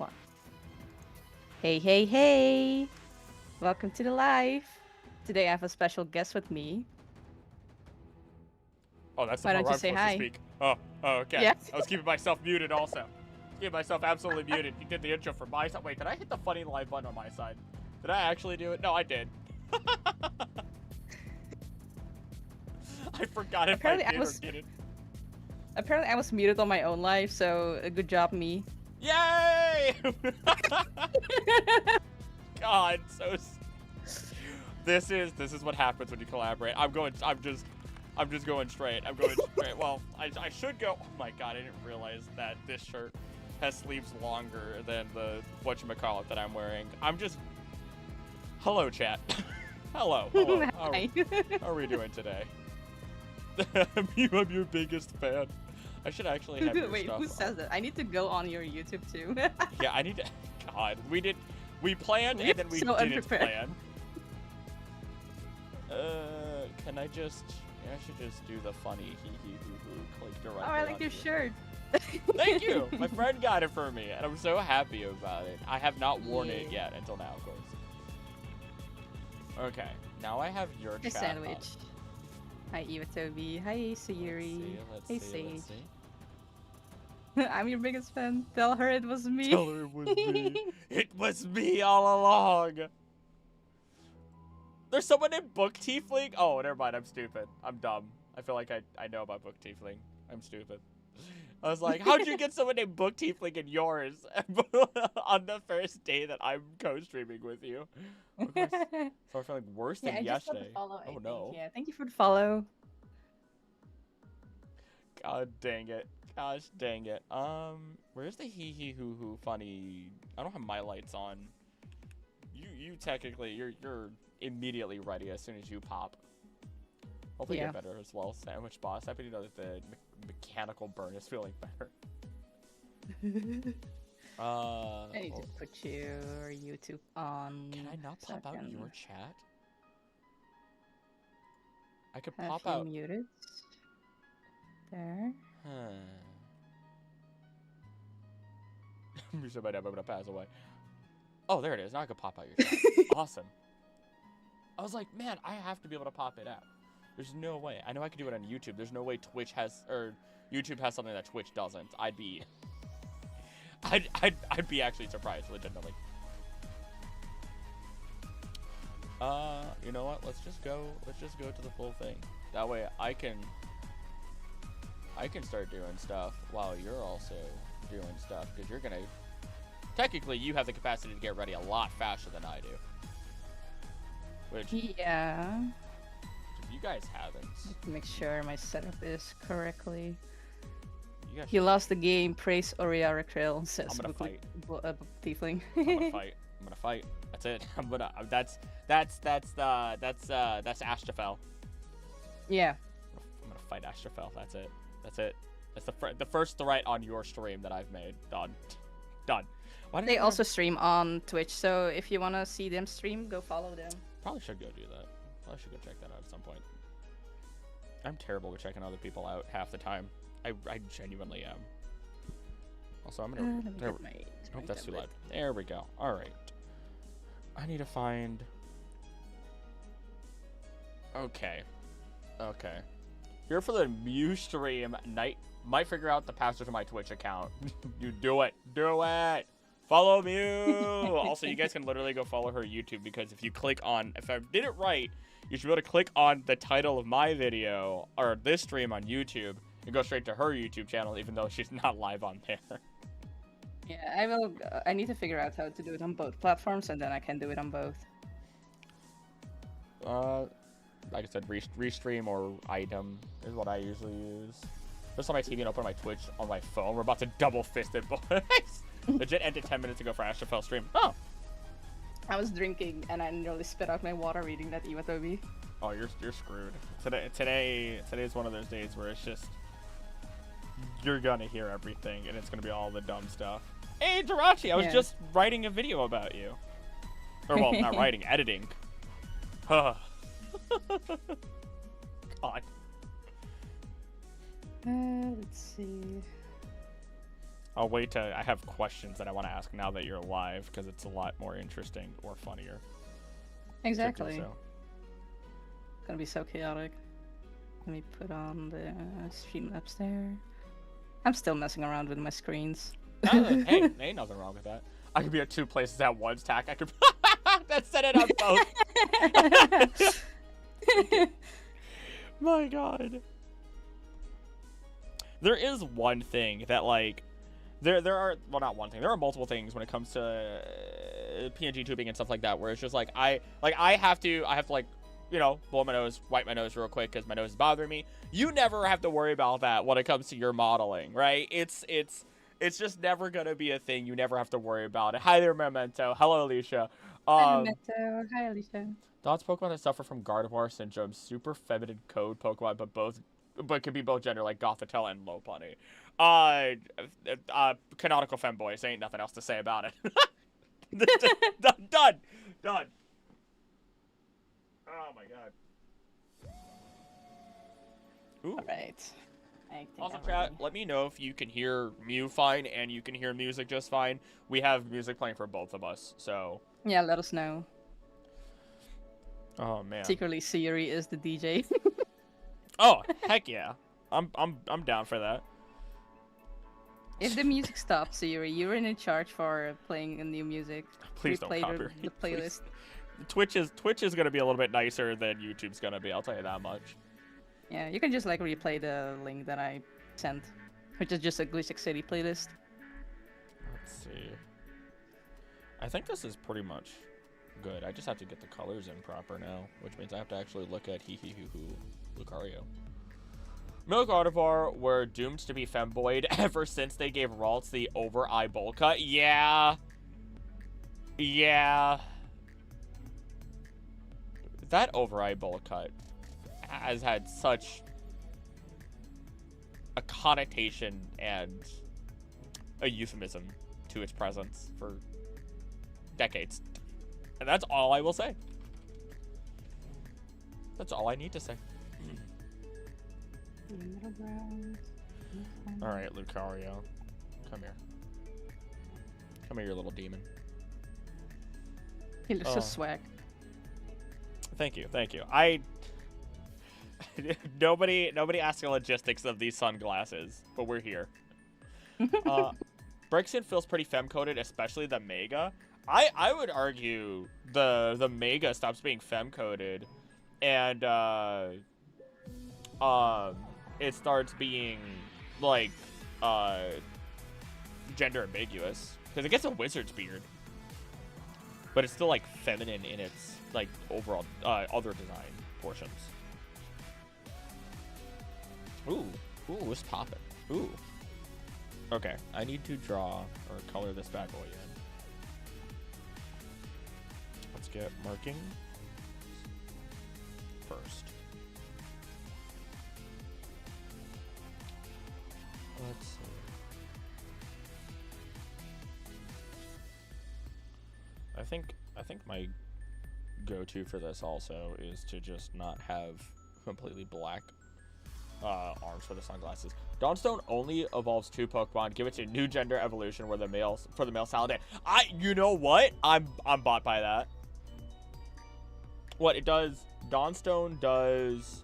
What? Hey, hey, hey! Welcome to the live. Today I have a special guest with me. Oh, that's the Why part don't where you I'm say supposed to hi? speak. Oh, okay. Yeah. I was keeping myself muted also. Keeping myself absolutely muted. You did the intro for my side. Wait, did I hit the funny live button on my side? Did I actually do it? No, I did. I forgot if I Apparently I did or was didn't. apparently I was muted on my own live, so good job me. Yay! God, this is what happens when you collaborate. I'm just going straight. I'm going straight. Well, I should go. Oh my god, I didn't realize that this shirt has sleeves longer than the whatchamacallit that I'm wearing. I'm just. Hello, chat. Hello. Hi. How are we doing today? I'm your biggest fan. I should actually have your Wait, stuff. who says that? I need to go on your YouTube too. Yeah, I need to. God, we planned We're and then we so didn't unprepared. plan. Can I just? Yeah, I should just do the funny hee hee hoo hoo click directly. Oh, I like onto your you. shirt. Thank you. My friend got it for me, and I'm so happy about it. I have not worn it yet until now, of course. Okay, now I have your Hey, chat sandwich. up. Hi, Eva Toby. Hi, Sayuri. Hey, Let's Sage. see. I'm your biggest fan. Tell her it was me. Tell her it was me. It was me all along. There's someone named Book Tiefling? Oh, never mind. I'm stupid. I'm dumb. I feel like I know about Book Tiefling. I'm stupid. I was like, how'd you get someone named Book Tiefling in yours on the first day that I'm co-streaming with you? Of course, so I feel like worse Yeah, than I just got the yesterday. follow. Oh no. Yeah, thank you for the follow. God dang it. Gosh dang it. Where's the hee hee hoo hoo funny? I don't have my lights on. You technically you're immediately ready as soon as you pop. Hopefully Yeah. get better as well, Sandwich Boss. Happy to know that the mechanical burn is feeling better. I need to put your YouTube on. Can I not so pop out can your chat? I could have pop you out. muted. There. You said my name, I'm gonna pass away. Oh, there it is. Now I can pop out your chat. Awesome. I was like, man, I have to be able to pop it out. There's no way. I know I could do it on YouTube. There's no way Twitch has, or YouTube has something that Twitch doesn't. I'd be actually surprised, legitimately. You know what? Let's just go to the full thing. That way I can start doing stuff while you're also doing stuff, because you're gonna, technically you have the capacity to get ready a lot faster than I do. Which, Yeah. if you guys haven't, Make sure my setup is correctly. you guys He lost the game. Praise Oriara Krill, says I'm gonna fight. Tiefling. I'm gonna fight. I'm gonna fight. That's it. That's Astrophel. Yeah. I'm gonna fight Astrophel. That's it. That's the first threat on your stream that I've made. Done. Why did They I also stream on Twitch, so if you want to see them stream, go follow them. probably should go do that. Probably should go check that out at some point. I'm terrible with checking other people out half the time. I genuinely am. Also, I'm gonna. Let me get my Hope that's too tablet. loud. There we go. All right. I need to find. Okay. Here for the Mew stream. Might figure out the password to my Twitch account. You do it. Follow Mew. Also, you guys can literally go follow her YouTube, because if you click on, if I did it right, you should be able to click on the title of my video or this stream on YouTube and go straight to her YouTube channel, even though she's not live on there. Yeah, I will. I need to figure out how to do it on both platforms, and then I can do it on both. Like I said, restream or item is what I usually use. Just on my TV and open my Twitch on my phone. We're about to double fist it, boys. Legit ended 10 minutes ago for Astrophel stream. Oh. I was drinking and I nearly spit out my water reading that Iwatobi. Oh, you're screwed. Today is one of those days where it's just you're gonna hear everything, and it's gonna be all the dumb stuff. Hey, Jirachi, I was just writing a video about you. Or well, not writing, editing. God. Let's see. I'll wait to. I have questions that I want to ask now that you're live because it's a lot more interesting or funnier. Exactly. So. It's gonna be so chaotic. Let me put on the Streamlabs there. I'm still messing around with my screens. Hey, ain't nothing wrong with that. I could be at 2 places at once, Tack. I could set it up both. My God. There is one thing that like there are well not one thing. There are multiple things when it comes to PNG tubing and stuff like that where it's just like I have to like, you know, blow my nose, wipe my nose real quick because my nose is bothering me. You never have to worry about that when it comes to your modeling, right? It's just never gonna be a thing. You never have to worry about it. Hi there, Memento. Hello, Alicia. Hi, Memento. Hi, Alicia. Dots Pokemon that suffer from Gardevoir syndrome, super feminine code Pokemon, but can be both gender like Gothitelle and Lopunny. Canonical femboys. Ain't nothing else to say about it. Done. Oh my God. Ooh. All right. Also, chat, let me know if you can hear Mew fine and you can hear music just fine. We have music playing for both of us, so. Yeah, let us know. Oh man. Secretly, Siri is the DJ. Oh heck yeah, I'm down for that. If the music stops, Siri, you're in charge for playing a new music. Please don't copyright the playlist. Please. Twitch is gonna be a little bit nicer than YouTube's gonna be. I'll tell you that much. Yeah, you can just like replay the link that I sent, which is just a Glitch City playlist. Let's see. I think this is pretty much good. I just have to get the colors in proper now, which means I have to actually look at Lucario. Milk Gardevoir were doomed to be femboyed ever since they gave Ralts the over-eye bowl cut. Yeah. That over-eye bowl cut has had such a connotation and a euphemism to its presence for decades. And that's all I will say. That's all I need to say. Alright, Lucario. Come here. Come here, you little demon. He looks so swag. Thank you. Nobody asked the logistics of these sunglasses, but we're here. Brixton feels pretty femme-coded, especially the Mega. I would argue the Mega stops being femme-coded, and it starts being like gender ambiguous because it gets a wizard's beard, but it's still like feminine in its like overall other design portions. Ooh, what's poppin'? Ooh. Okay, I need to draw or color this bad boy in. Let's get marking first. Let's see. I think my go-to for this also is to just not have completely black arms for the sunglasses. Dawnstone only evolves 2 Pokemon. Give it to new gender evolution where the male Salandit. You know what? I'm bought by that. What it does, Dawnstone does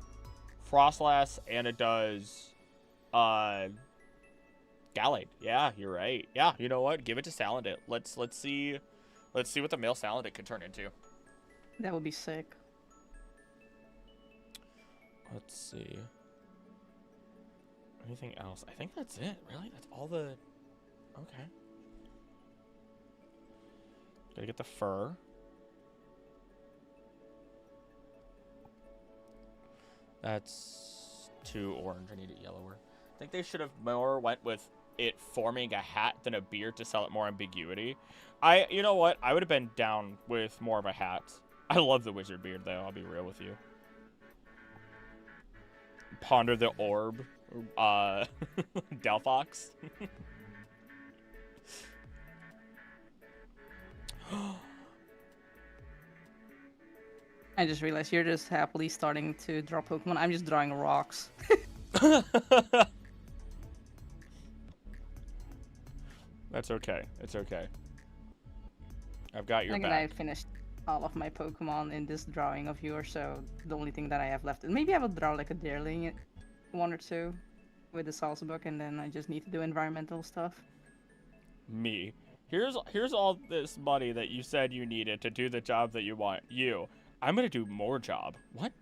Frostlass and it does Gallade. Yeah, you're right. Yeah, you know what? Give it to Salandit. Let's see what the male Salandit can turn into. That would be sick. Let's see. Anything else? I think that's it. Really? That's all the... Okay. Gotta get the fur. That's 2 orange. I need it yellower. I think they should have more went with it forming a hat than a beard to sell it more ambiguity. You know what? I would have been down with more of a hat. I love the wizard beard, though. I'll be real with you. Ponder the orb. Delphox. I just realized you're just happily starting to draw Pokemon. I'm just drawing rocks. That's okay. It's okay. I've got your Again, I back. finished all of my Pokemon in this drawing of yours, so the only thing that I have left, maybe I will draw like a Deerling, one or two, with the salsa book, and then I just need to do environmental stuff. Me. Here's all this money that you said you needed to do the job that you want. I'm gonna do more job. What?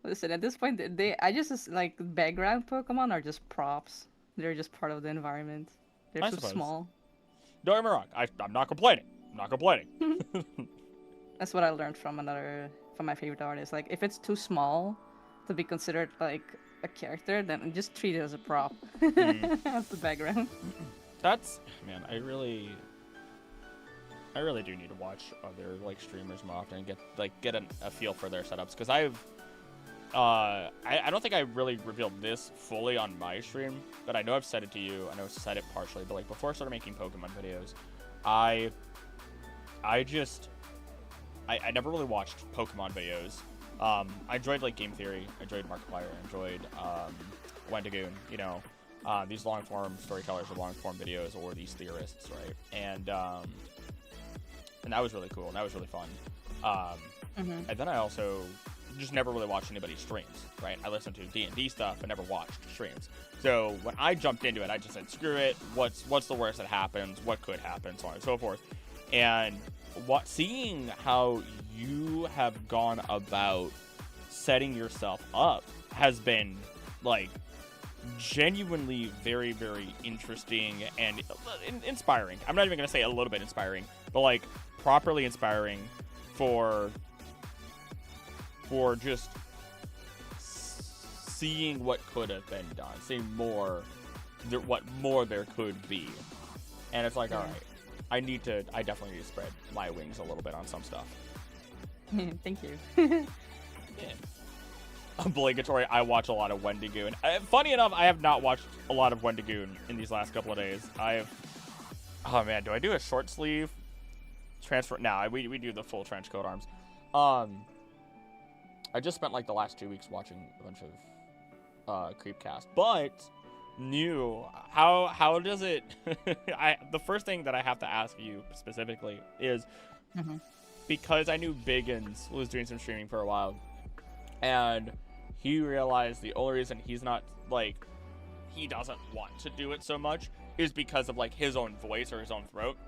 Listen, at this point, I just like background Pokemon are just props. They're just part of the environment. They're I so suppose. small. Don't get me wrong. I'm not complaining. I'm not complaining. That's what I learned from my favorite artist. Like, if it's too small to be considered like a character, then just treat it as a prop. As the background. That's man. I really do need to watch other like streamers more often and get a feel for their setups because I don't think I really revealed this fully on my stream, but I know I've said it to you. I know I've said it partially, but like before I started making Pokemon videos, I never really watched Pokemon videos. I enjoyed like Game Theory, I enjoyed Markiplier, I enjoyed Wendigoon, these long form storytellers or long form videos or these theorists, right? And that was really cool and that was really fun. And then I also just never really watched anybody's streams, right? I listened to D&D stuff and never watched streams. So when I jumped into it, I just said, screw it. What's the worst that happens? What could happen? So on and so forth. And seeing how you have gone about setting yourself up has been like genuinely very, very interesting and inspiring. I'm not even going to say a little bit inspiring, but like properly inspiring for just seeing what could have been done, seeing what more there could be. And it's like, all right, I definitely need to spread my wings a little bit on some stuff. Thank you. Yeah. Obligatory, I watch a lot of Wendigoon. Funny enough, I have not watched a lot of Wendigoon in these last couple of days. Oh man, do I do a short sleeve transfer? No, we do the full trench coat arms. I just spent like the last 2 weeks watching a bunch of Creepcast, but how does it? The first thing that I have to ask you specifically is because I knew Biggins was doing some streaming for a while, and he realized the only reason he doesn't want to do it so much is because of like his own voice or his own throat.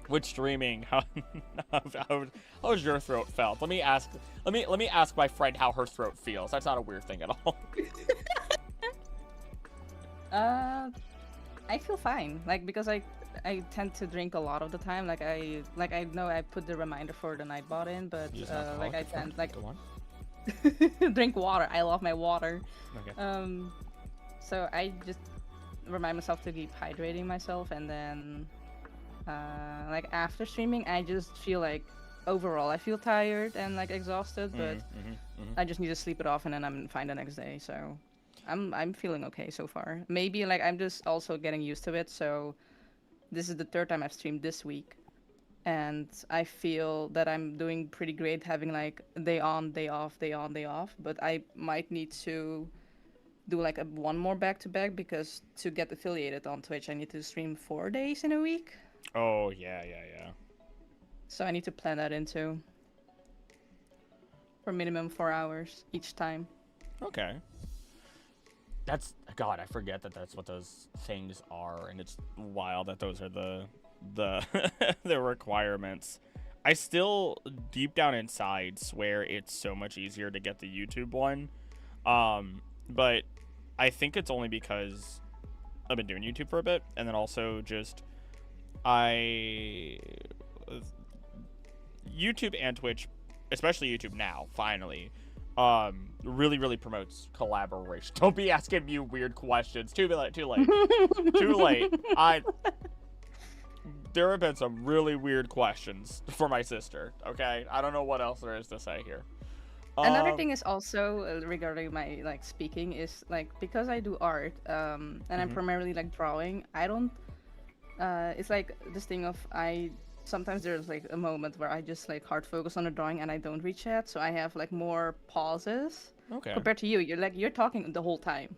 With streaming, how's your throat felt? Let me ask my friend how her throat feels. That's not a weird thing at all. I feel fine. Like, because I tend to drink a lot of the time. I know I put the reminder for the night bot in, but like I tend like drink water. I love my water. Okay. So I just remind myself to keep hydrating myself, and then like after streaming, I just feel like overall I feel tired and like exhausted, but I just need to sleep it off, and then I'm fine the next day. So I'm feeling okay so far. Maybe like I'm just also getting used to it. So this is the third time I've streamed this week, and I feel that I'm doing pretty great having like day on, day off, day on, day off. But I might need to do like one more back-to-back, because to get affiliated on Twitch, I need to stream 4 days in a week. Oh, yeah. So I need to plan that in too. For minimum 4 hours each time. Okay. God, I forget that's what those things are, and it's wild that those are the the requirements. I still, deep down inside, swear it's so much easier to get the YouTube one. But I think it's only because I've been doing YouTube for a bit, and then also just YouTube and Twitch, especially YouTube now, finally, really, really promotes collaboration. Don't be asking me weird questions. Too late. Too late. There have been some really weird questions for my sister. Okay, I don't know what else there is to say here. Another thing is also regarding my like speaking is like, because I do art and I'm primarily like drawing. I don't. It's like this thing of sometimes there's like a moment where I just like hard focus on the drawing and I don't reach chat, so I have like more pauses. Okay. Compared to you, you're talking the whole time.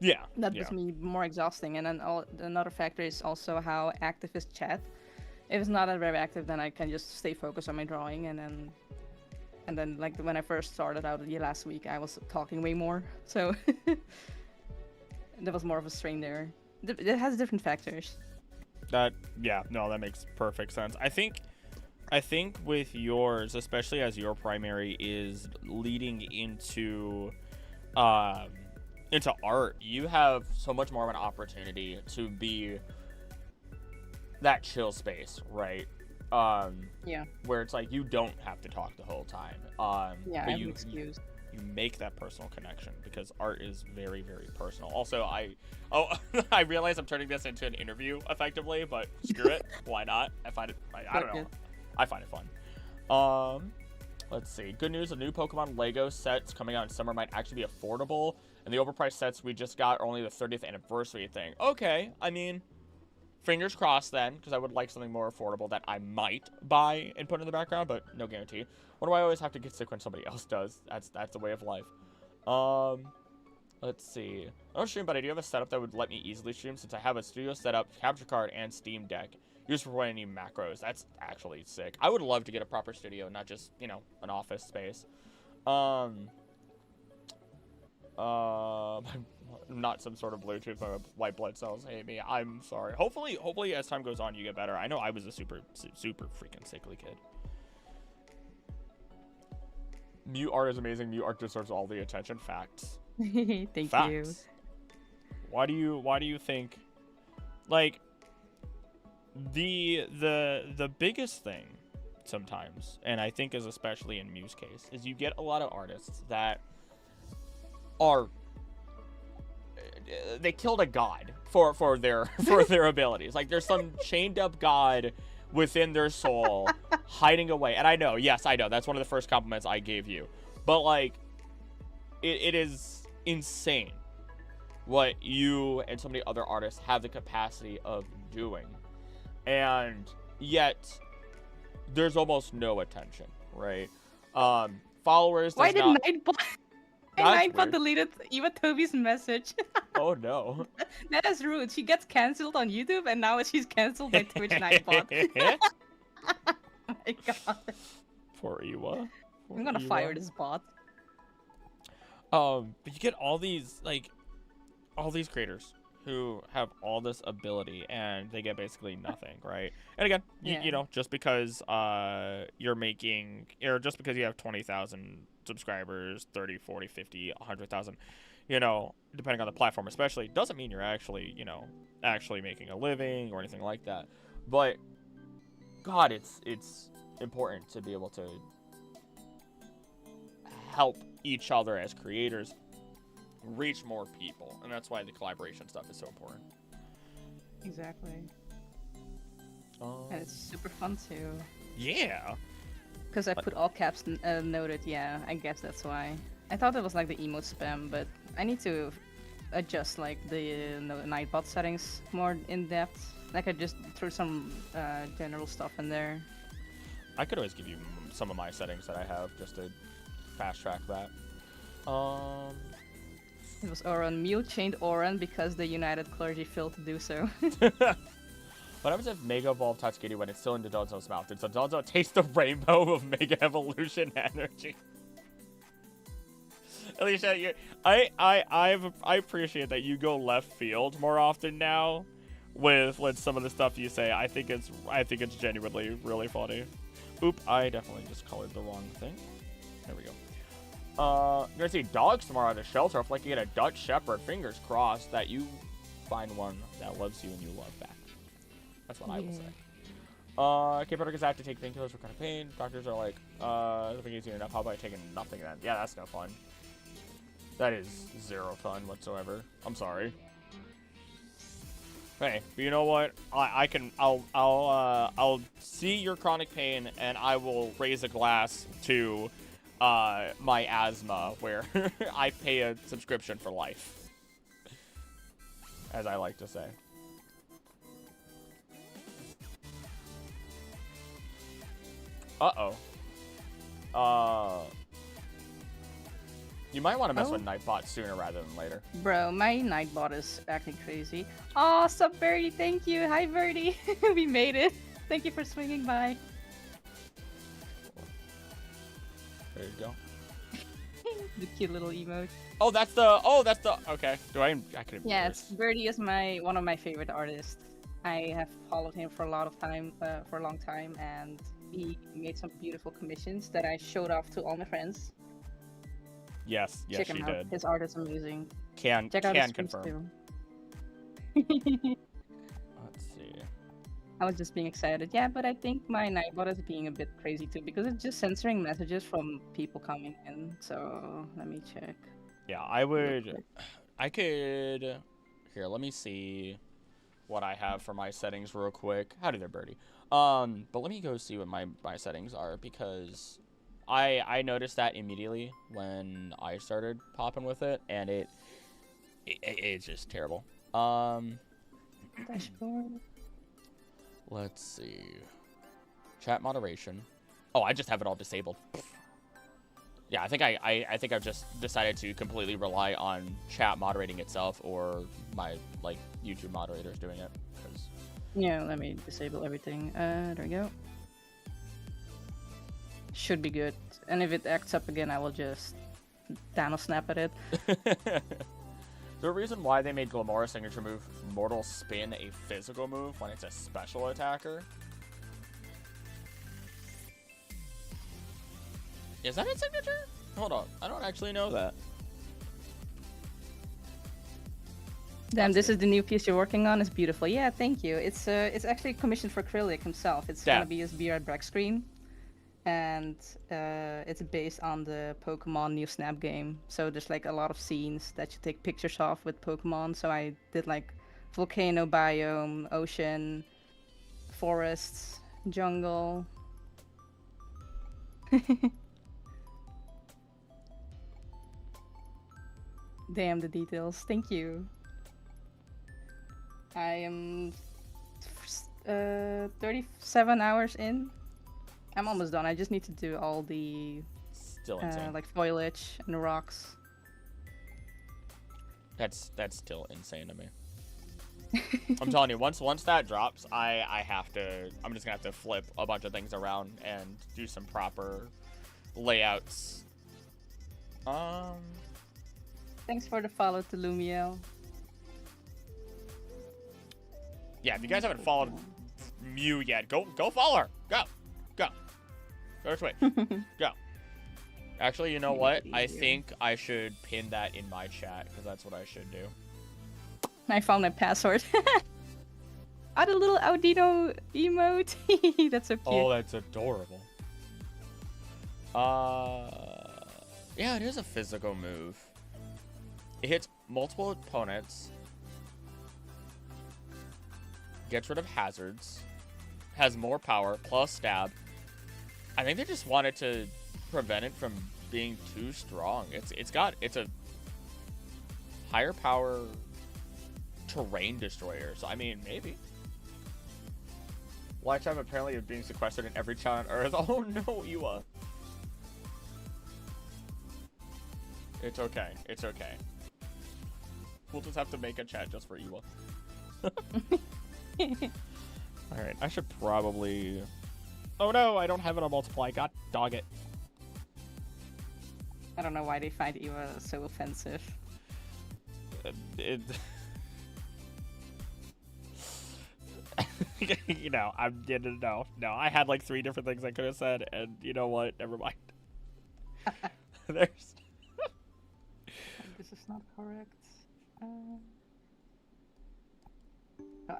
Yeah. That Yeah. makes me more exhausting. And then another factor is also how active is chat. If it's not that very active, then I can just stay focused on my drawing, and then like when I first started out last week, I was talking way more, so there was more of a strain there. It has different factors. Yeah, no, that makes perfect sense. I think with yours, especially as your primary is leading um into art, you have so much more of an opportunity to be that chill space, right? Yeah, Where it's like you don't have to talk the whole time. yeah, I But have an you excuse. you make that personal connection because art is very, very personal. Also, I realize I'm turning this into an interview effectively, but screw it. Why not? I don't Fuck know. it. I find it fun. Let's see. Good news: the new Pokemon Lego sets coming out in summer might actually be affordable, and the overpriced sets we just got are only the 30th anniversary thing. Okay, I mean, fingers crossed then, because I would like something more affordable that I might buy and put in the background, but no guarantee. What do I always have to get sick when somebody else does? That's the way of life. Let's see. I don't stream, but I do have a setup that would let me easily stream since I have a studio setup, capture card, and Steam Deck. Used for when I need macros. That's actually sick. I would love to get a proper studio, not just, an office space. Not some sort of Bluetooth. My white blood cells hate me. I'm sorry. Hopefully, as time goes on, you get better. I know I was a super freaking sickly kid. Mute art is amazing. Mute art deserves all the attention. Facts. Thank Facts. you. Why do you think, like, the biggest thing sometimes, and I think is especially in Mew's case, is you get a lot of artists that are they killed a god for their abilities. Like there's some chained up god within their soul hiding away. And I know, yes, I know, that's one of the first compliments I gave you. But like it is insane what you and so many other artists have the capacity of doing. And yet there's almost no attention, right? Followers Why does did not Nightbot? That's Nightbot weird. deleted Eva Toby's message. Oh no. That is rude. She gets cancelled on YouTube, and now she's cancelled by Twitch Nightbot. Oh my god. Poor Iwa. I'm gonna fire this bot. But you get all these creators who have all this ability and they get basically nothing, right? And again, Yeah. you know, just because you're making, or just because you have 20,000 subscribers, 30, 40, 50, 100,000, you know, depending on the platform especially, doesn't mean you're actually, you know, actually making a living or anything like that. But God, it's important to be able to help each other as creators reach more people, and that's why the collaboration stuff is so important. Exactly. And it's super fun too. Yeah. Because I put all caps noted, yeah, I guess that's why. I thought it was like the emote spam, but I need to adjust like the Nightbot settings more in depth. Like I just threw some general stuff in there. I could always give you some of my settings that I have just to fast track that. It was Oran. Mew chained Oran because the United Clergy failed to do so. What happens if Mega Evolve Tatsuki when it's still in Dodonzo's mouth? Did Dodonzo taste the rainbow of Mega Evolution energy? Alicia, I appreciate that you go left field more often now with some of the stuff you say. I think it's genuinely really funny. Oop, I definitely just colored the wrong thing. There we go. You're gonna see dogs tomorrow at the shelter. If like you get a Dutch Shepherd, fingers crossed that you find one that loves you and you love back. That's what I will say. Cape Producers have to take painkillers for kind of pain. Doctors are like, nothing easy enough. How about taking nothing then? Yeah, that's no fun. That is zero fun whatsoever. I'm sorry. Hey, but you know what? I'll see your chronic pain and I will raise a glass to my asthma, where I pay a subscription for life, as I like to say. You might want to mess Oh. with Nightbot sooner rather than later. Bro, my Nightbot is acting crazy. Aw, sup, Birdie? Thank you. Hi, Birdie. We made it. Thank you for swinging by. There you go. The cute little emote. Oh, that's the. Oh, that's the. Okay. Do I? I could. Yes, Birdie is one of my favorite artists. I have followed him for a long time, and he made some beautiful commissions that I showed off to all my friends. Yes. Yes, Check him she out. did. His art is amazing. Can Check out his streams confirm. too. Let's see. I was just being excited. Yeah, but I think my Nightbot is being a bit crazy too because it's just censoring messages from people coming in. So let me check. Yeah, I would. I could. Here, let me see what I have for my settings real quick. Howdy there, Birdie. But let me go see what my settings are because I noticed that immediately when I started popping with it, and it's just terrible. Dashboard. Let's see. Chat moderation. Oh, I just have it all disabled. Yeah, I think I think I've just decided to completely rely on chat moderating itself or my like YouTube moderators doing it. 'Cause... Yeah, let me disable everything. There we go. Should be good. And if it acts up again, I will just Thanos snap at it. The reason why they made Glamora's signature move Mortal Spin a physical move when it's a special attacker. Is that its signature? Hold on, I don't actually know that. Damn, this is the new piece you're working on. It's beautiful. Yeah, thank you. It's actually commissioned for Krillic himself. It's gonna be his BR Break screen, and it's based on the Pokemon New Snap game. So there's like a lot of scenes that you take pictures of with Pokemon. So I did like volcano biome, ocean, forests, jungle. Damn the details. Thank you. I am 37 hours in. I'm almost done. I just need to do all the Still insane. like foliage and rocks. That's still insane to me. I'm telling you, once that drops, I'm just gonna have to flip a bunch of things around and do some proper layouts. Thanks for the follow to Lumiel. Yeah, if you guys haven't followed Mew yet, go follow her. Go to Twitch. Go. Actually, you know what? I think I should pin that in my chat because that's what I should do. I found my password. Add a little Audino emote. That's so cute. Oh, that's adorable. Yeah, it is a physical move. It hits multiple opponents. Gets rid of hazards. Has more power, plus stab. I think they just wanted to prevent it from being too strong. It's a higher power terrain destroyer. So I mean, maybe. Lifetime apparently is being sequestered in every child on Earth. Oh no, Iwa. It's okay. It's okay. We'll just have to make a chat just for Iwa. Alright, I should probably... Oh no, I don't have it on multiply. God dog it. I don't know why they find Eva so offensive. You know, no, I had like 3 different things I could have said, and you know what? Never mind. There's... This is not correct. Oh,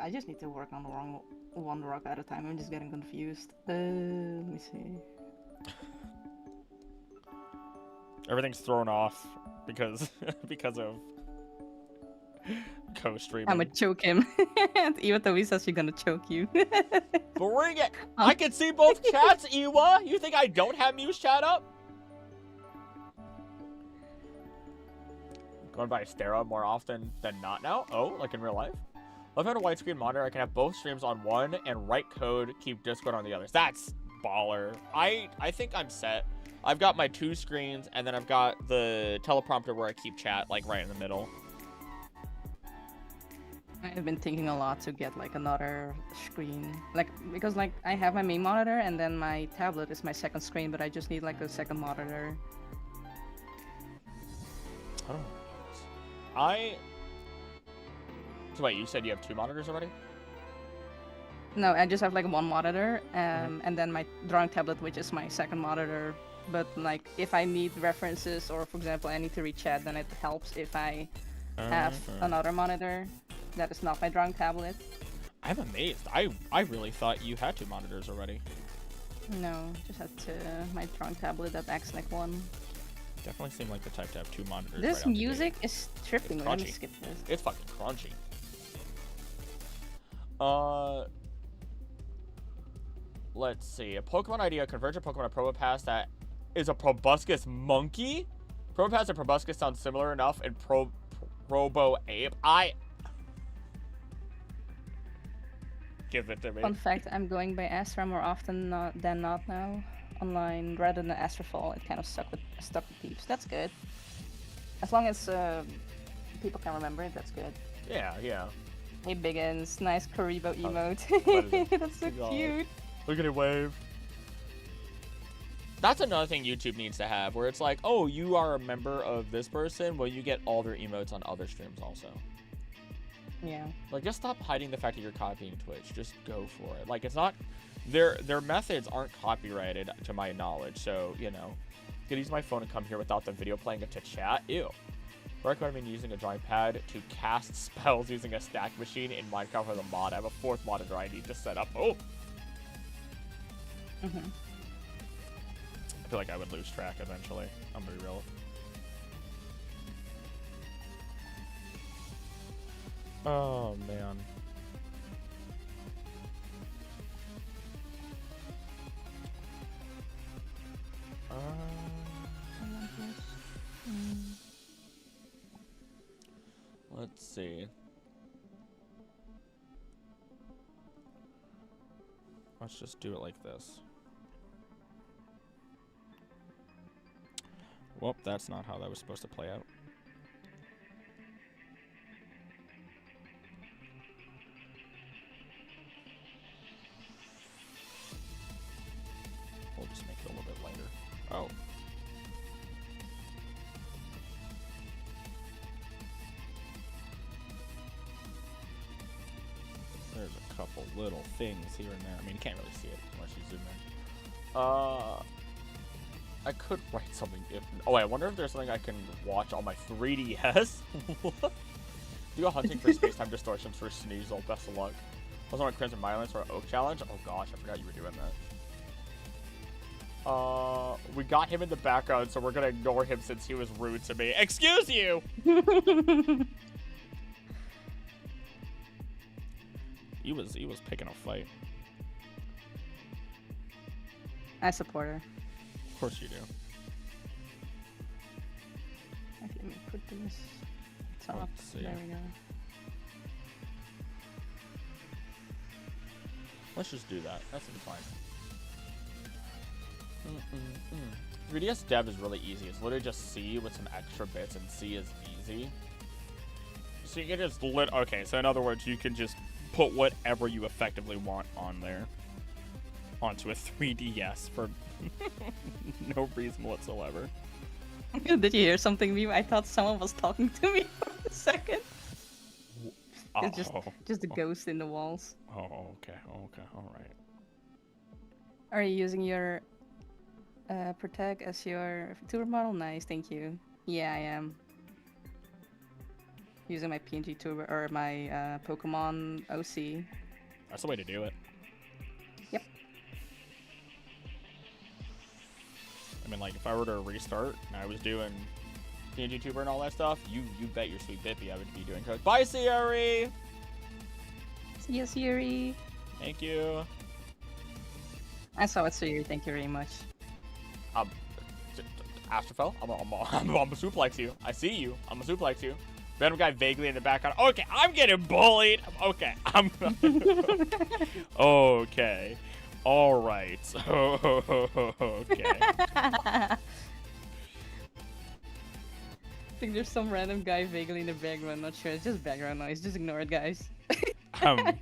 I just need to work on the wrong one rock at a time. I'm just getting confused. Let me see. Everything's thrown off because of co-streaming. I'm gonna choke him. Even though he says you're gonna choke you. Bring it! I can see both chats, Iwa! You think I don't have Mew's chat up? Going by Stera more often than not now? Oh, like in real life? Left out a widescreen monitor, I can have both streams on one and write code, keep Discord on the others. That's baller. I think I'm set. I've got my 2 screens, and then I've got the teleprompter where I keep chat, like, right in the middle. I've been thinking a lot to get like another screen, like because like I have my main monitor and then my tablet is my second screen, but I just need like a second monitor. So wait, you said you have 2 monitors already? No, I just have like one monitor, and then my drawing tablet, which is my second monitor. But like if I need references or for example I need to read chat, then it helps if I have another monitor that is not my drawing tablet. I'm amazed. I really thought you had 2 monitors already. No, just had my drawing tablet that acts like one. Definitely seem like the type to have 2 monitors. This right music is tripping. Let me skip this. It's fucking crunchy. Let's see. A Pokemon idea, converge a Pokemon, a Probopass that is a proboscis monkey? Probopass and proboscis sound similar enough in Robo Ape. Give it to me. Fun fact, I'm going by Astra more often than not now. Online rather than Astrafall. It kind of stuck with peeps. That's good. As long as people can remember it, that's good. Yeah. Hey Biggins, nice Karibo emote. That's so cute. Look at it wave. That's another thing YouTube needs to have, where it's like, oh, you are a member of this person, well, you get all their emotes on other streams also. Yeah. Like, just stop hiding the fact that you're copying Twitch. Just go for it. Like, it's not... Their methods aren't copyrighted, to my knowledge, so, you know. I could use my phone and come here without the video playing it to chat. Ew. I recommend using a drawing pad to cast spells using a stack machine in Minecraft with a mod. I have a 4th monitor I need to set up. Oh! I feel like I would lose track eventually. I'm gonna be real. Oh, man. Let's see. Let's just do it like this. Well, that's not how that was supposed to play out. We'll just make it a little bit later. Oh. There's a couple little things here and there. I mean, you can't really see it unless you zoom in. I could write something. I wonder if there's something I can watch on my 3DS. Do a hunting for space-time distortions for Sneasel. Best of luck. Also on Crimson Violence or Oak Challenge. Oh gosh, I forgot you were doing that. We got him in the background, so we're gonna ignore him since he was rude to me. Excuse you! He was picking a fight. I support her. Of course you do. Okay, let me put this top. There we go. Let's just do that. That's fine. 3DS dev is really easy. It's literally just C with some extra bits, and C is easy. So you can just okay, so in other words, you can just put whatever you effectively want on there. Onto a 3DS for no reason whatsoever. Did you hear something, Meme? I thought someone was talking to me for a second. It's just a ghost in the walls. Oh, okay, alright. Are you using your Protect as your tuber model? Nice, thank you. Yeah, I am. Using my PNG tuber, or my Pokemon OC. That's the way to do it. Yep. I mean, like, if I were to restart and I was doing PNG tuber and all that stuff, you bet your sweet bippy I would be doing code. Bye, Siri! See you, Siri. Thank you. I saw it, Siri. Thank you very much. Astrofel, I'm a suplex you. I see you. I'm a suplex you. Random guy vaguely in the background. Okay, I'm getting bullied. Okay, I'm... okay. All right. Okay. I think there's some random guy vaguely in the background. Not sure. It's just background noise. Just ignore it, guys. I'm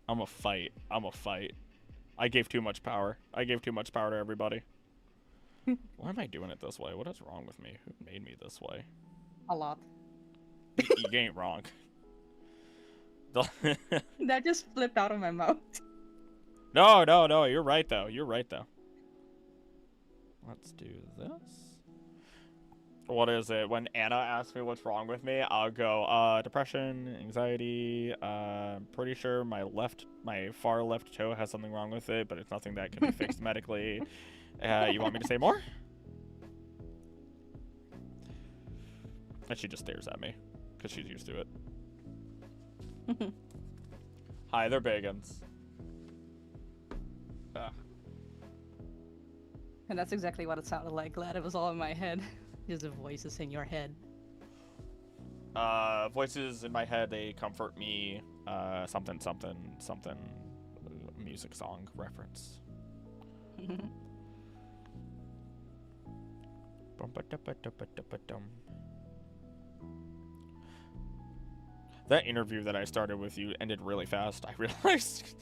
a fight. I'm a fight. I gave too much power. I gave too much power to everybody. Why am I doing it this way? What is wrong with me? Who made me this way? A lot. You ain't wrong. That just flipped out of my mouth. No, no, no. You're right, though. You're right, though. Let's do this. What is it? When Anna asks me what's wrong with me, I'll go, depression, anxiety, pretty sure my far left toe has something wrong with it, but it's nothing that can be fixed medically. You want me to say more? And she just stares at me, because she's used to it. Hi, they're Bagans. And that's exactly what it sounded like. Glad it was all in my head. Just the voices in your head. Voices in my head, they comfort me. Something, something, something. Music song reference. That interview that I started with you ended really fast, I realized.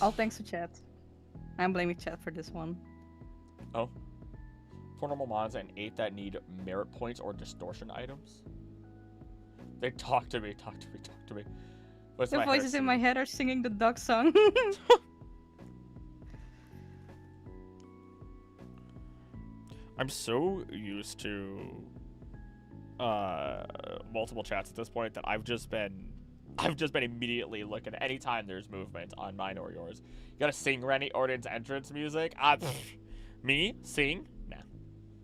All thanks to chat. I'm blaming chat for this one. Oh. 4 normal mods and 8 that need merit points or distortion items. They talk to me, talk to me, talk to me. What's The my voices in my head are singing the duck song. I'm so used to multiple chats at this point that I've just been immediately looking at any time there's movement on mine or yours. You gotta sing Rennie Orton's entrance music. Me? Sing? Nah.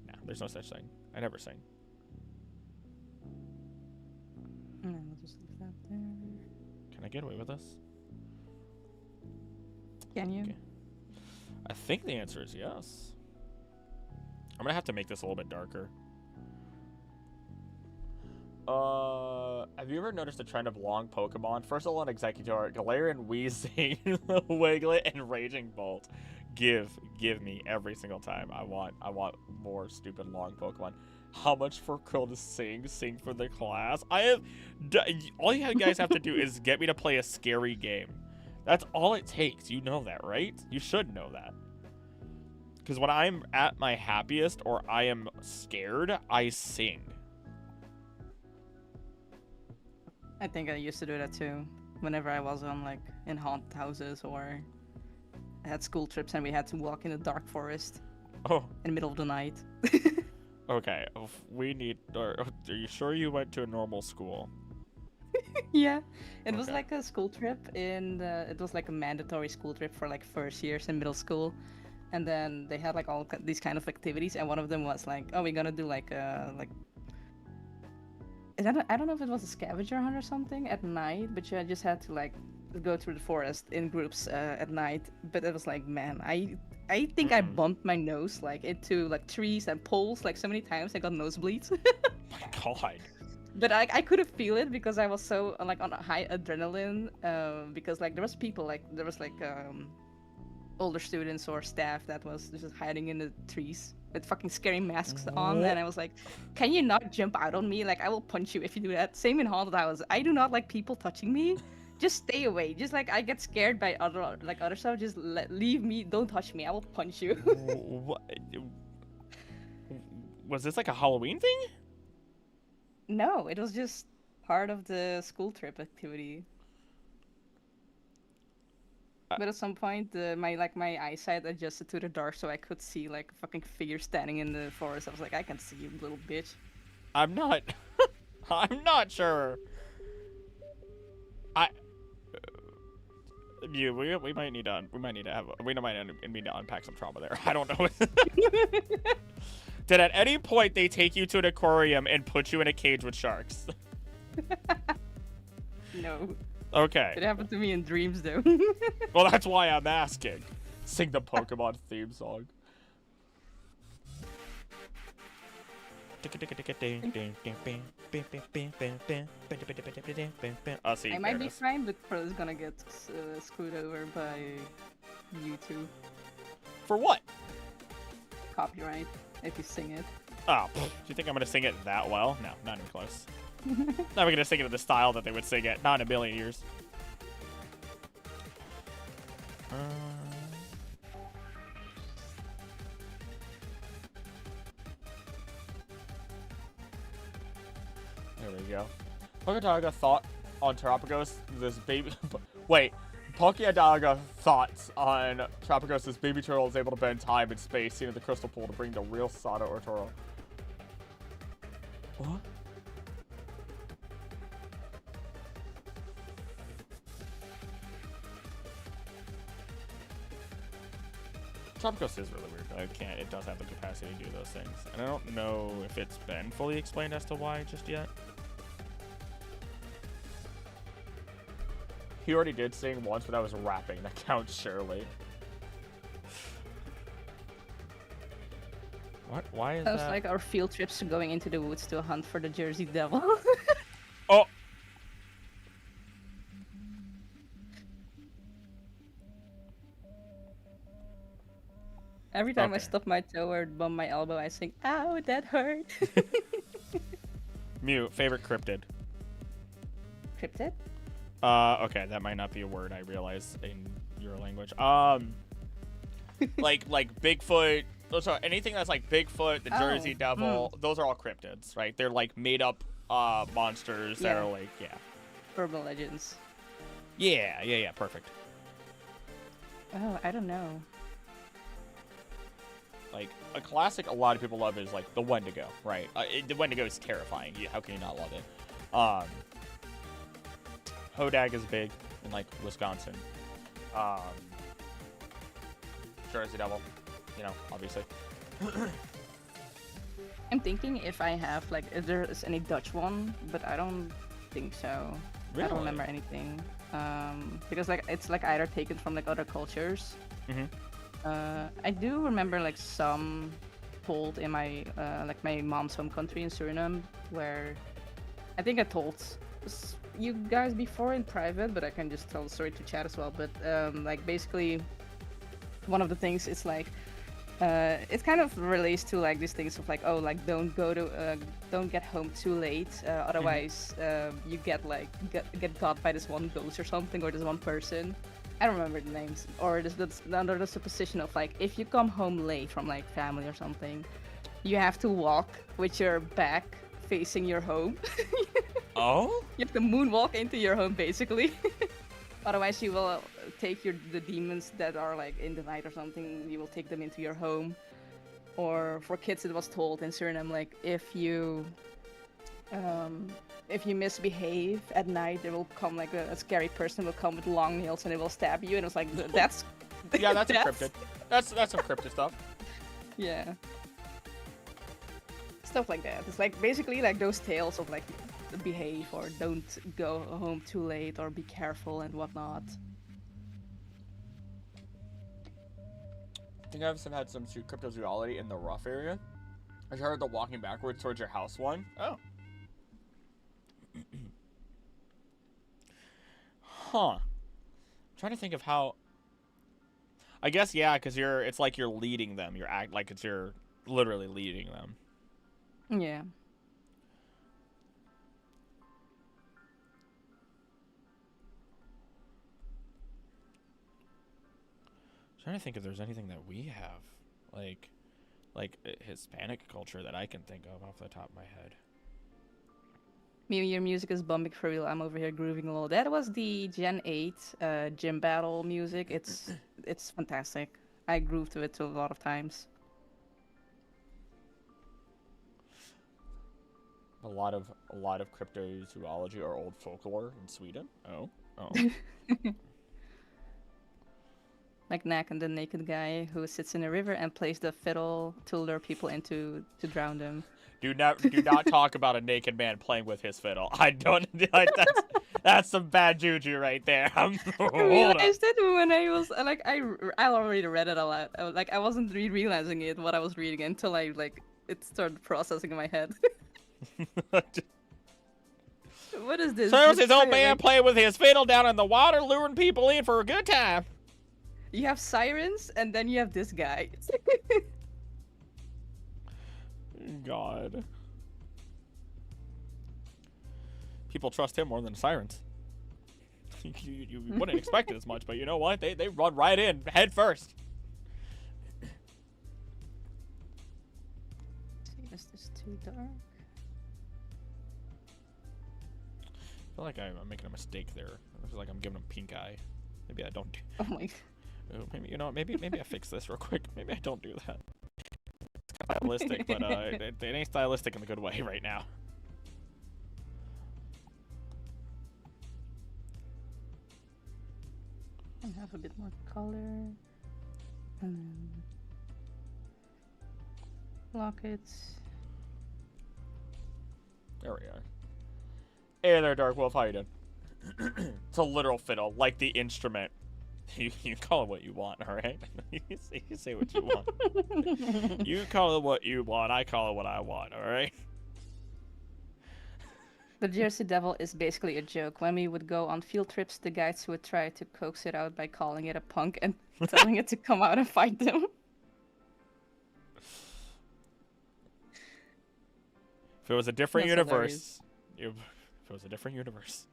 Nah, there's no such thing. I never sing. I'll just leave that there. Can I get away with this? Can you? Okay. I think the answer is yes. I'm gonna have to make this a little bit darker. Have you ever noticed a trend of long Pokemon? First of all, on Executor, Galarian, Weezing, Wiglet, and Raging Bolt. Give me every single time. I want more stupid long Pokemon. How much for Krill to sing for the class? All you guys have to do is get me to play a scary game. That's all it takes. You know that, right? You should know that. Because when I'm at my happiest or I am scared, I sing. I think I used to do that too. Whenever I was on like in haunted houses or I had school trips and we had to walk in a dark forest Oh. in the middle of the night. Okay. Are you sure you went to a normal school? Yeah, it was Okay. like a school trip it was like a mandatory school trip for like first years in middle school, and then they had like all these kind of activities, and one of them was like, oh, we're gonna do like I don't know if it was a scavenger hunt or something at night, but you just had to like go through the forest in groups at night. But it was like, man, I think I bumped my nose like into like trees and poles like so many times I got nosebleeds. My God. But I couldn't feel it because I was so like on a high adrenaline. Because like there was people like older students or staff that was just hiding in the trees with fucking scary masks on, and I was like, can you not jump out on me? Like I will punch you if you do that. Same in haunted houses. I do not like people touching me. Just stay away. Just like I get scared by other stuff. Just leave me. Don't touch me. I will punch you. What? Was this like a Halloween thing? No, it was just part of the school trip activity. But at some point, my eyesight adjusted to the dark, so I could see like a fucking figure standing in the forest. I was like, I can see you, little bitch. I'm not. I'm not sure. We might need to unpack some trauma there. I don't know. Did at any point they take you to an aquarium and put you in a cage with sharks? No. Okay. It happened to me in dreams, though. Well, that's why I'm asking. Sing the Pokemon theme song. Oh, see, I there might it be is. fine, but Pro's gonna get screwed over by YouTube For what? copyright if you sing it. Oh, do you think I'm gonna sing it that well? No, not even close. Not even gonna sing it in the style that they would sing it. Not in a million years. There we go. Poketaraga thought on Terapagos this baby. Wait, Pokéadaga thoughts on Terapagos this baby turtle is able to bend time and space seen in the crystal pool to bring the real Sada or Toro. What? Terapagos is really weird. I can't. It does have the capacity to do those things, and I don't know if it's been fully explained as to why just yet. He already did sing once, but I was rapping. That counts, surely. What? Why is that? Sounds like our field trips going into the woods to hunt for the Jersey Devil. Oh! Every time I Okay. stub my toe or bump my elbow, I sing, "Ow, that hurt." Mew, favorite cryptid. Cryptid? Okay, that might not be a word, I realize, in your language. Like Bigfoot. Oh, sorry, anything that's like Bigfoot, the Jersey Devil, those are all cryptids, right? They're like made up monsters that are like, yeah. Urban legends. Yeah, perfect. Oh, I don't know. Like, a classic a lot of people love is like the Wendigo, right? The Wendigo is terrifying. How can you not love it? Hodag is big in like Wisconsin. Jersey Devil, you know, obviously. I'm thinking if I have like if there is any Dutch one, but I don't think so. Really? I don't remember anything. Because like it's like either taken from like other cultures. I do remember like some told in my like my mom's home country in Suriname, where I think I told you guys before in private, but I can just tell the story to chat as well. But like basically, one of the things is like it kind of relates to like these things of like, oh, like don't get home too late, otherwise you get like get got by this one ghost or something, or this one person. I don't remember the names, or that's under the supposition of like if you come home late from like family or something, you have to walk with your back facing your home. Oh? You have to moonwalk into your home basically. Otherwise you will take the demons that are like in the night or something, you will take them into your home. Or for kids it was told in Suriname, like if you misbehave at night, there will come like a scary person will come with long nails and it will stab you, and it was like that's Yeah, that's encrypted. That's some cryptid stuff. Yeah. Stuff like that. It's like basically like those tales of like behave or don't go home too late or be careful and whatnot. I think I've had some cryptozoology in the rough area. I heard the walking backwards towards your house one. Oh. Huh. I'm trying to think of how. I guess yeah, because it's like you're leading them. You're literally leading them. Yeah. I'm trying to think if there's anything that we have, like Hispanic culture that I can think of off the top of my head. Maybe your music is bumping for real. I'm over here grooving a little. That was the Gen 8 gym battle music. It's fantastic. I groove to it a lot of times. A lot of cryptozoology or old folklore in Sweden. Oh. Like Knack and the naked guy who sits in a river and plays the fiddle to lure people to drown them. Do not talk about a naked man playing with his fiddle. I don't. That's some bad juju right there. I realized it when I was like I already read it a lot. I wasn't realizing it what I was reading until I like it started processing in my head. What is this? Serves his old man Like, playing with his fiddle down in the water, luring people in for a good time. you have sirens, and then you have this guy. God. People trust him more than sirens. You wouldn't expect it as much, but you know what? They run right in, head first. Is this too dark? I feel like I'm making a mistake there. I feel like I'm giving him pink eye. Maybe I don't do. Oh my. Oh, maybe you know. Maybe I fix this real quick. Maybe I don't do that. It's kind of stylistic, but it ain't stylistic in the good way right now. And have a bit more color, and then lockets. There we are. Hey there, Dark Wolf. How you doing? It's a literal fiddle, like the instrument. You call it what you want, all right? You say what you want. You call it what you want. I call it what I want, all right? The Jersey Devil is basically a joke. When we would go on field trips, the guides would try to coax it out by calling it a punk and telling it to come out and fight them. If it was a different That's universe, if it was a different universe.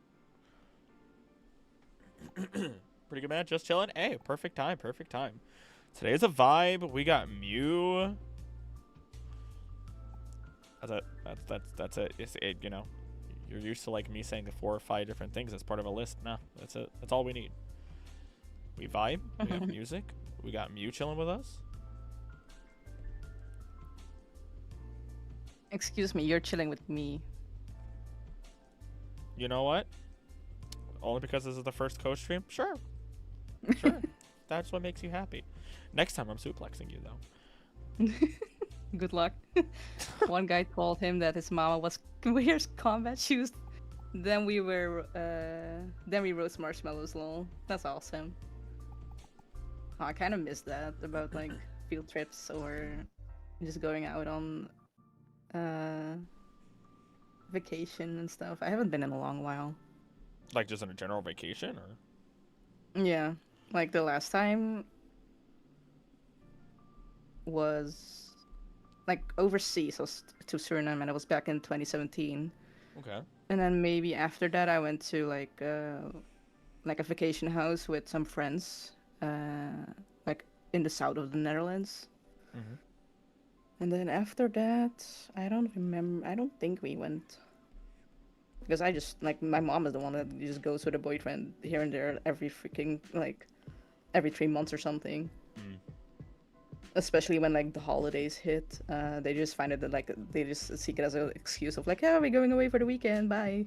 Pretty good, man. Just chilling. Hey, perfect time. Perfect time. Today's a vibe. We got Mew. That's it. It's it. You know, you're used to like me saying 4 or 5 different things as part of a list. No, that's it. That's all we need. We vibe. We have music. We got Mew chilling with us. Excuse me, you're chilling with me. You know what? Only because this is the first co-stream? Sure. Sure. That's what makes you happy. Next time I'm suplexing you, though. Good luck. One guy told him that his mama wears combat shoes. Then we roast marshmallows, lol. That's awesome. Oh, I kind of miss that about like field trips or just going out on vacation and stuff. I haven't been in a long while. Like just on a general vacation, or? Yeah, like the last time was like overseas, so to Suriname, and it was back in 2017. Okay. And then maybe after that, I went to like a vacation house with some friends, like in the south of the Netherlands. Mm-hmm. And then after that, I don't remember. I don't think we went. Because I just, like, my mom is the one that just goes with a boyfriend here and there every 3 months or something. Mm. Especially when, like, the holidays hit. They just find it that, like, they just seek it as an excuse of, like, yeah, we're going away for the weekend, bye.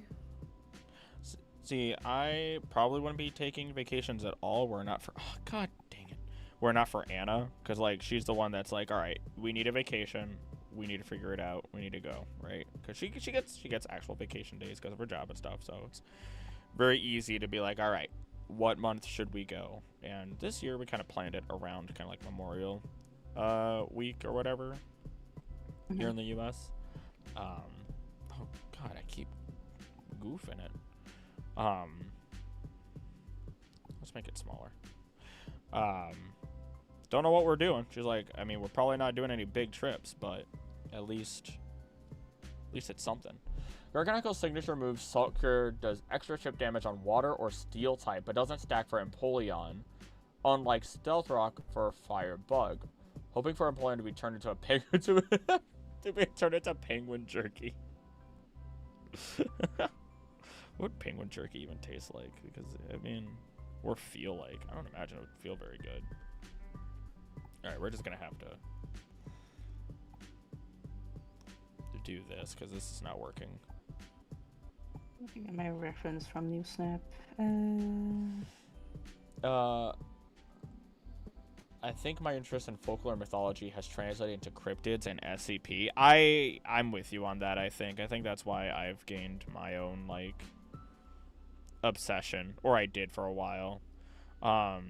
See, I probably wouldn't be taking vacations at all. We're not for, oh, god dang it. We're not for Anna, because, like, she's the one that's like, all right, we need a vacation. We need to figure it out. We need to go, right? Because she gets actual vacation days because of her job and stuff. So it's very easy to be like, all right, what month should we go? And this year we kind of planned it around kind of like Memorial week or whatever here in the U.S. Oh God, I keep goofing it. Let's make it smaller. Don't know what we're doing. She's like, I mean, we're probably not doing any big trips, but at least it's something. Garganico's signature move, Salt Cure, does extra chip damage on water or steel type, but doesn't stack for Empoleon, unlike Stealth Rock for Fire Bug. Hoping for Empoleon to be turned into a penguin to be turned into penguin jerky. What penguin jerky even tastes like? Because I mean, or feel like. I don't imagine it would feel very good. Alright, we're just gonna have to do this because this is not working. Looking at my reference from New Snap. I think my interest in folklore mythology has translated into cryptids and SCP. I'm with you on that. I think that's why I've gained my own like obsession, or I did for a while. Oh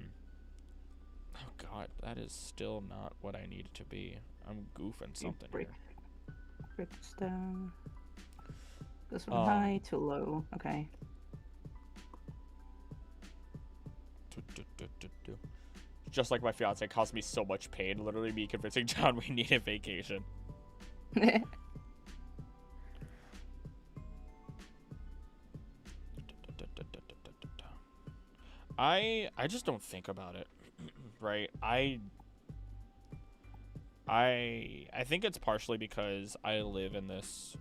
god, that is still not what I need it to be. I'm goofing something here. Breakfast down. Goes from Um, high to low. Okay. Just like my fiance, it caused me so much pain. Literally, me convincing John we need a vacation. I just don't think about it, right? I think it's partially because I live in this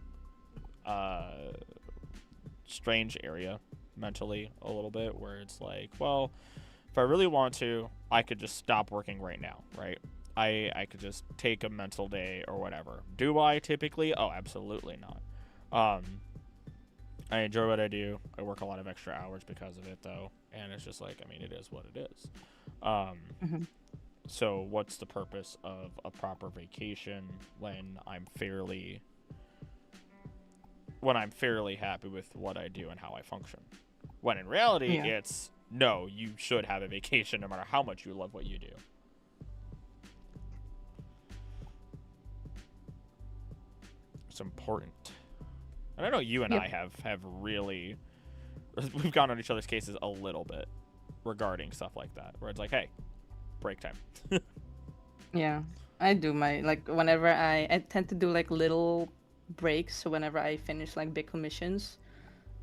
strange area mentally a little bit where it's like, well, if I really want to, I could just stop working right now, right? I could just take a mental day or whatever. Do I typically? Oh, absolutely not. I enjoy what I do. I work a lot of extra hours because of it, though, and it's just like, I mean, it is what it is. Mhm. So what's the purpose of a proper vacation when I'm fairly happy with what I do and how I function? When in reality, Yeah. it's no, you should have a vacation no matter how much you love what you do. It's important. And I know you and Yep. I have really we've gone on each other's cases a little bit regarding stuff like that, where it's like, hey, break time. Yeah. I do my like whenever I tend to do like little breaks. So whenever I finish like big commissions,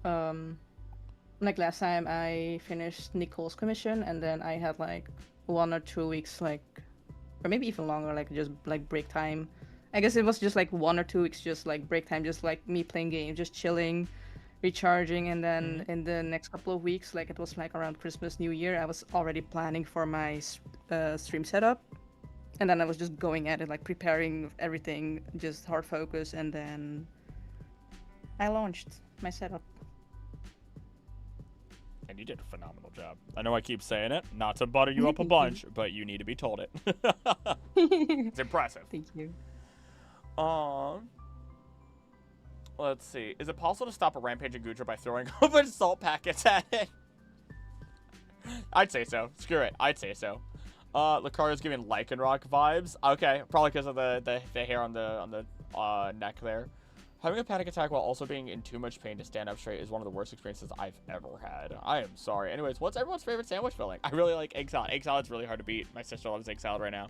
um, like last time I finished Nicole's commission, and then I had like 1 or 2 weeks like, or maybe even longer, like just like break time. I guess it was just like 1 or 2 weeks, just like break time, just like me playing games, just chilling, recharging, and then Mm-hmm. in the next couple of weeks, like it was like around Christmas, New Year, I was already planning for my stream setup, and then I was just going at it, like preparing everything, just hard focus, and then I launched my setup. And you did a phenomenal job. I know I keep saying it, not to butter you up a Thank you. bunch, but you need to be told it. It's impressive. Thank you. Um, let's see. Is it possible to stop a rampaging Guja by throwing a bunch of salt packets at it? I'd say so. Screw it. I'd say so. Lucario's giving Lycanroc vibes. Okay, probably because of the hair on the neck there. Having a panic attack while also being in too much pain to stand up straight is one of the worst experiences I've ever had. I am sorry. Anyways, what's everyone's favorite sandwich filling? I really like egg salad. Egg salad's really hard to beat. My sister loves egg salad right now.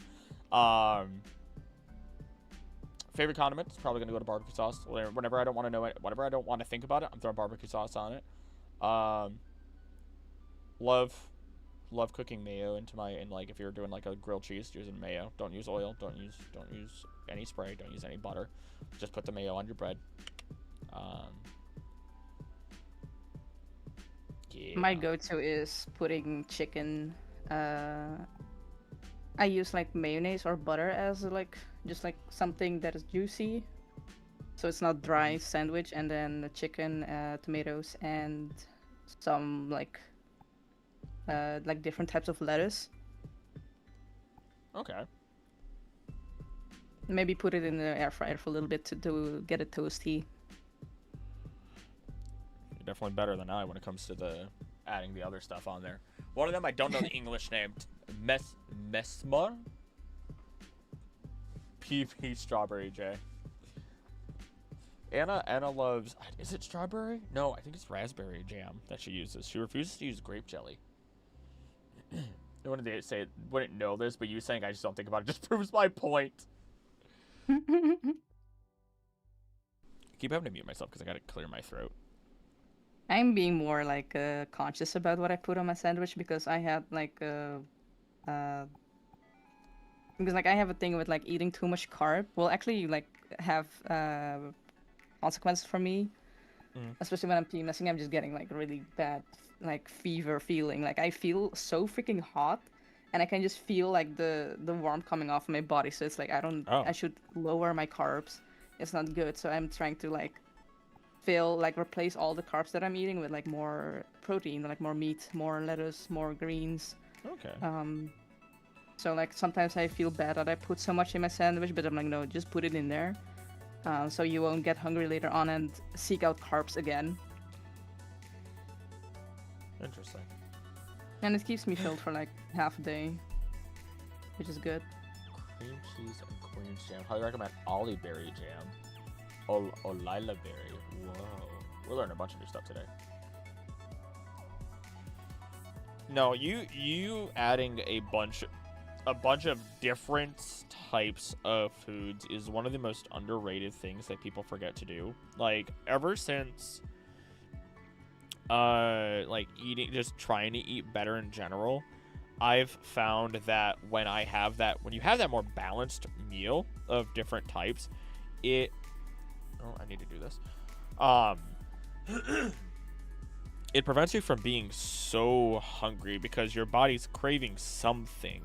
Favorite condiment is probably gonna go to barbecue sauce. Whenever I don't want to know it, whenever I don't want to think about it, I'm throwing barbecue sauce on it. Love cooking mayo into like if you're doing like a grilled cheese, using mayo. Don't use oil. Don't use any spray. Don't use any butter. Just put the mayo on your bread. Yeah. My go-to is putting chicken. I use like mayonnaise or butter as like just like something that is juicy, so it's not dry sandwich, and then the chicken, tomatoes, and some like different types of lettuce. Okay. Maybe put it in the air fryer for a little bit to get it toasty. You're definitely better than I when it comes to the adding the other stuff on there. One of them I don't know the English name. Mesmer? PP Strawberry J. Anna loves. Is it strawberry? No, I think it's raspberry jam that she uses. She refuses to use grape jelly. I wanted to say wouldn't know this, but you saying I just don't think about it just proves my point. I keep having to mute myself because I gotta clear my throat. I'm being more like conscious about what I put on my sandwich, because I had like because like I have a thing with like eating too much carb. Well, actually, like have consequences for me, especially when I'm PMSing. I'm just getting like really bad like fever feeling. Like I feel so freaking hot, and I can just feel like the warmth coming off my body. So it's like Oh. I should lower my carbs. It's not good. So I'm trying to like replace all the carbs that I'm eating with like more protein, like more meat, more lettuce, more greens. Okay. So like sometimes I feel bad that I put so much in my sandwich, but I'm like, no, just put it in there, so you won't get hungry later on and seek out carbs again. Interesting. And it keeps me filled for like half a day, which is good. Cream cheese and queen's jam. Highly recommend olive berry jam. Olila berry. Whoa. We're learning a bunch of new stuff today. No, you adding a bunch of different types of foods is one of the most underrated things that people forget to do. Like, ever since like just trying to eat better in general, I've found that when you have that more balanced meal of different types, I need to do this. It prevents you from being so hungry because your body's craving something,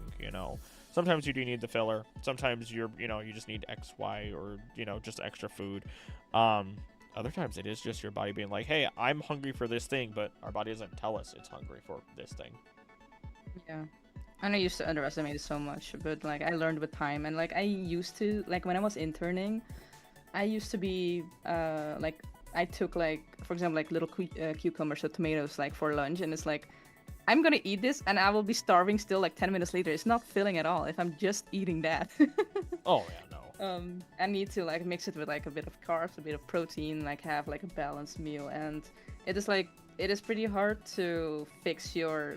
Sometimes you do need the filler. Sometimes you just need X, Y, or, just extra food. Other times it is just your body being like, hey, I'm hungry for this thing, but our body doesn't tell us it's hungry for this thing. Yeah. And I used to underestimate it so much, but like I learned with time, and like I used to, like when I was interning, I used to be like I took like, for example, like little cucumbers or tomatoes like for lunch, and it's like I'm gonna eat this and I will be starving still like 10 minutes later. It's not filling at all if I'm just eating that. Oh yeah, no. I need to like mix it with like a bit of carbs, a bit of protein, like have like a balanced meal, and it is pretty hard to fix your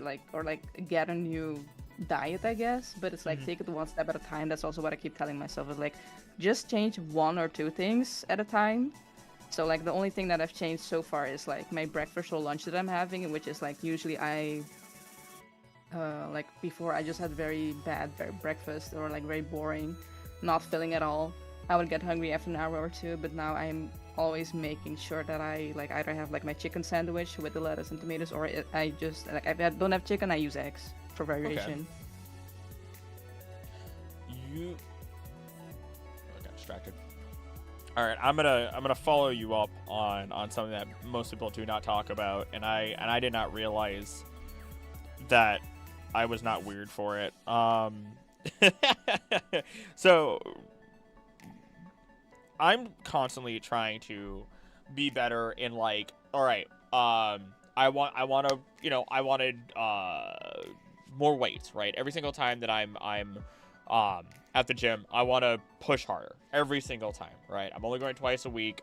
get a new diet, I guess, but it's like take it one step at a time. That's also what I keep telling myself, is like just change one or two things at a time. So like the only thing that I've changed so far is like my breakfast or lunch that I'm having, which is like usually like before I just had very bad breakfast or like very boring, not filling at all. I would get hungry after an hour or two, but now I'm always making sure that I like either have like my chicken sandwich with the lettuce and tomatoes, or I just like if I don't have chicken, I use eggs for variation. Okay. I got distracted. All right, I'm gonna follow you up on something that most people do not talk about, and I did not realize that I was not weird for it. So I'm constantly trying to be better in like, all right, I wanted more weight, right? Every single time that I'm at the gym, I want to push harder every single time, right? I'm only going twice a week.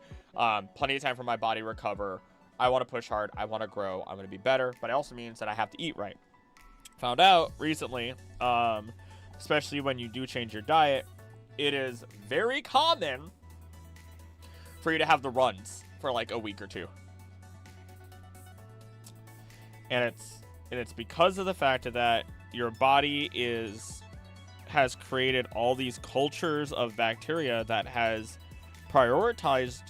Plenty of time for my body to recover. I want to push hard. I want to grow. I want to be better, but it also means that I have to eat right. Found out recently, especially when you do change your diet, it is very common for you to have the runs for like a week or two. And it's because of the fact that your body has created all these cultures of bacteria that has prioritized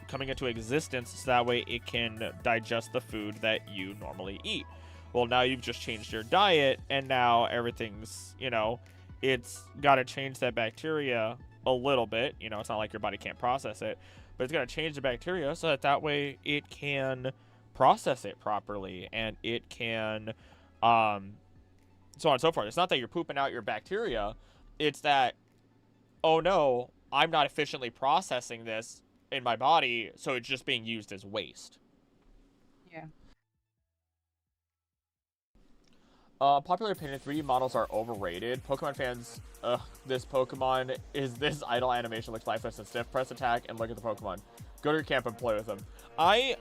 coming into existence so that way it can digest the food that you normally eat. Well, now you've just changed your diet, and now everything's, it's got to change that bacteria a little bit. It's not like your body can't process it, but it's got to change the bacteria so that way it can process it properly, and it can so on and so forth. It's not that you're pooping out your bacteria, it's that, oh no, I'm not efficiently processing this in my body, so it's just being used as waste. Yeah. Popular opinion, 3D models are overrated. Pokemon fans, this idle animation looks lifeless and stiff. Press attack and look at the Pokemon. Go to your camp and play with them. I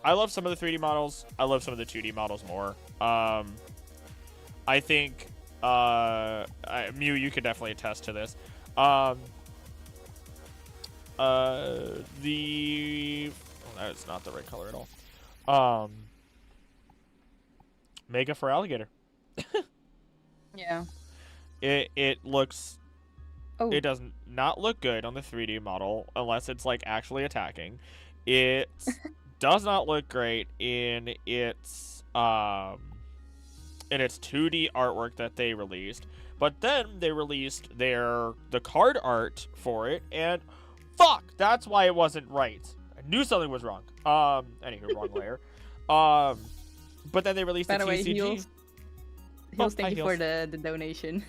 love some of the 3D models. I love some of the 2D models more. I think, Mew, you could definitely attest to this. That's not the right color at all. Mega for alligator. Yeah. It looks... Oh. It does not look good on the 3D model unless it's like actually attacking. It does not look great in its 2D artwork that they released. But then they released the card art for it, and fuck, that's why it wasn't right. I knew something was wrong. Anywho, wrong layer. But then they released the TCG. By the way, Heels, thank you for the donation.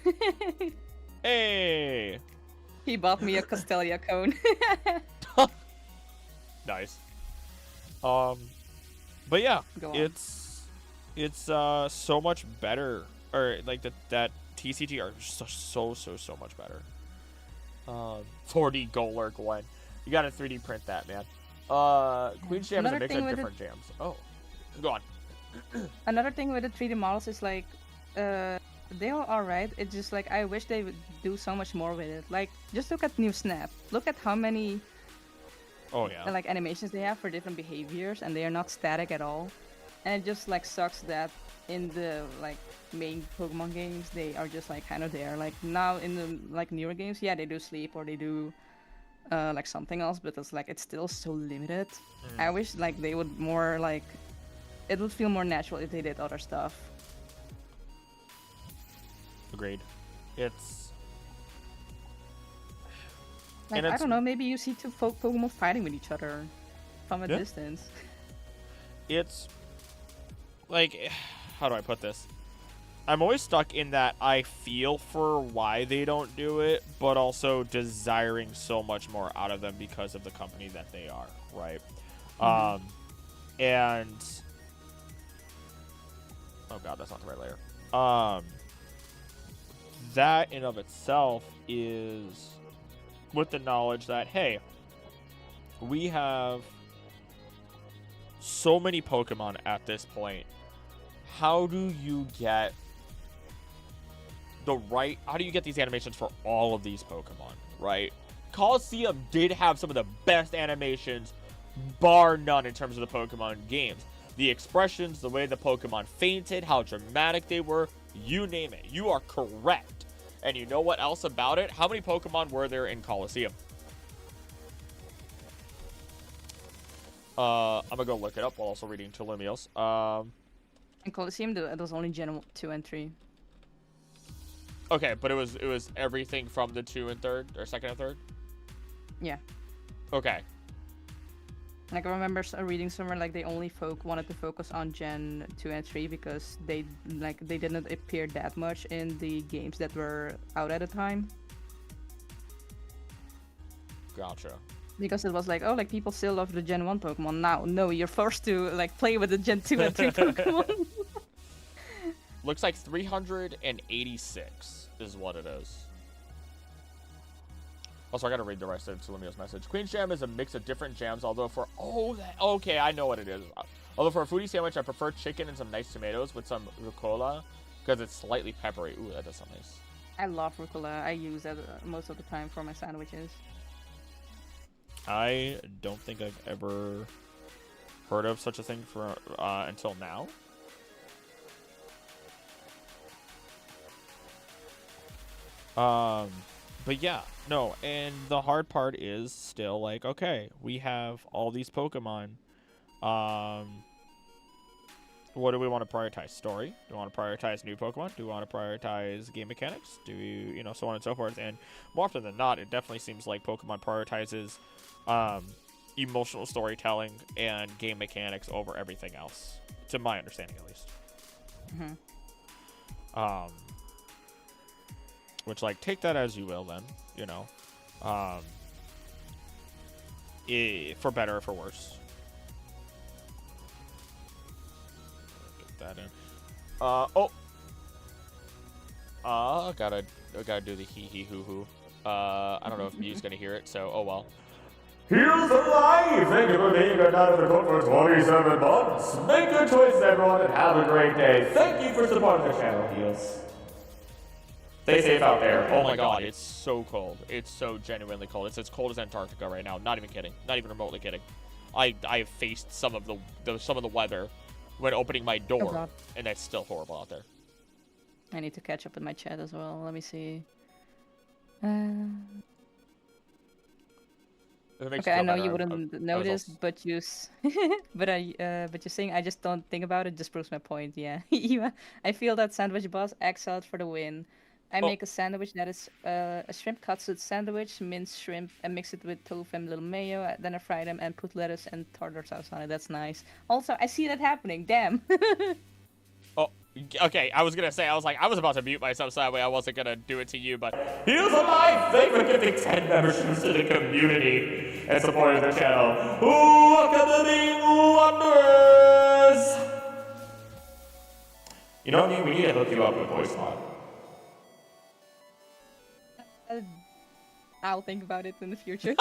Hey! He bought me a Castelia cone. Nice. But yeah, it's so much better. Or like that TCG art is so much better. 40 Golurk one. You gotta 3D print that, man. Queen's Jam is a Another mix thing of with different jams. Oh, go on. Another thing with the 3D models is like, they are alright. It's just like I wish they would do so much more with it. Like, just look at New Snap. Look at how many Oh yeah. like animations they have for different behaviors, and they are not static at all. And it just like sucks that in the like main Pokemon games they are just like kind of there. Like now in the like newer games, yeah, they do sleep or they do like something else, but it's still so limited. I wish like they would more like it would feel more natural if they did other stuff. Agreed. It's Like and I it's don't know, maybe you see two Pokemon fighting with each other from a Yeah. distance. it's like, how do I put this? I'm always stuck in that I feel for why they don't do it, but also desiring so much more out of them because of the company that they are, right? And oh god, that's not the right layer. That in of itself is with the knowledge that, hey, we have so many Pokemon at this point. How do you get how do you get these animations for all of these Pokemon, right? Coliseum did have some of the best animations, bar none, in terms of the Pokemon games. The expressions, the way the Pokemon fainted, how dramatic they were, you name it. You are correct. And you know what else about it? How many Pokemon were there in Coliseum? I'm gonna go look it up while also reading Tolumios. In Colosseum, it was only Gen 2 and 3. Okay, but it was everything from the 2 and 3rd, or 2nd and 3rd? Yeah. Okay. Like I remember reading somewhere like they only wanted to focus on Gen 2 and 3 because they didn't appear that much in the games that were out at the time. Gotcha. Because it was like, oh, like people still love the Gen 1 Pokemon. Now, no, you're forced to like play with the Gen 2 and 3 Pokemon. Looks like 386 is what it is. Also, I gotta read the rest of Tolumios' message. Queen's Jam is a mix of different jams, although for... okay, I know what it is. Although for a foodie sandwich, I prefer chicken and some nice tomatoes with some rucola, because it's slightly peppery. Ooh, that does sound nice. I love rucola. I use that most of the time for my sandwiches. I don't think I've ever heard of such a thing for until now. But yeah, no, and the hard part is still like, okay, we have all these Pokemon. What do we want to prioritize? Story? Do we want to prioritize new Pokemon? Do we want to prioritize game mechanics? Do we, so on and so forth? And more often than not, it definitely seems like Pokemon prioritizes emotional storytelling and game mechanics over everything else, to my understanding at least. Which, like, take that as you will then, for better or for worse. Get that in. Gotta do the hee hee hoo hoo. I don't know if Mew's gonna hear it, so oh well. Heroes alive! Thank you for being good out of the court for 27 months. Make good choices, everyone, and have a great day. Thank you for supporting the channel, Heels. Stay safe out there. Oh my god, it's so cold. It's so genuinely cold. It's as cold as Antarctica right now. Not even kidding. Not even remotely kidding. I have faced some of the weather when opening my door, and it's still horrible out there. I need to catch up with my chat as well. Let me see. Okay, I know you wouldn't notice, but you're saying I just don't think about it just proves my point. Yeah, I feel that sandwich boss acts out for the win. I make a sandwich that is a shrimp katsu sandwich, minced shrimp, and mix it with tofu and little mayo. Then I fry them and put lettuce and tartar sauce on it. That's nice. Also, I see that happening. Damn. Oh, okay. I was about to mute myself so that way I wasn't gonna do it to you, but Heroes alive! Thank you for giving 10 memberships to the community and supporting the channel. Welcome to the Wonders! You know what I mean? We need to hook you up with voice mod. I'll think about it in the future.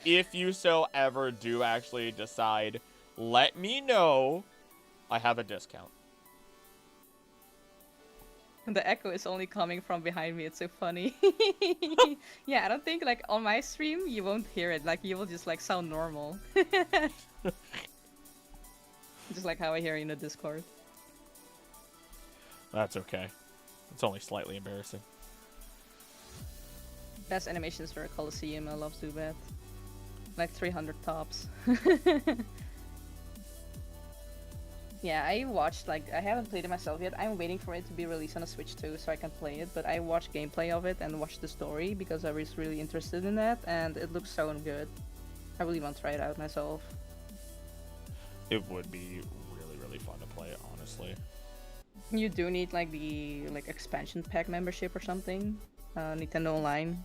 If you so ever do actually decide, let me know. I have a discount. The echo is only coming from behind me. It's so funny. Yeah, I don't think like on my stream you won't hear it. Like you will just like sound normal. Just like how I hear in the Discord. That's okay. It's only slightly embarrassing. Best animations for a Coliseum. I love Zubat. Like 300 tops. Yeah, I watched, like, I haven't played it myself yet. I'm waiting for it to be released on a Switch too, so I can play it. But I watched gameplay of it and watched the story because I was really interested in that, and it looks so good. I really want to try it out myself. It would be really, really fun to play, honestly. You do need, like, the expansion pack membership or something. Nintendo Online.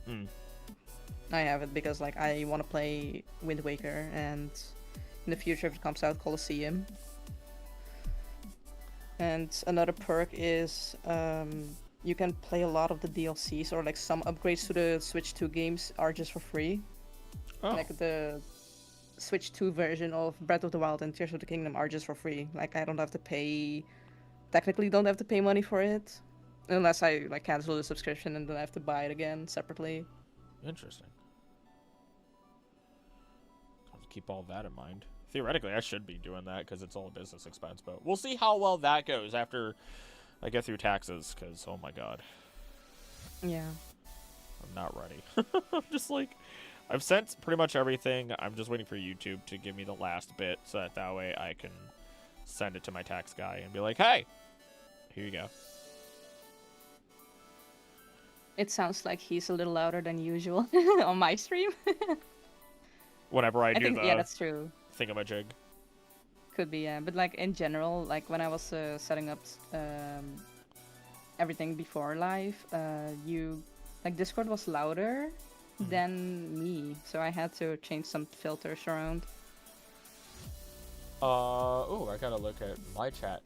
Mm. I have it because, like, I want to play Wind Waker, and in the future, if it comes out, Colosseum. And another perk is you can play a lot of the DLCs, or like some upgrades to the Switch 2 games are just for free. Oh. Like the Switch 2 version of Breath of the Wild and Tears of the Kingdom are just for free. Like I don't have to pay, technically don't have to pay money for it, unless I like cancel the subscription and then I have to buy it again separately. Interesting. I'll keep all that in mind. Theoretically, I should be doing that because it's all a business expense, but we'll see how well that goes after I get through taxes, because, oh my god. Yeah. I'm not ready. I'm just like, I've sent pretty much everything. I'm just waiting for YouTube to give me the last bit so that way I can send it to my tax guy and be like, hey, here you go. It sounds like he's a little louder than usual on my stream. Whenever I do think, the yeah, that's true. thingamajig. Could be, yeah. But like in general, like when I was setting up everything before live, Discord was louder than me, so I had to change some filters around. Oh, I gotta look at my chat.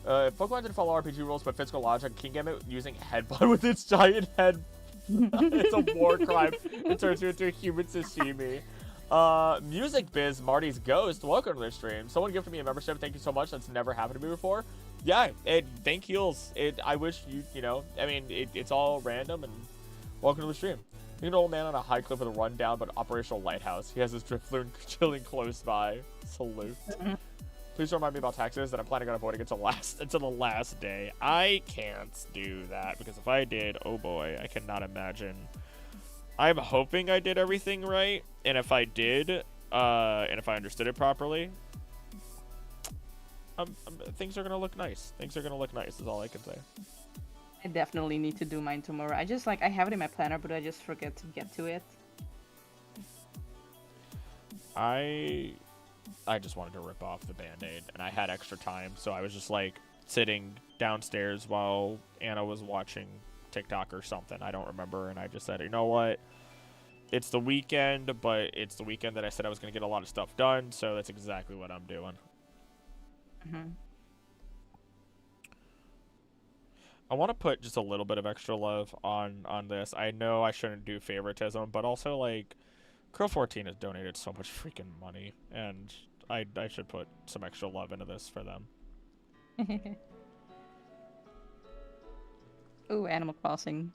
Pokemon didn't follow RPG rules, but physical logic. Kingambit using headbutt with its giant head. It's a war crime. It turns you into a human sashimi. Music Biz, Marty's Ghost, welcome to the stream. Someone gifted me a membership, thank you so much, that's never happened to me before. Yeah, thank yous. I wish you know, I mean, it's all random, and welcome to the stream. You're an old man on a high cliff with a rundown but operational lighthouse. He has his drifloon chilling close by. Salute. Please don't remind me about taxes that I'm planning on avoiding until the last day. I can't do that, because if I did, oh boy, I cannot imagine. I'm hoping I did everything right, and if I did, and if I understood it properly, things are gonna look nice. Things are gonna look nice, is all I can say. I definitely need to do mine tomorrow. I just, I have it in my planner, but I just forget to get to it. I just wanted to rip off the Band-Aid, and I had extra time, so I was just, like, sitting downstairs while Anna was watching TikTok or something, I don't remember, and I just said, you know what, it's the weekend, but it's the weekend that I said I was going to get a lot of stuff done, so that's exactly what I'm doing. I want to put just a little bit of extra love on this. I know I shouldn't do favoritism, but also, like, Curl 14 has donated so much freaking money, and I should put some extra love into this for them. Ooh, Animal Crossing.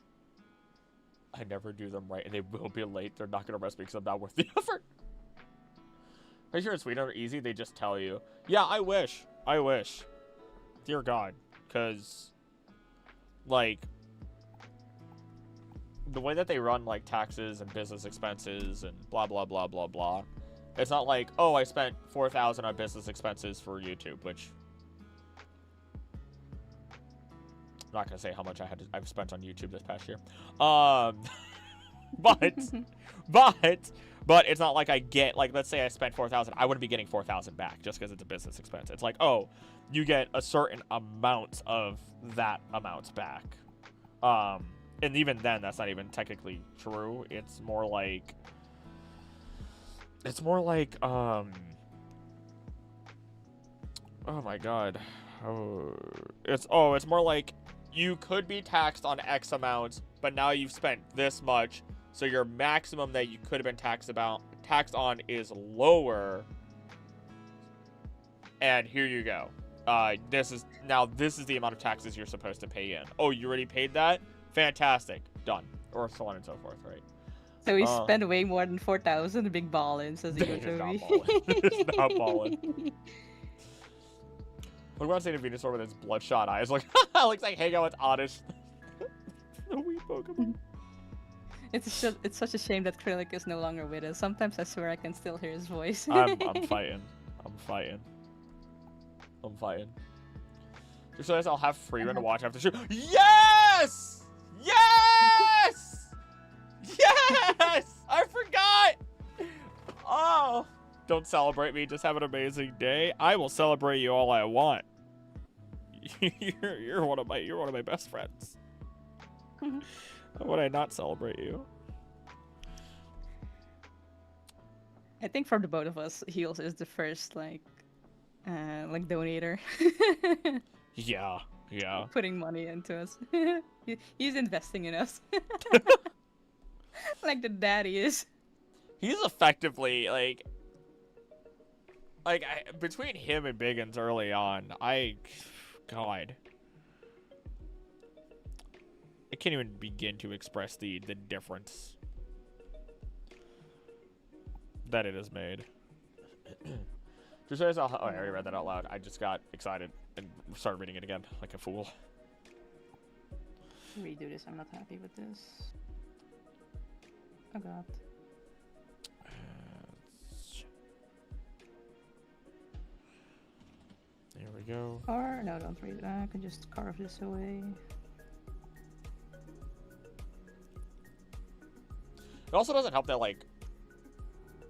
I never do them right, and they will be late. They're not going to arrest me because I'm not worth the effort. Are you sure it's Sweden or easy? They just tell you. Yeah, I wish. I wish. Dear God. Because, like, the way that they run, like, taxes and business expenses and blah, blah, blah, blah, blah. It's not like, oh, I spent $4,000 on business expenses for YouTube, which... I'm not gonna say how much I've spent on YouTube this past year, but it's not like I get, like, let's say I spent $4,000, I wouldn't be getting $4,000 back just because it's a business expense. It's like, oh, you get a certain amount of that amount back, and even then, that's not even technically true. It's more like, oh my God, it's more like you could be taxed on X amount, but now you've spent this much, so your maximum that you could have been taxed on is lower. And here you go. This is the amount of taxes you're supposed to pay in. Oh, you already paid that? Fantastic. Done. Or so on and so forth, right? So we spent way more than 4,000 big ballin, says the Joey. It's not ballin'. What about St. Venusaur with its bloodshot eyes? Like, looks like hang out with Oddish. The wee Pokemon. It's such a shame that Krillic is no longer with us. Sometimes I swear I can still hear his voice. I'm fighting. Just realized I'll have free run to watch after the show. Yes! Yes! Yes! I forgot! Oh. Don't celebrate me, just have an amazing day. I will celebrate you all I want. you're one of my best friends. How would I not celebrate you? I think from the both of us, Heels is the first like donator. Yeah. Putting money into us. He's investing in us. Like the daddy is. He's effectively between him and Biggins early on, God, I can't even begin to express the difference that it has made. Just as I already read that out loud. I just got excited and started reading it again like a fool. Redo this. I'm not happy with this. Oh god. There we go. Or no, don't read it. I can just carve this away. It also doesn't help that like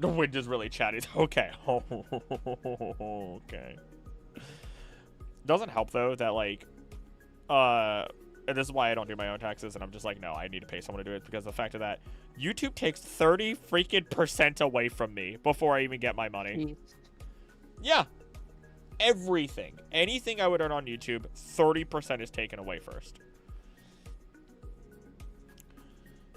the wind is really chatty. Okay. Okay. Doesn't help though that like and this is why I don't do my own taxes, and I'm just like, no, I need to pay someone to do it, because the fact of that YouTube takes 30 freaking % away from me before I even get my money. Jeez. Yeah. Everything. Anything I would earn on YouTube, 30% is taken away first.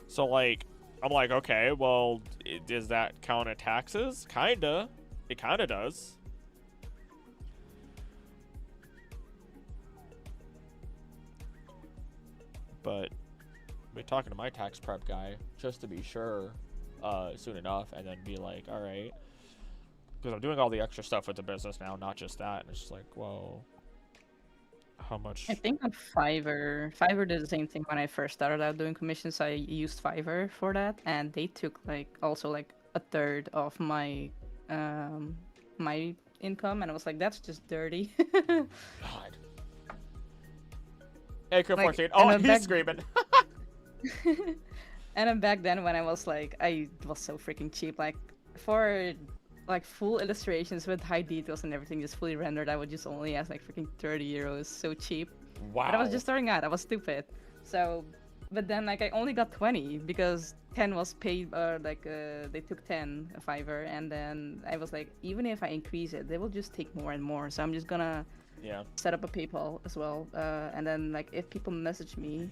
So, like, I'm like, okay, well, does that count as taxes? Kinda. It kinda does. But I'll be talking to my tax prep guy just to be sure soon enough, and then be like, all right. Because I'm doing all the extra stuff with the business now, not just that. And it's just like, well, how much? I think on Fiverr did the same thing when I first started out doing commissions. I used Fiverr for that, and they took also a third of my my income, and I was like, that's just dirty. God. Hey, Crypt 14. Oh, he's screaming. And then back then, when I was so freaking cheap. Like for full illustrations with high details and everything just fully rendered, I would just only ask freaking 30 euros. So cheap. Wow. But I was just starting out. I was stupid. So, but then I only got 20 because 10 was paid. They took 10 Fiverr, and then I was like, even if I increase it, they will just take more and more. So I'm just gonna set up a PayPal as well. And then if people message me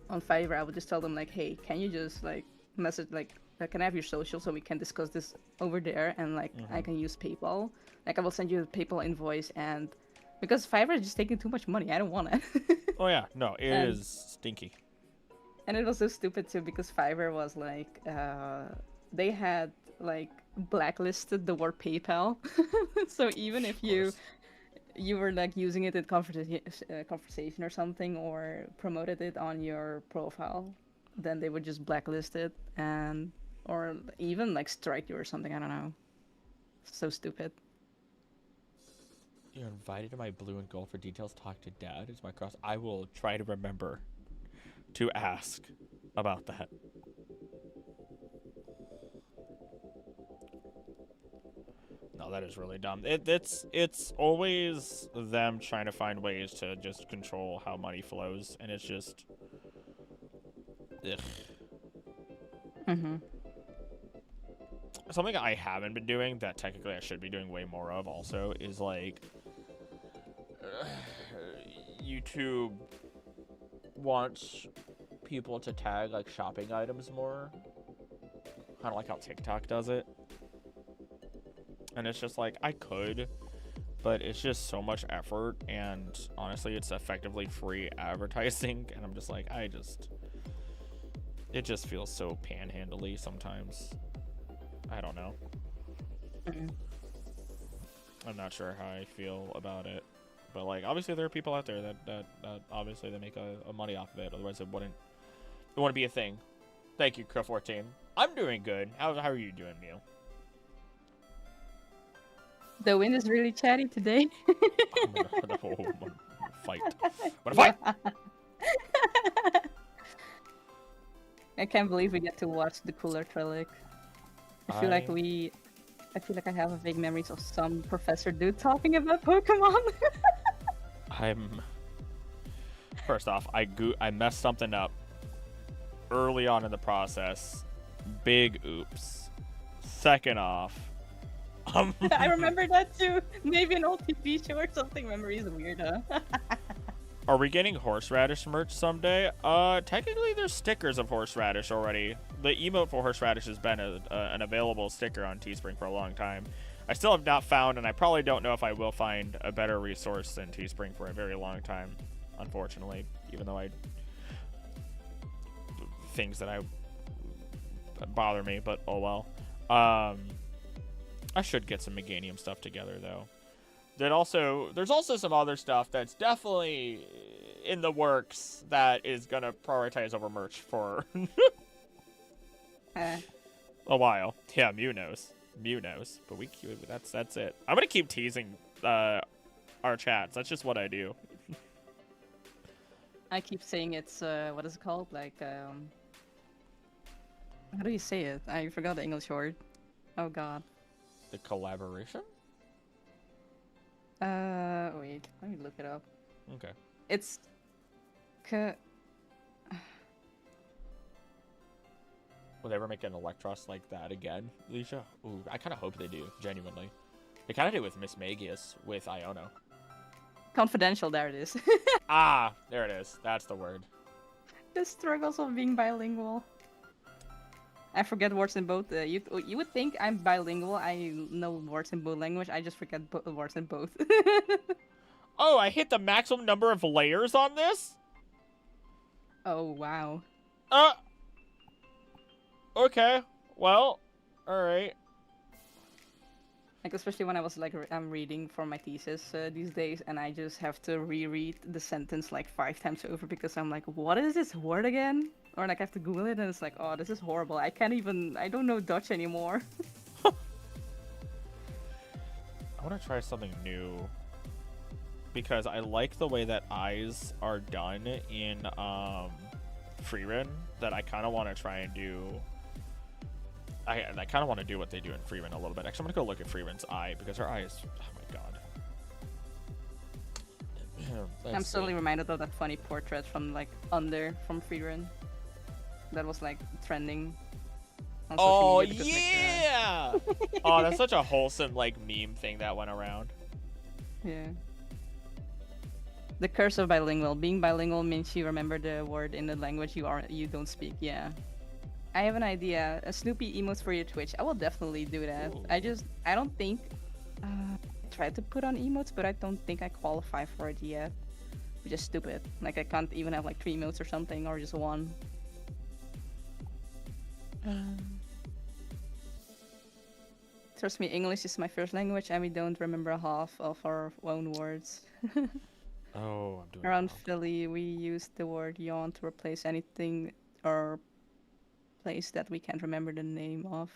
on Fiverr, I would just tell them hey, can you just message can I have your social so we can discuss this over there, and I can use PayPal. I will send you a PayPal invoice, and because Fiverr is just taking too much money, I don't want it. Oh yeah, no, it is stinky. And it was so stupid too, because Fiverr was they had blacklisted the word PayPal. So even if you were using it in conversation or something, or promoted it on your profile, then they would just blacklist it, or even strike you or something. I don't know. So stupid. You're invited to my blue and gold for details. Talk to Dad. Is my cross. I will try to remember to ask about that. No, that is really dumb. It's always them trying to find ways to just control how money flows, and it's just ugh. Something I haven't been doing that technically I should be doing way more of also is YouTube wants people to tag like shopping items more, kind of like how TikTok does it. And it's just like, I could, but it's just so much effort, and honestly, it's effectively free advertising, and I'm just like, it just feels so panhandly sometimes. I don't know. I'm not sure how I feel about it, but like, obviously there are people out there that obviously they make a money off of it, otherwise it wouldn't be a thing. Thank you, K14. I'm doing good. How are you doing, Mew? The wind is really chatty today. I'm gonna fight. I'm gonna fight! I can't believe we get to watch the Cooler Trellick. I feel like I have a vague memories of some professor dude talking about Pokemon. First off, I messed something up early on in the process. Big oops. Second off, I remember that too. Maybe an old TV show or something. Memory is weird, huh? are we getting horseradish merch someday? Technically there's stickers of horseradish already. The emote for horseradish has been an available sticker on Teespring for a long time. I still have not found, and I probably don't know if I will find, a better resource than Teespring for a very long time, unfortunately, even though things that bother me, but oh well. I should get some Meganium stuff together, though. There's also some other stuff that's definitely in the works that is gonna prioritize over merch for a while. Yeah, Mew knows, but that's it. I'm gonna keep teasing our chats. That's just what I do. I keep saying it's what is it called? Like how do you say it? I forgot the English word. Oh god. The collaboration? Wait, let me look it up. Okay. It's Will they ever make an Electros like that again, Alicia? Ooh, I kind of hope they do, genuinely. They kind of did with Miss Magius, with Iono. confidential, there it is. Ah, there it is. That's the word. The struggles of being bilingual. I forget words in both. You would think I'm bilingual. I know words in both language. I just forget words in both. Oh, I hit the maximum number of layers on this? Oh, wow. Okay. Well, alright. Like, especially when I was, like, I'm reading for my thesis these days, and I just have to reread the sentence, like, 5 times over because I'm like, what is this word again? Or, like, I have to Google it, and it's like, oh, this is horrible. I don't know Dutch anymore. I want to try something new. Because I like the way that eyes are done in Freerun, that I kind of want to try and do. I kind of want to do what they do in Freerun a little bit. Actually, I'm going to go look at Freerun's eye, because her eye is... Oh my god. I'm suddenly reminded of that funny portrait from, like, Under from Freerun. That was, like, trending on social media because, yeah! Oh, that's such a wholesome, like, meme thing that went around. Yeah. The curse of bilingual. Being bilingual means you remember the word in the language you don't speak. Yeah. I have an idea. A Snoopy emotes for your Twitch. I will definitely do that. Ooh. I don't think... I tried to put on emotes, but I don't think I qualify for it yet. Which is stupid. Like, I can't even have, like, 3 emotes or something, or just 1. Trust me, English is my first language, and we don't remember half of our own words. Oh, I'm doing Around wrong. Philly, we use the word yawn to replace anything or place that we can't remember the name of.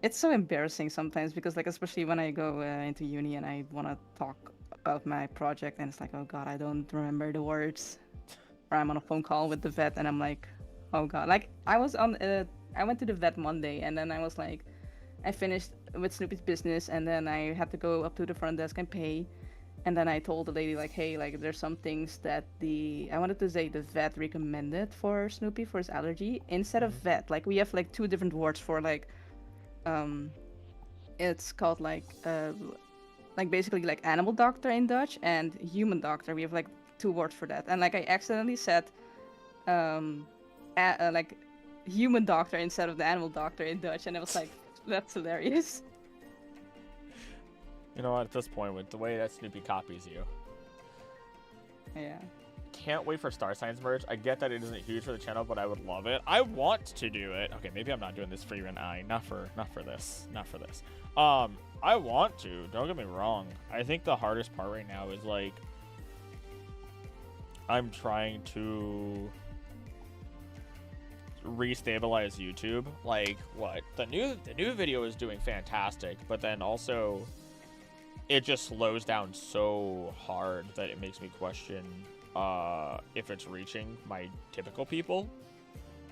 It's so embarrassing sometimes because, like, especially when I go into uni and I want to talk about my project, and it's like, oh god, I don't remember the words. Or I'm on a phone call with the vet, and I'm like, oh god. Like, I went to the vet Monday, and then I was like, I finished with Snoopy's business, and then I had to go up to the front desk and pay. And then I told the lady, like, hey, like, there's some things that I wanted to say the vet recommended for Snoopy for his allergy. Instead of vet, like, we have, like, 2 different words for, like, it's called, like, like basically like animal doctor in Dutch and human doctor. We have like 2 words for that. And like I accidentally said um like human doctor instead of the animal doctor in Dutch, and I was like, that's hilarious. You know what? At this point, with the way that Snoopy copies you, Yeah. can't wait for Star Signs merch. I get that it isn't huge for the channel, but I would love it. I want to do it. Okay, maybe I'm not doing this for you and I. Not for this. Not for this. I want to. Don't get me wrong. I think the hardest part right now is like I'm trying to restabilize YouTube. Like what? The new video is doing fantastic, but then also it just slows down so hard that it makes me question if it's reaching my typical people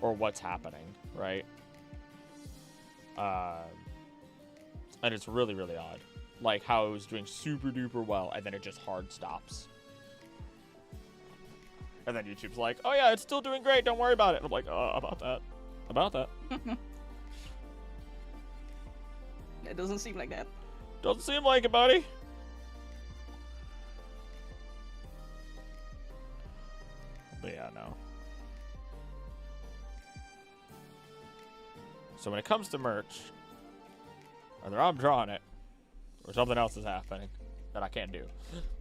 or what's happening, right? And it's really, really odd. Like how it was doing super duper well and then it just hard stops. And then YouTube's like, oh yeah, it's still doing great, don't worry about it. And I'm like, about that. It doesn't seem like that. Doesn't seem like it, buddy. But yeah, no. So when it comes to merch, either I'm drawing it, or something else is happening that I can't do.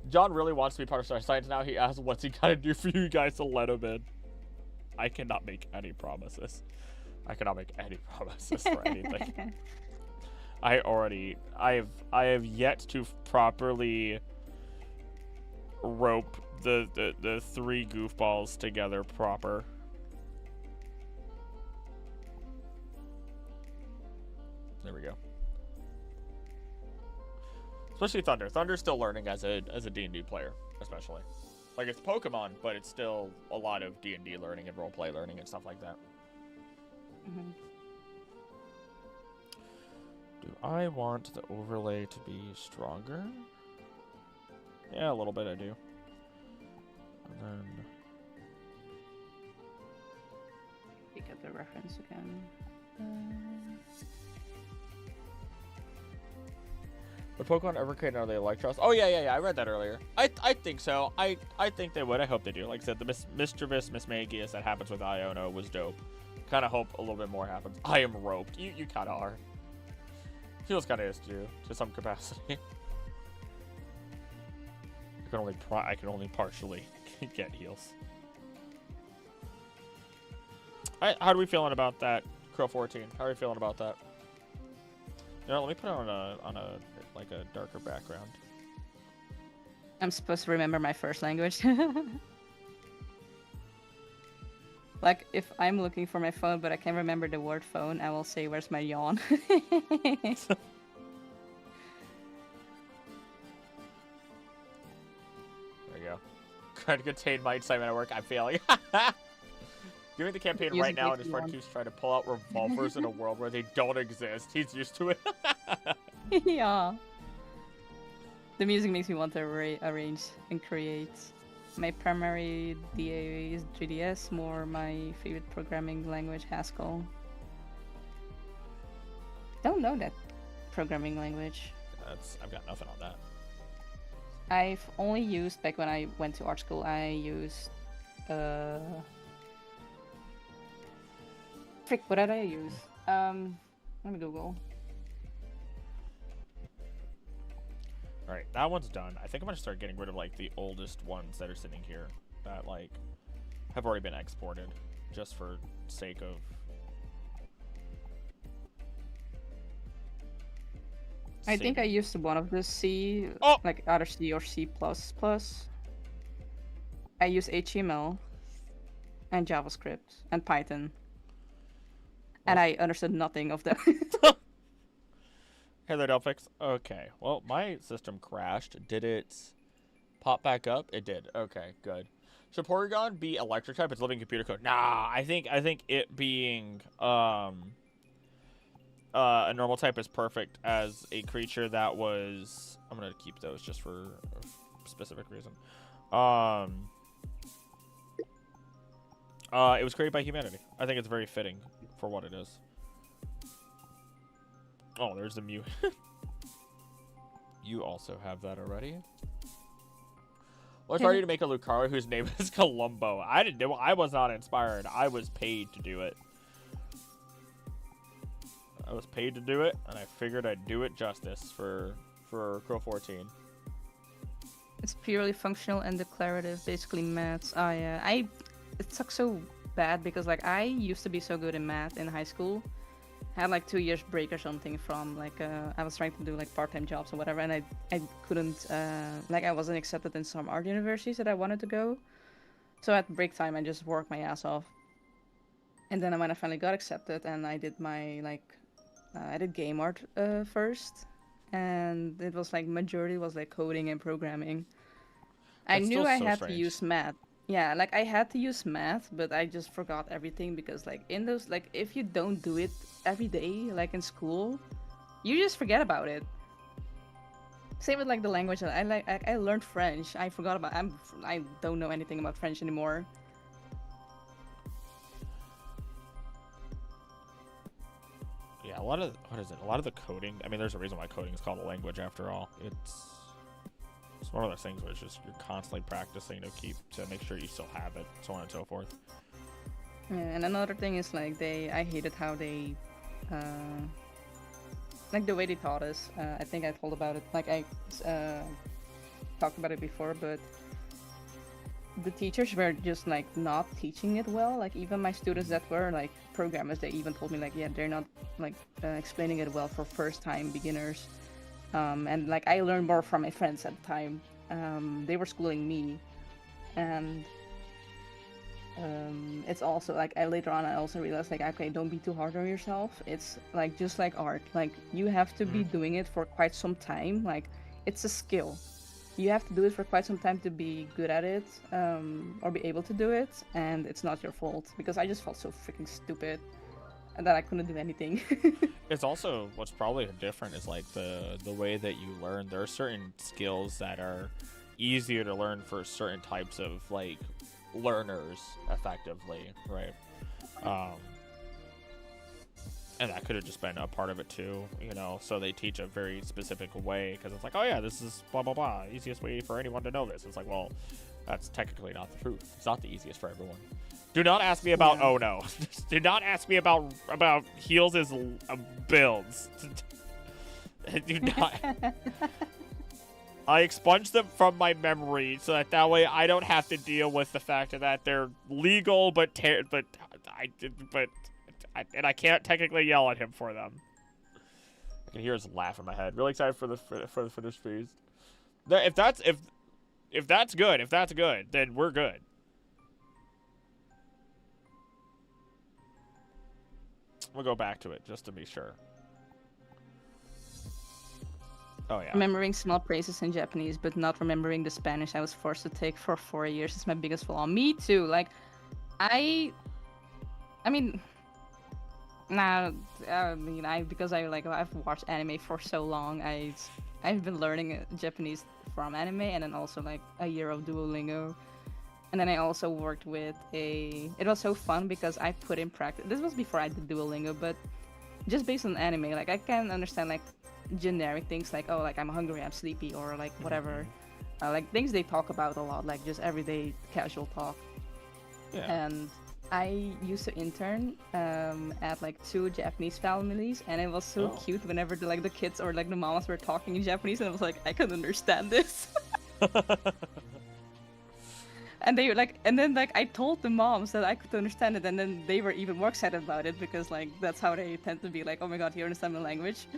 John really wants to be part of Star Science now. He asked what's he gotta do for you guys to let him in. I cannot make any promises. I cannot make any promises for anything. I have yet to properly rope the 3 goofballs together proper. There we go. Especially Thunder. Thunder's still learning as a D&D player, especially. Like it's Pokemon, but it's still a lot of D&D learning and roleplay learning and stuff like that. Mm-hmm. Do I want the overlay to be stronger? Yeah, a little bit I do. And then... Pick up the reference again. Would Pokemon ever create another Electros? Oh, yeah. I read that earlier. I think so. I think they would. I hope they do. Like I said, the Mischievous Mismagius that happens with Iono was dope. Kind of hope a little bit more happens. I am roped. You kind of are. Feels kind of is too, to some capacity. I can only partially get heals. How are we feeling about that, Crow 14? How are you feeling about that? You know, let me put it on a like a darker background. I'm supposed to remember my first language. Like, if I'm looking for my phone, but I can't remember the word phone, I will say, where's my yawn? There you go. Trying to contain my excitement at work. I'm failing. Doing the campaign right now, and his friend keeps trying to pull out revolvers in a world where they don't exist. He's used to it. Yeah. The music makes me want to arrange and create. My primary DA is 3DS, more my favorite programming language, Haskell. Don't know that programming language. I've got nothing on that. I've only used, back when I went to art school, I used, frick, what did I use? Let me Google. Alright, that one's done. I think I'm gonna start getting rid of, like, the oldest ones that are sitting here that, like, have already been exported, just for sake of... I think I used one of the C, like either C or C++. I use HTML and JavaScript and Python. And I understood nothing of that. Hey there, Delphix. Okay, well, my system crashed. Did it pop back up? It did. Okay, good. Should Porygon be electric type? It's living computer code. Nah, I think it being a normal type is perfect as a creature that was... I'm gonna keep those just for a specific reason. It was created by humanity. I think it's very fitting for what it is. Oh, there's the Mew. You also have that already. Well, it's ready to make a Lucario whose name is Columbo. I didn't do it. I was not inspired. I was paid to do it. I was paid to do it, and I figured I'd do it justice for Crow 14. It's purely functional and declarative, basically maths. It sucks so bad because like I used to be so good in math in high school. I had like 2 years break or something from like I was trying to do like part-time jobs or whatever, and I couldn't like I wasn't accepted in some art universities that I wanted to go. So at break time I just worked my ass off. And then when I finally got accepted, and I did my I did game art first, and it was like majority was like coding and programming. I That's knew still I so had strange. to use math. Yeah, like I had to use math, but I just forgot everything because like in those like if you don't do it every day like in school, you just forget about it. Same with like the language that I learned French. I forgot about I don't know anything about French anymore. Yeah, a lot of a lot of the coding. I mean, there's a reason why coding is called a language after all. It's one of those things where it's just you're constantly practicing to make sure you still have it, so on and so forth. Yeah, and another thing is like I hated how they like the way they taught us. I think I told about it. Like I talked about it before, but the teachers were just like not teaching it well. Like even my students that were like programmers, they even told me like, yeah, they're not like explaining it well for first-time beginners. And like I learned more from my friends at the time. They were schooling me, and it's also like later on I also realized like, okay, don't be too hard on yourself. It's like just like art. Like you have to be doing it for quite some time. Like it's a skill. You have to do it for quite some time to be good at it, or be able to do it, and it's not your fault, because I just felt so freaking stupid and that I couldn't do anything. It's also what's probably different is like the way that you learn. There are certain skills that are easier to learn for certain types of like learners effectively, right? And that could have just been a part of it too, you know. So they teach a very specific way because it's like, oh yeah, this is blah blah blah, easiest way for anyone to know this. It's like, well, that's technically not the truth. It's not the easiest for everyone. Do not ask me about oh no. Do not ask me about Heels' builds. Do not. I expunged them from my memory so that way I don't have to deal with the fact that they're legal, but I can't technically yell at him for them. I can hear his laugh in my head. Really excited for the finished feast. If that's good, then we're good. We'll go back to it just to be sure. Oh yeah. Remembering small phrases in Japanese, but not remembering the Spanish I was forced to take for 4 years is my biggest flaw. Me too. Like, I mean, nah. Because I've watched anime for so long. I've been learning Japanese from anime, and then also like a year of Duolingo. And then I also worked with it was so fun because I put in practice. This was before I did Duolingo, but just based on anime, like I can understand like generic things like, oh, like I'm hungry, I'm sleepy, or like whatever. Like things they talk about a lot, like just everyday casual talk. Yeah. And I used to intern at like 2 Japanese families, and it was so cute whenever the kids or like the mamas were talking in Japanese, and I was like, I can understand this. And they were like, and then like I told the moms that I could understand it, and then they were even more excited about it because like that's how they tend to be, like, oh my god, you understand my language.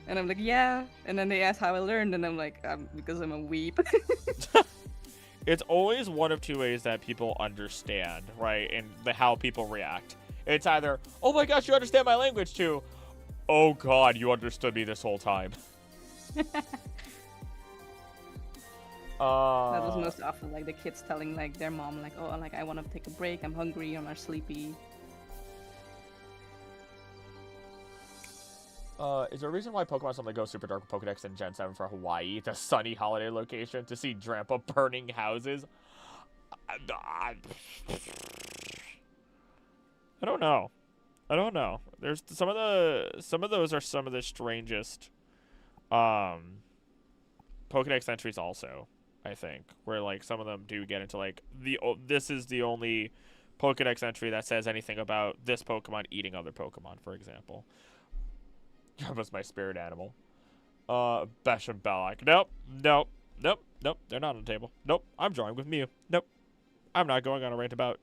And I'm like, yeah. And then they asked how I learned, and I'm like, because I'm a weeb. It's always one of two ways that people understand, right? And how people react. It's either, oh my gosh, you understand my language too. Oh god, you understood me this whole time. That was most often like the kids telling like their mom like, oh, like I want to take a break, I'm hungry, I'm not sleepy. Is there a reason why Pokemon suddenly go super dark with Pokedex in Gen 7 for Hawaii, the sunny holiday location, to see Drampa burning houses? I don't know. There's some of those are some of the strangest Pokedex entries also, I think, where like some of them do get into like this is the only Pokedex entry that says anything about this Pokemon eating other Pokemon, for example. That was my spirit animal. Besh and Belloc. Nope, nope, nope, nope. They're not on the table. Nope. I'm drawing with Mew. Nope. I'm not going on a rant about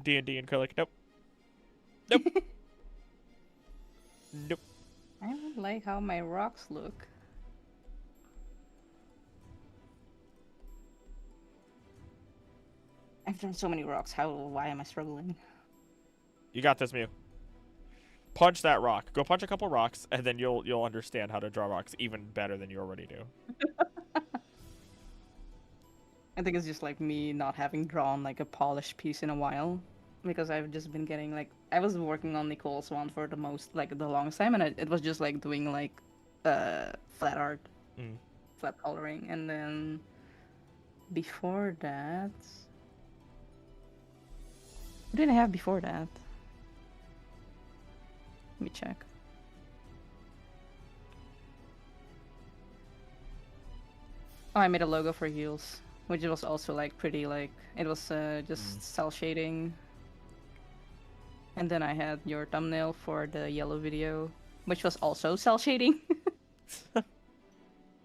D&D and acrylic. Nope. Nope. Nope. I don't like how my rocks look. I've drawn so many rocks. Why am I struggling? You got this, Mew. Punch that rock. Go punch a couple rocks, and then you'll understand how to draw rocks even better than you already do. I think it's just like me not having drawn like a polished piece in a while, because I've just been getting like I was working on Nicole's one for the longest time, and it was just like doing like flat art, flat coloring, and then before that, what did I have before that? Let me check. Oh, I made a logo for Heels, which was also like pretty like it was just cell shading. And then I had your thumbnail for the yellow video, which was also cell shading. And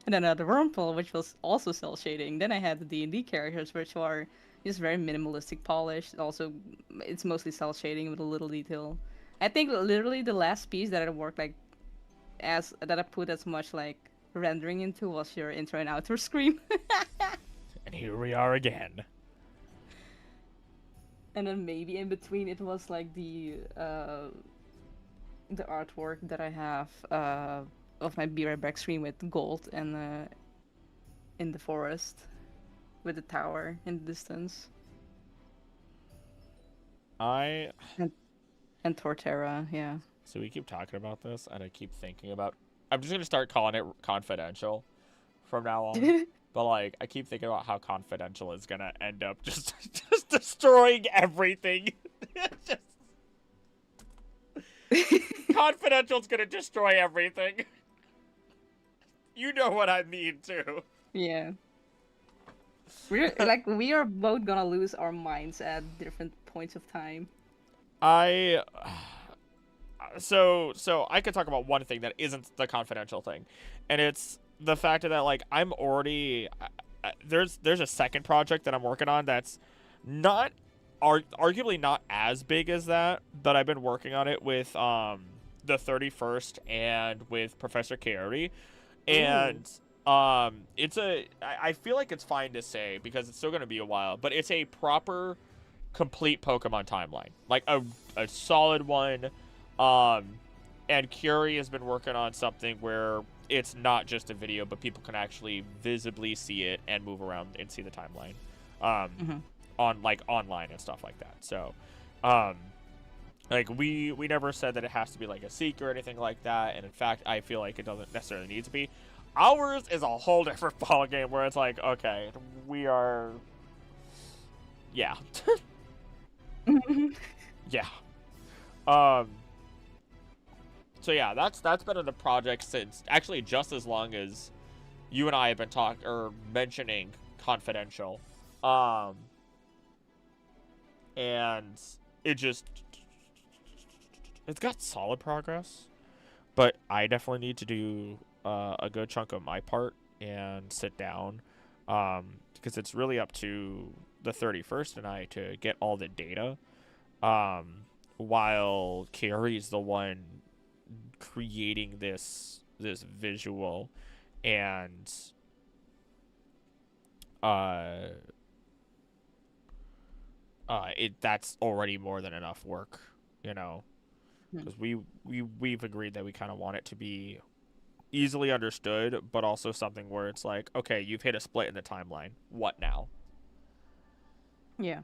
then another Wurmple, which was also cell shading. Then I had the D&D characters, which are just very minimalistic polished. Also, it's mostly cell shading with a little detail. I think literally the last piece that I worked like that I put as much like rendering into was your intro and outro screen. And here we are again. And then maybe in between it was like the artwork that I have of my Be Right Back screen with gold and in the forest with the tower in the distance. And Torterra, yeah. So we keep talking about this, and I keep thinking about. I'm just gonna start calling it confidential from now on. But like, I keep thinking about how confidential is gonna end up just destroying everything. Confidential's gonna destroy everything. You know what I mean too. Yeah. We are both gonna lose our minds at different points of time. So I could talk about one thing that isn't the confidential thing, and it's the fact that like I'm already there's a second project that I'm working on that's not arguably not as big as that, but I've been working on it with the 31st and with Professor Coyote, and I feel like it's fine to say because it's still gonna be a while, but it's a proper complete Pokemon timeline, like a solid one. And Curie has been working on something where it's not just a video, but people can actually visibly see it and move around and see the timeline, on like online and stuff like that. So, like we never said that it has to be like a secret or anything like that. And in fact, I feel like it doesn't necessarily need to be. Ours is a whole different ball game where it's like, okay, we are, yeah, yeah. So yeah, that's been in the project since actually just as long as you and I have been mentioning confidential. And it's got solid progress, but I definitely need to do a good chunk of my part and sit down, because it's really up to the 31st and I to get all the data, while Carrie's the one creating this visual, and that's already more than enough work, because we've agreed that we kind of want it to be easily understood, but also something where it's like, okay, you've hit a split in the timeline, what now? Yeah,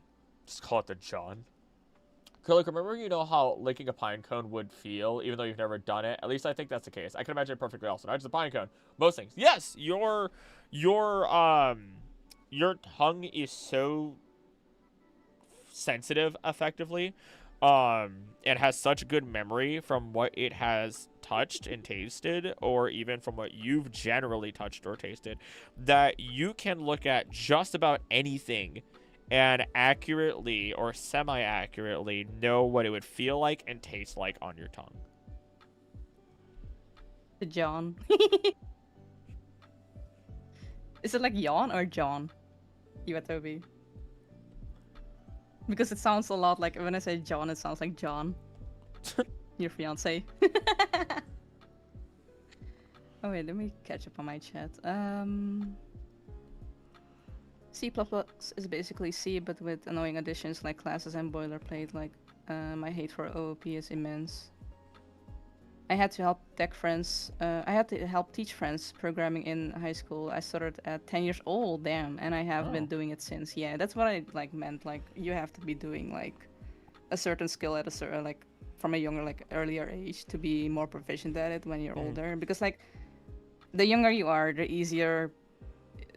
just call it the John. Curlic, remember how licking a pine cone would feel, even though you've never done it? At least I think that's the case. I can imagine it perfectly also. Not just a pine cone. Most things. Yes, your tongue is so sensitive, effectively. and has such good memory from what it has touched and tasted, or even from what you've generally touched or tasted, that you can look at just about anything and accurately or semi-accurately know what it would feel like and taste like on your tongue. John. Is it like yawn or John? Iwatobi. Because it sounds a lot like when I say John, it sounds like John. Your fiance. Oh wait, let me catch up on my chat. C++ is basically C, but with annoying additions like classes and boilerplate. Like, my hate for OOP is immense. I had to help teach friends programming in high school. I started at 10 years old, damn, and I have been doing it since. Yeah, that's what I like meant. Like, you have to be doing like a certain skill at a certain like from a younger like earlier age to be more proficient at it when you're older. Because like the younger you are, the easier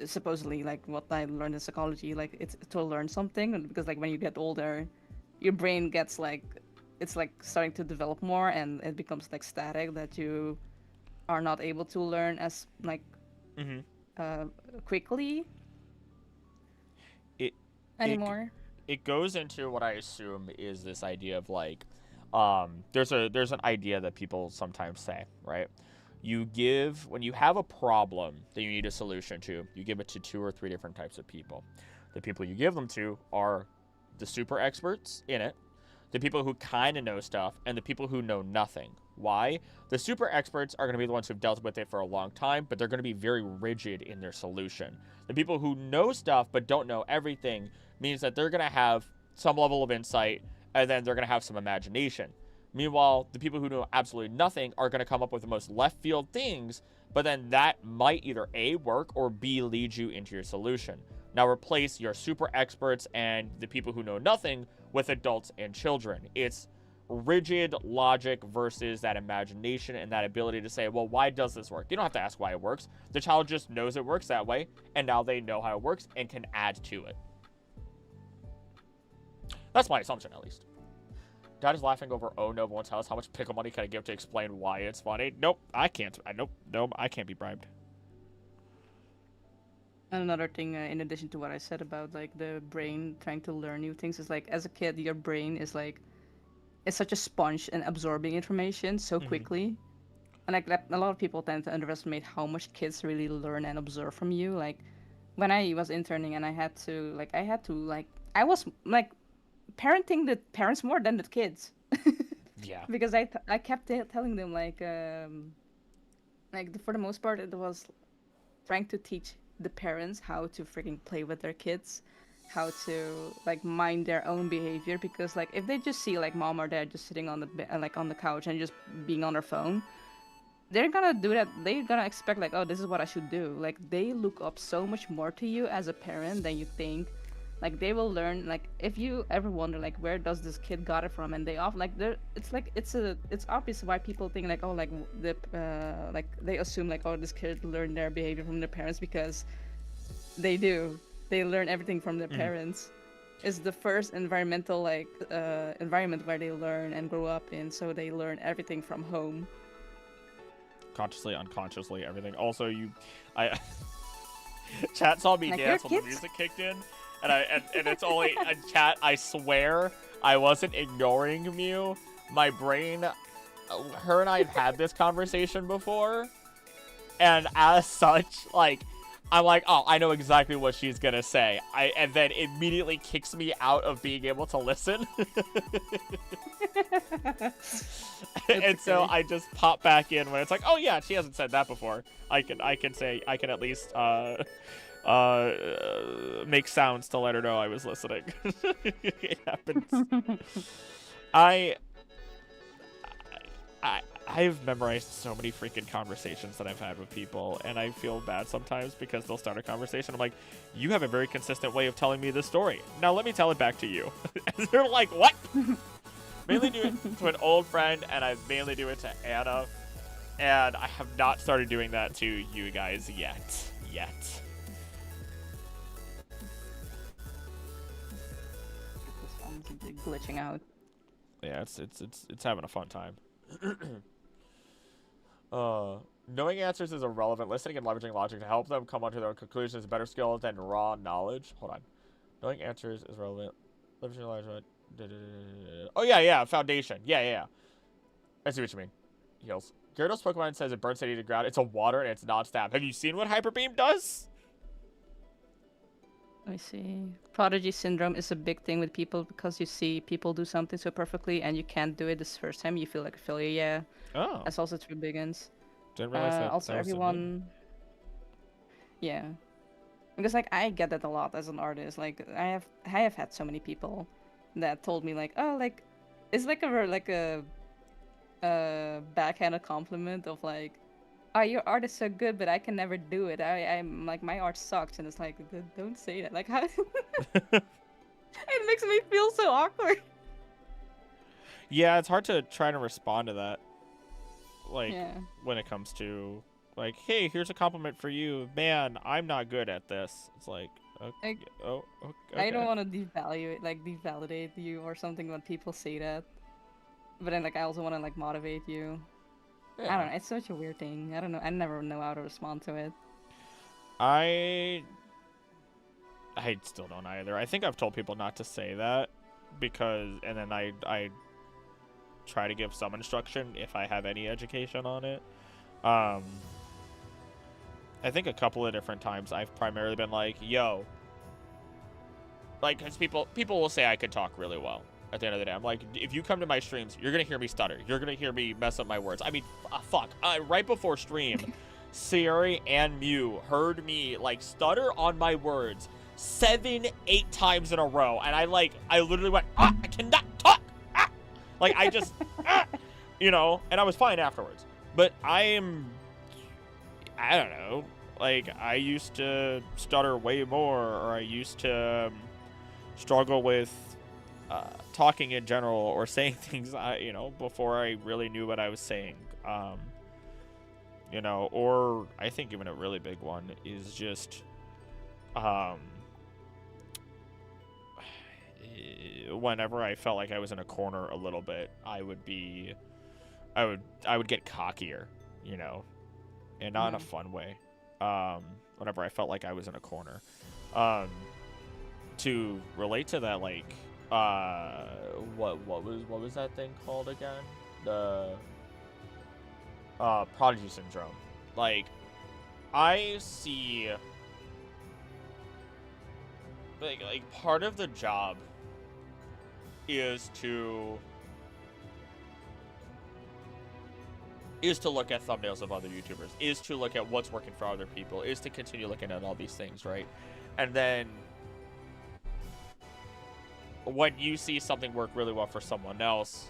supposedly like what I learned in psychology, like it's to learn something. Because like when you get older, your brain gets like it's like starting to develop more and it becomes like static that you are not able to learn as like quickly It anymore. It goes into what I assume is this idea of like there's an idea that people sometimes say, right? When you have a problem that you need a solution to, you give it to 2 or 3 different types of people. The people you give them to are the super experts in it, the people who kind of know stuff, and the people who know nothing. Why? The super experts are going to be the ones who've dealt with it for a long time, but they're going to be very rigid in their solution. The people who know stuff but don't know everything means that they're going to have some level of insight, and then they're going to have some imagination. Meanwhile, the people who know absolutely nothing are going to come up with the most left field things, but then that might either A, work, or B, lead you into your solution. Now replace your super experts and the people who know nothing with adults and children. It's rigid logic versus that imagination and that ability to say, well, why does this work? You don't have to ask why it works. The child just knows it works that way, and now they know how it works and can add to it. That's my assumption, at least. Dad is laughing over Oh No One Tells how much pickle money can I give to explain why it's funny. Nope, I can't. Nope, I can't be bribed. Another thing, in addition to what I said about like the brain trying to learn new things, is like as a kid, your brain is like it's such a sponge and absorbing information so quickly, and like a lot of people tend to underestimate how much kids really learn and observe from you. Like when I was interning and I was like parenting the parents more than the kids. Yeah. Because I kept telling them for the most part it was trying to teach the parents how to freaking play with their kids, how to like mind their own behavior. Because like if they just see like mom or dad just sitting on the couch and just being on their phone, they're gonna do that. They're gonna expect like, oh, this is what I should do. Like they look up so much more to you as a parent than you think. Like they will learn. Like if you ever wonder like where does this kid got it from, and they off like it's obvious why people think like, oh, like like they assume like, oh, this kid learned their behavior from their parents, because they do. They learn everything from their parents. It's the first environmental like environment where they learn and grow up in, so they learn everything from home. Consciously, unconsciously, everything. Also, chat saw me like, dance when the music kicked in. And it's only a chat. I swear I wasn't ignoring you. My brain, her and I have had this conversation before, and as such, like, I'm like, oh, I know exactly what she's gonna say. And then immediately kicks me out of being able to listen. And so I just pop back in when it's like, oh yeah, she hasn't said that before. I can at least make sounds to let her know I was listening. It happens. I've memorized so many freaking conversations that I've had with people, and I feel bad sometimes because they'll start a conversation. I'm like, you have a very consistent way of telling me this story. Now let me tell it back to you. And they're like, what? Mainly do it to an old friend, and I mainly do it to Anna. And I have not started doing that to you guys yet. This one's glitching out. Yeah, it's having a fun time. Knowing answers is irrelevant. Listening and leveraging logic to help them come onto their own conclusions is a better skill than raw knowledge. Hold on. Knowing answers is relevant. Leveraging logic. Oh, yeah. Foundation. Yeah. I see what you mean. Heals. Gyarados Pokemon says it burns city to ground. It's a water and it's non-stab. Have you seen what Hyper Beam does? Let me see. Prodigy syndrome is a big thing with people because you see people do something so perfectly and you can't do it this first time. You feel like a failure. Yeah. Oh. That's also true Biggins. Didn't realize that. Also, that was everyone. Yeah. Because like I get that a lot as an artist. Like I have had so many people that told me like, oh, like it's like a backhanded compliment of like, oh, your art is so good, but I can never do it. I'm like, my art sucks, and it's like, don't say that. Like, how? It makes me feel so awkward. Yeah, it's hard to try to respond to that. Like, yeah. When it comes to, like, hey, here's a compliment for you. Man, I'm not good at this. It's like, okay. I don't want to devalidate you or something when people say that. But then, like, I also want to, like, motivate you. Yeah. I don't know. It's such a weird thing. I don't know. I never know how to respond to it. I still don't either. I think I've told people not to say that because, and then I try to give some instruction if I have any education on it. I think a couple of different times I've primarily been like, yo, like, because people will say I could talk really well. At the end of the day, I'm like, if you come to my streams, you're gonna hear me stutter. You're gonna hear me mess up my words. I mean, fuck. Right before stream, Siri and Mew heard me like stutter on my words 7-8 times in a row, and I literally went, I cannot talk. Like I just, and I was fine afterwards. But I don't know. Like I used to stutter way more, or I used to struggle with talking in general or saying things, before I really knew what I was saying. Or I think even a really big one is just, whenever I felt like I was in a corner a little bit, I would get cockier, and not in a fun way. Whenever I felt like I was in a corner, to relate to that, like, what was that thing called again? The prodigy syndrome. Like, I see like part of the job is to look at thumbnails of other YouTubers, is to look at what's working for other people, is to continue looking at all these things, right? And then when you see something work really well for someone else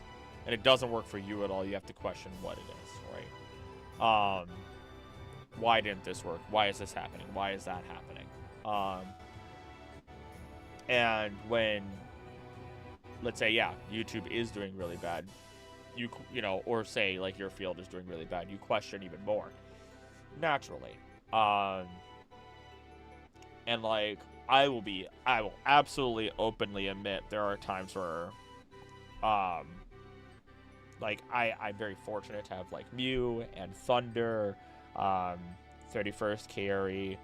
and it doesn't work for you at all, you have to question what it is, right? Why didn't this work? Why is this happening? Why is that happening? And when, let's say, yeah, YouTube is doing really bad, or say like your field is doing really bad, you question even more, naturally. And like, I will absolutely openly admit there are times where, like, I'm very fortunate to have like Mew and Thunder, 31st Carry,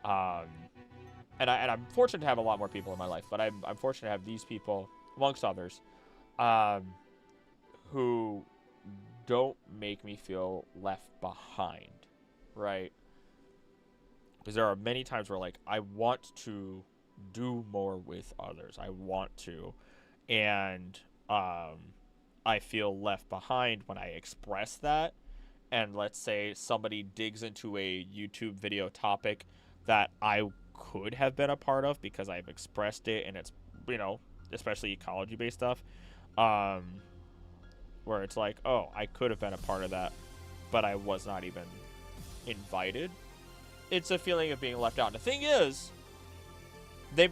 and I'm fortunate to have a lot more people in my life, but I'm fortunate to have these people amongst others, who don't make me feel left behind, right? Because there are many times where, like, I want to do more with others. I want to. And I feel left behind when I express that. And let's say somebody digs into a YouTube video topic that I could have been a part of because I've expressed it, and it's, especially ecology-based stuff, where it's like, oh, I could have been a part of that, but I was not even invited. It's a feeling of being left out. And the thing is, they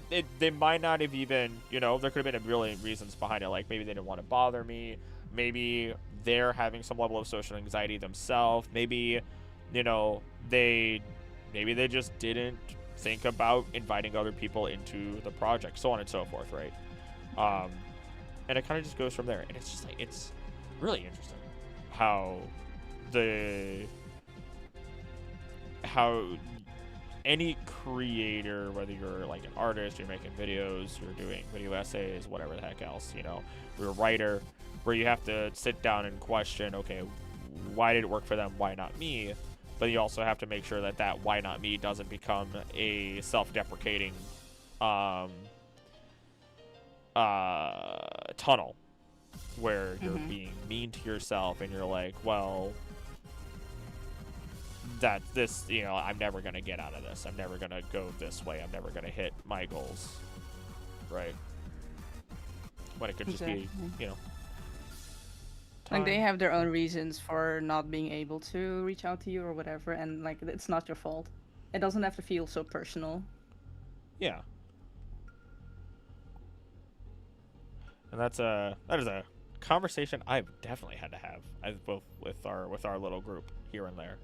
might not have even, there could have been a million reasons behind it. Like, maybe they didn't want to bother me. Maybe they're having some level of social anxiety themselves. Maybe, they just didn't think about inviting other people into the project, so on and so forth, right? and it kind of just goes from there. And it's just like, it's really interesting how any creator, whether you're like an artist, you're making videos, you're doing video essays, whatever the heck else, you know, you're a writer, where you have to sit down and question, okay, why did it work for them? Why not me? But you also have to make sure that why not me doesn't become a self-deprecating tunnel where you're being mean to yourself and you're like, well, that this, you know, I'm never going to get out of this. I'm never going to go this way. I'm never going to hit my goals. Right. When it could just be, you know. Like they have their own reasons for not being able to reach out to you or whatever, and like it's not your fault. It doesn't have to feel so personal. Yeah. And that is a conversation I've definitely had to have, both with our little group here and there.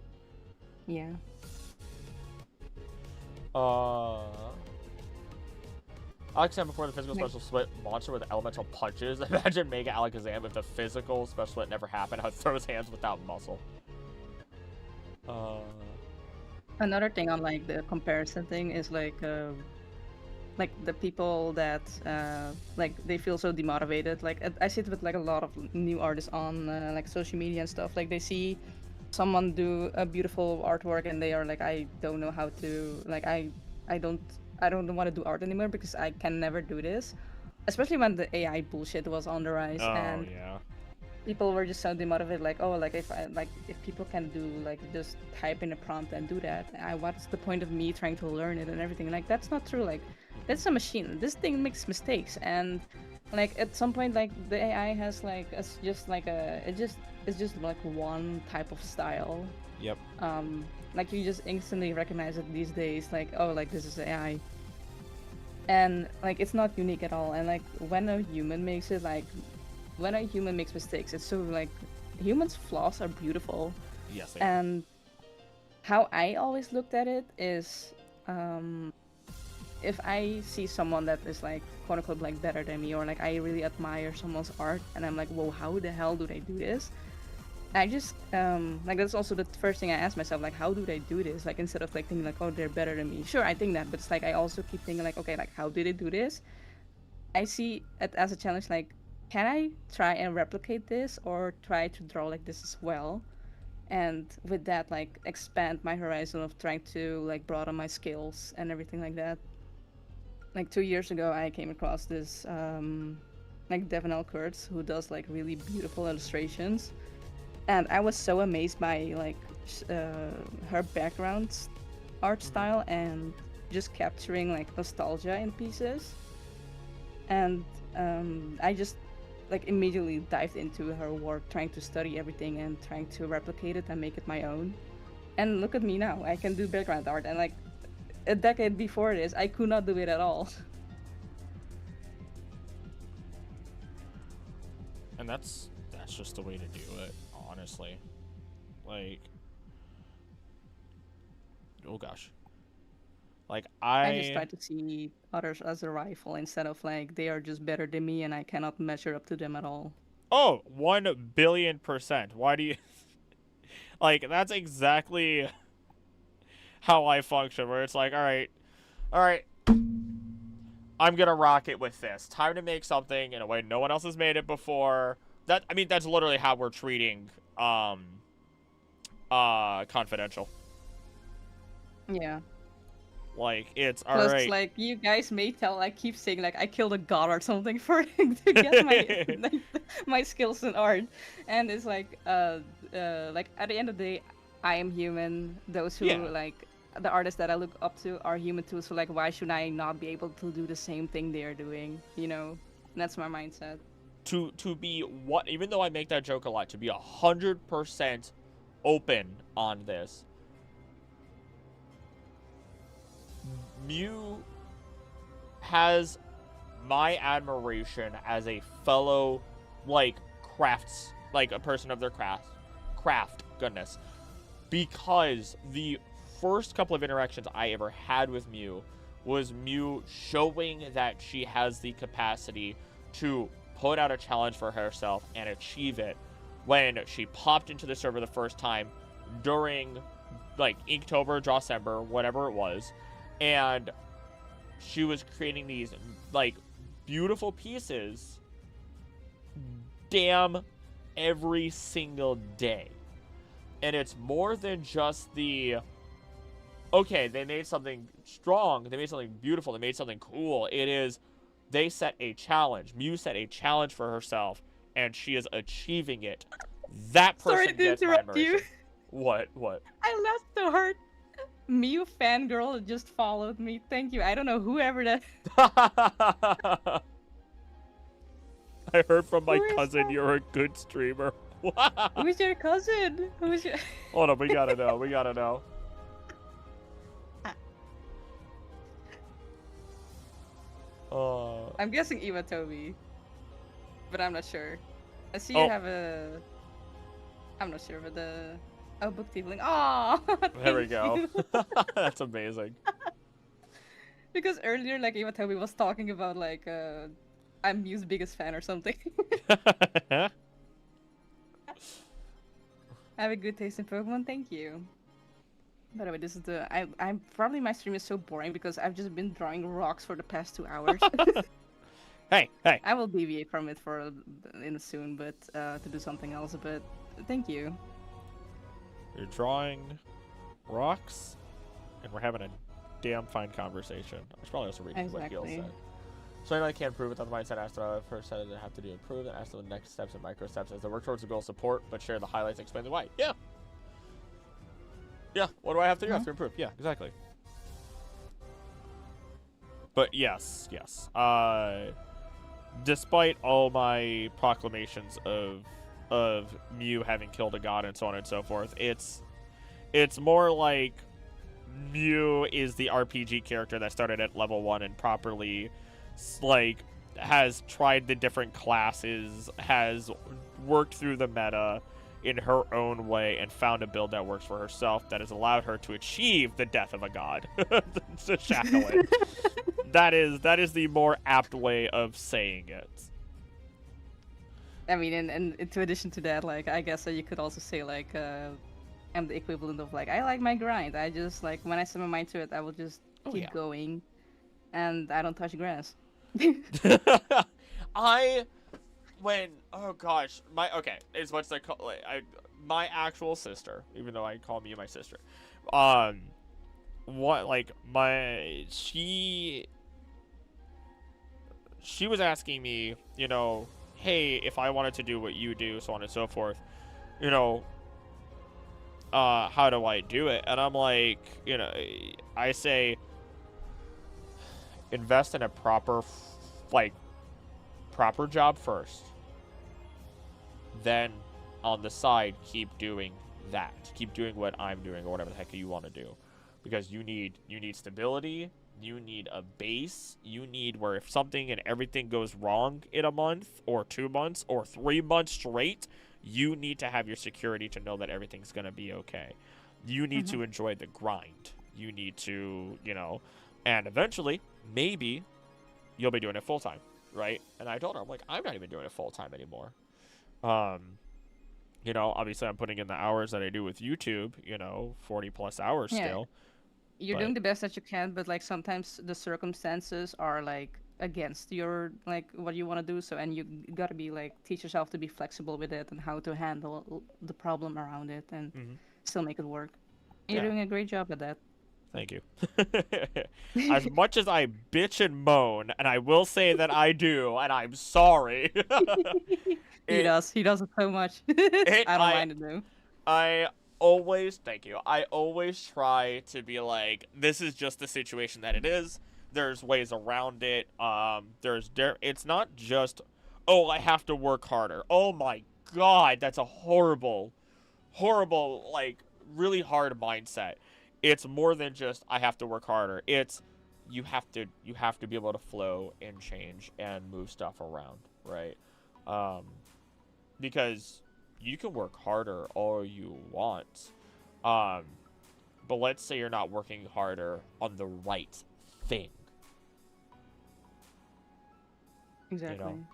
Yeah. Alakazam before the physical special split monster with elemental punches. Imagine Mega Alakazam if the physical special split never happened. How it throws hands without muscle. Another thing on like the comparison thing is like the people that like they feel so demotivated. Like I sit with like a lot of new artists on like social media and stuff. Like they see someone do a beautiful artwork and they are like, I don't know how to, like I don't want to do art anymore because I can never do this. Especially when the AI bullshit was on the rise. And yeah. People were just so demotivated, like, oh, like if people can do like just type in a prompt and do that, what's the point of me trying to learn it and everything? Like that's not true. Like that's a machine. This thing makes mistakes, and like at some point, like the AI has like it's just like one type of style. Yep. Like you just instantly recognize it these days. Like, oh, like this is AI, and like it's not unique at all. And like when a human makes it, like when a human makes mistakes, it's so like humans' flaws are beautiful. Yes. And how I always looked at it is, if I see someone that is like quote unquote like better than me, or like I really admire someone's art, and I'm like, whoa, how the hell do they do this? I just like that's also the first thing I ask myself, like how do they do this? Like instead of like thinking like, oh, they're better than me. Sure, I think that, but it's like I also keep thinking like, okay, like how did they do this? I see it as a challenge, like can I try and replicate this or try to draw like this as well? And with that, like expand my horizon of trying to like broaden my skills and everything like that. Like 2 years ago, I came across this like Devonell Kurtz, who does like really beautiful illustrations, and I was so amazed by like her background art style and just capturing like nostalgia in pieces. And I just like immediately dived into her work, trying to study everything and trying to replicate it and make it my own. And look at me now, I can do background art, and like a decade before this, I could not do it at all. And that's just the way to do it, honestly. Like, oh gosh. Like I just try to see others as a rival instead of like they are just better than me and I cannot measure up to them at all. Oh, 1,000,000,000%. Why do you like that's exactly how I function, where it's like, all right, I'm gonna rock it with this. Time to make something in a way no one else has made it before. That's literally how we're treating Confidential. Yeah. Like, it's Plus, alright. like, you guys may tell I keep saying, like, I killed a god or something to get my like, my skills in art. And it's like at the end of the day, I am human. Those who, like, the artists that I look up to are human too. So, like, why should I not be able to do the same thing they are doing? You know? And that's my mindset. To be what, even though I make that joke a lot, to be 100% open on this, Mew has my admiration as a fellow, like, crafts, like a person of their craft, goodness, because the first couple of interactions I ever had with Mew was Mew showing that she has the capacity to put out a challenge for herself and achieve it when she popped into the server the first time during like Inktober, Drawcember, whatever it was, and she was creating these like beautiful pieces damn every single day. And it's more than just the okay, they made something strong, they made something beautiful, they made something cool. It is they set a challenge. Mew set a challenge for herself and she is achieving it. That person Sorry to gets my interrupt you. admiration. What? I laughed so hard. Mew fangirl just followed me. Thank you. I don't know whoever that. I heard from my Who is cousin that? you're a good streamer. Who's your cousin? Who's your? Hold on, we gotta know. We gotta know. I'm guessing Iwatobi, but I'm not sure. I see Oh. you have a. I'm not sure, but the. Oh, book tiefling. Oh. There we go. That's amazing. Because earlier, like Iwatobi was talking about like I'm Mew's biggest fan or something. I have a good taste in Pokemon. Thank you. By the way, this is the I'm probably my stream is so boring because I've just been drawing rocks for the past 2 hours. Hey. I will deviate from it for in soon, but to do something else. But thank you. You're drawing rocks, and we're having a damn fine conversation. I should probably also read what Gil Exactly. said. So I can't improve without the mindset Astro first said they have to do improve, and Astro the next steps and micro steps as they work towards the goal support, but share the highlights and explain the why. Yeah. Yeah, what do I have to do? I have to improve. Yeah, exactly. But yes. Despite all my proclamations of Mew having killed a god and so on and so forth, it's more like Mew is the RPG character that started at level 1 and properly like has tried the different classes, has worked through the meta in her own way and found a build that works for herself that has allowed her to achieve the death of a god. To shackle it. That is the more apt way of saying it. I mean, and to addition to that, like I guess you could also say like I'm the equivalent of like I like my grind. I just like when I set my mind to it, I will just keep going, and I don't touch grass. It's what's they call my actual sister, even though I call me my sister. She was asking me, you know, hey, if I wanted to do what you do, so on and so forth, you know, how do I do it? And I'm like, you know, I say invest in a proper job first. Then on the side, keep doing that. Keep doing what I'm doing or whatever the heck you want to do. Because you need stability, you need a base, you need where if something and everything goes wrong in a month or 2 months or 3 months straight, you need to have your security to know that everything's going to be okay. You need to enjoy the grind. You need to, you know, and eventually, maybe you'll be doing it full time, right? And I told her, I'm like, I'm not even doing it full time anymore. You know, obviously I'm putting in the hours that I do with YouTube, you know, 40 plus hours still. You're doing the best that you can, but like sometimes the circumstances are like against your like what you want to do. So and you gotta be like teach yourself to be flexible with it and how to handle the problem around it and still make it work. You're doing a great job at that. Thank you. As much as I bitch and moan, and I will say that I do, and I'm sorry. He does it so much. I don't mind it though. I always try to be like, this is just the situation that it is. There's ways around it. It's not just, oh, I have to work harder. Oh my god, that's a horrible, like, really hard mindset. It's more than just I have to work harder. It's you have to be able to flow and change and move stuff around, right? Because you can work harder all you want, but let's say you're not working harder on the right thing. Exactly. You know?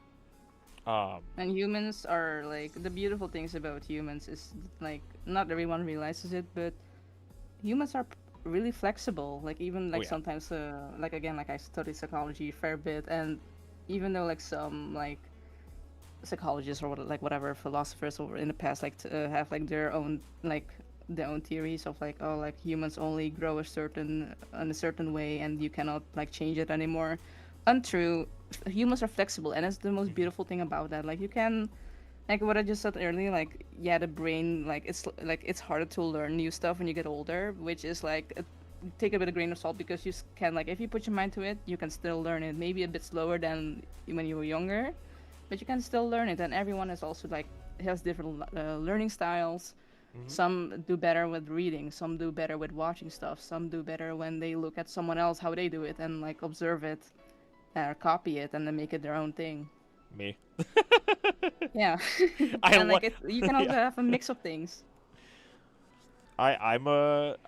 Um, And humans are like the beautiful things about humans is like not everyone realizes it, but humans are really flexible. Like even oh like yeah. sometimes like again like I study psychology a fair bit, and even though like some like psychologists or like whatever philosophers over in the past like to, have like their own theories of like oh like humans only grow a certain in a certain way and you cannot like change it anymore. Untrue. Humans are flexible, and it's the most Mhm. beautiful thing about that. Like you can like what I just said earlier, like yeah, the brain like it's harder to learn new stuff when you get older, which is like take a bit of grain of salt because you can like if you put your mind to it, you can still learn it. Maybe a bit slower than when you were younger, but you can still learn it. And everyone is also like has different learning styles. Mhm. Some do better with reading, some do better with watching stuff, some do better when they look at someone else how they do it and like observe it or copy it and then make it their own thing. Me. Yeah. I And lo- like you can also yeah. have a mix of things. I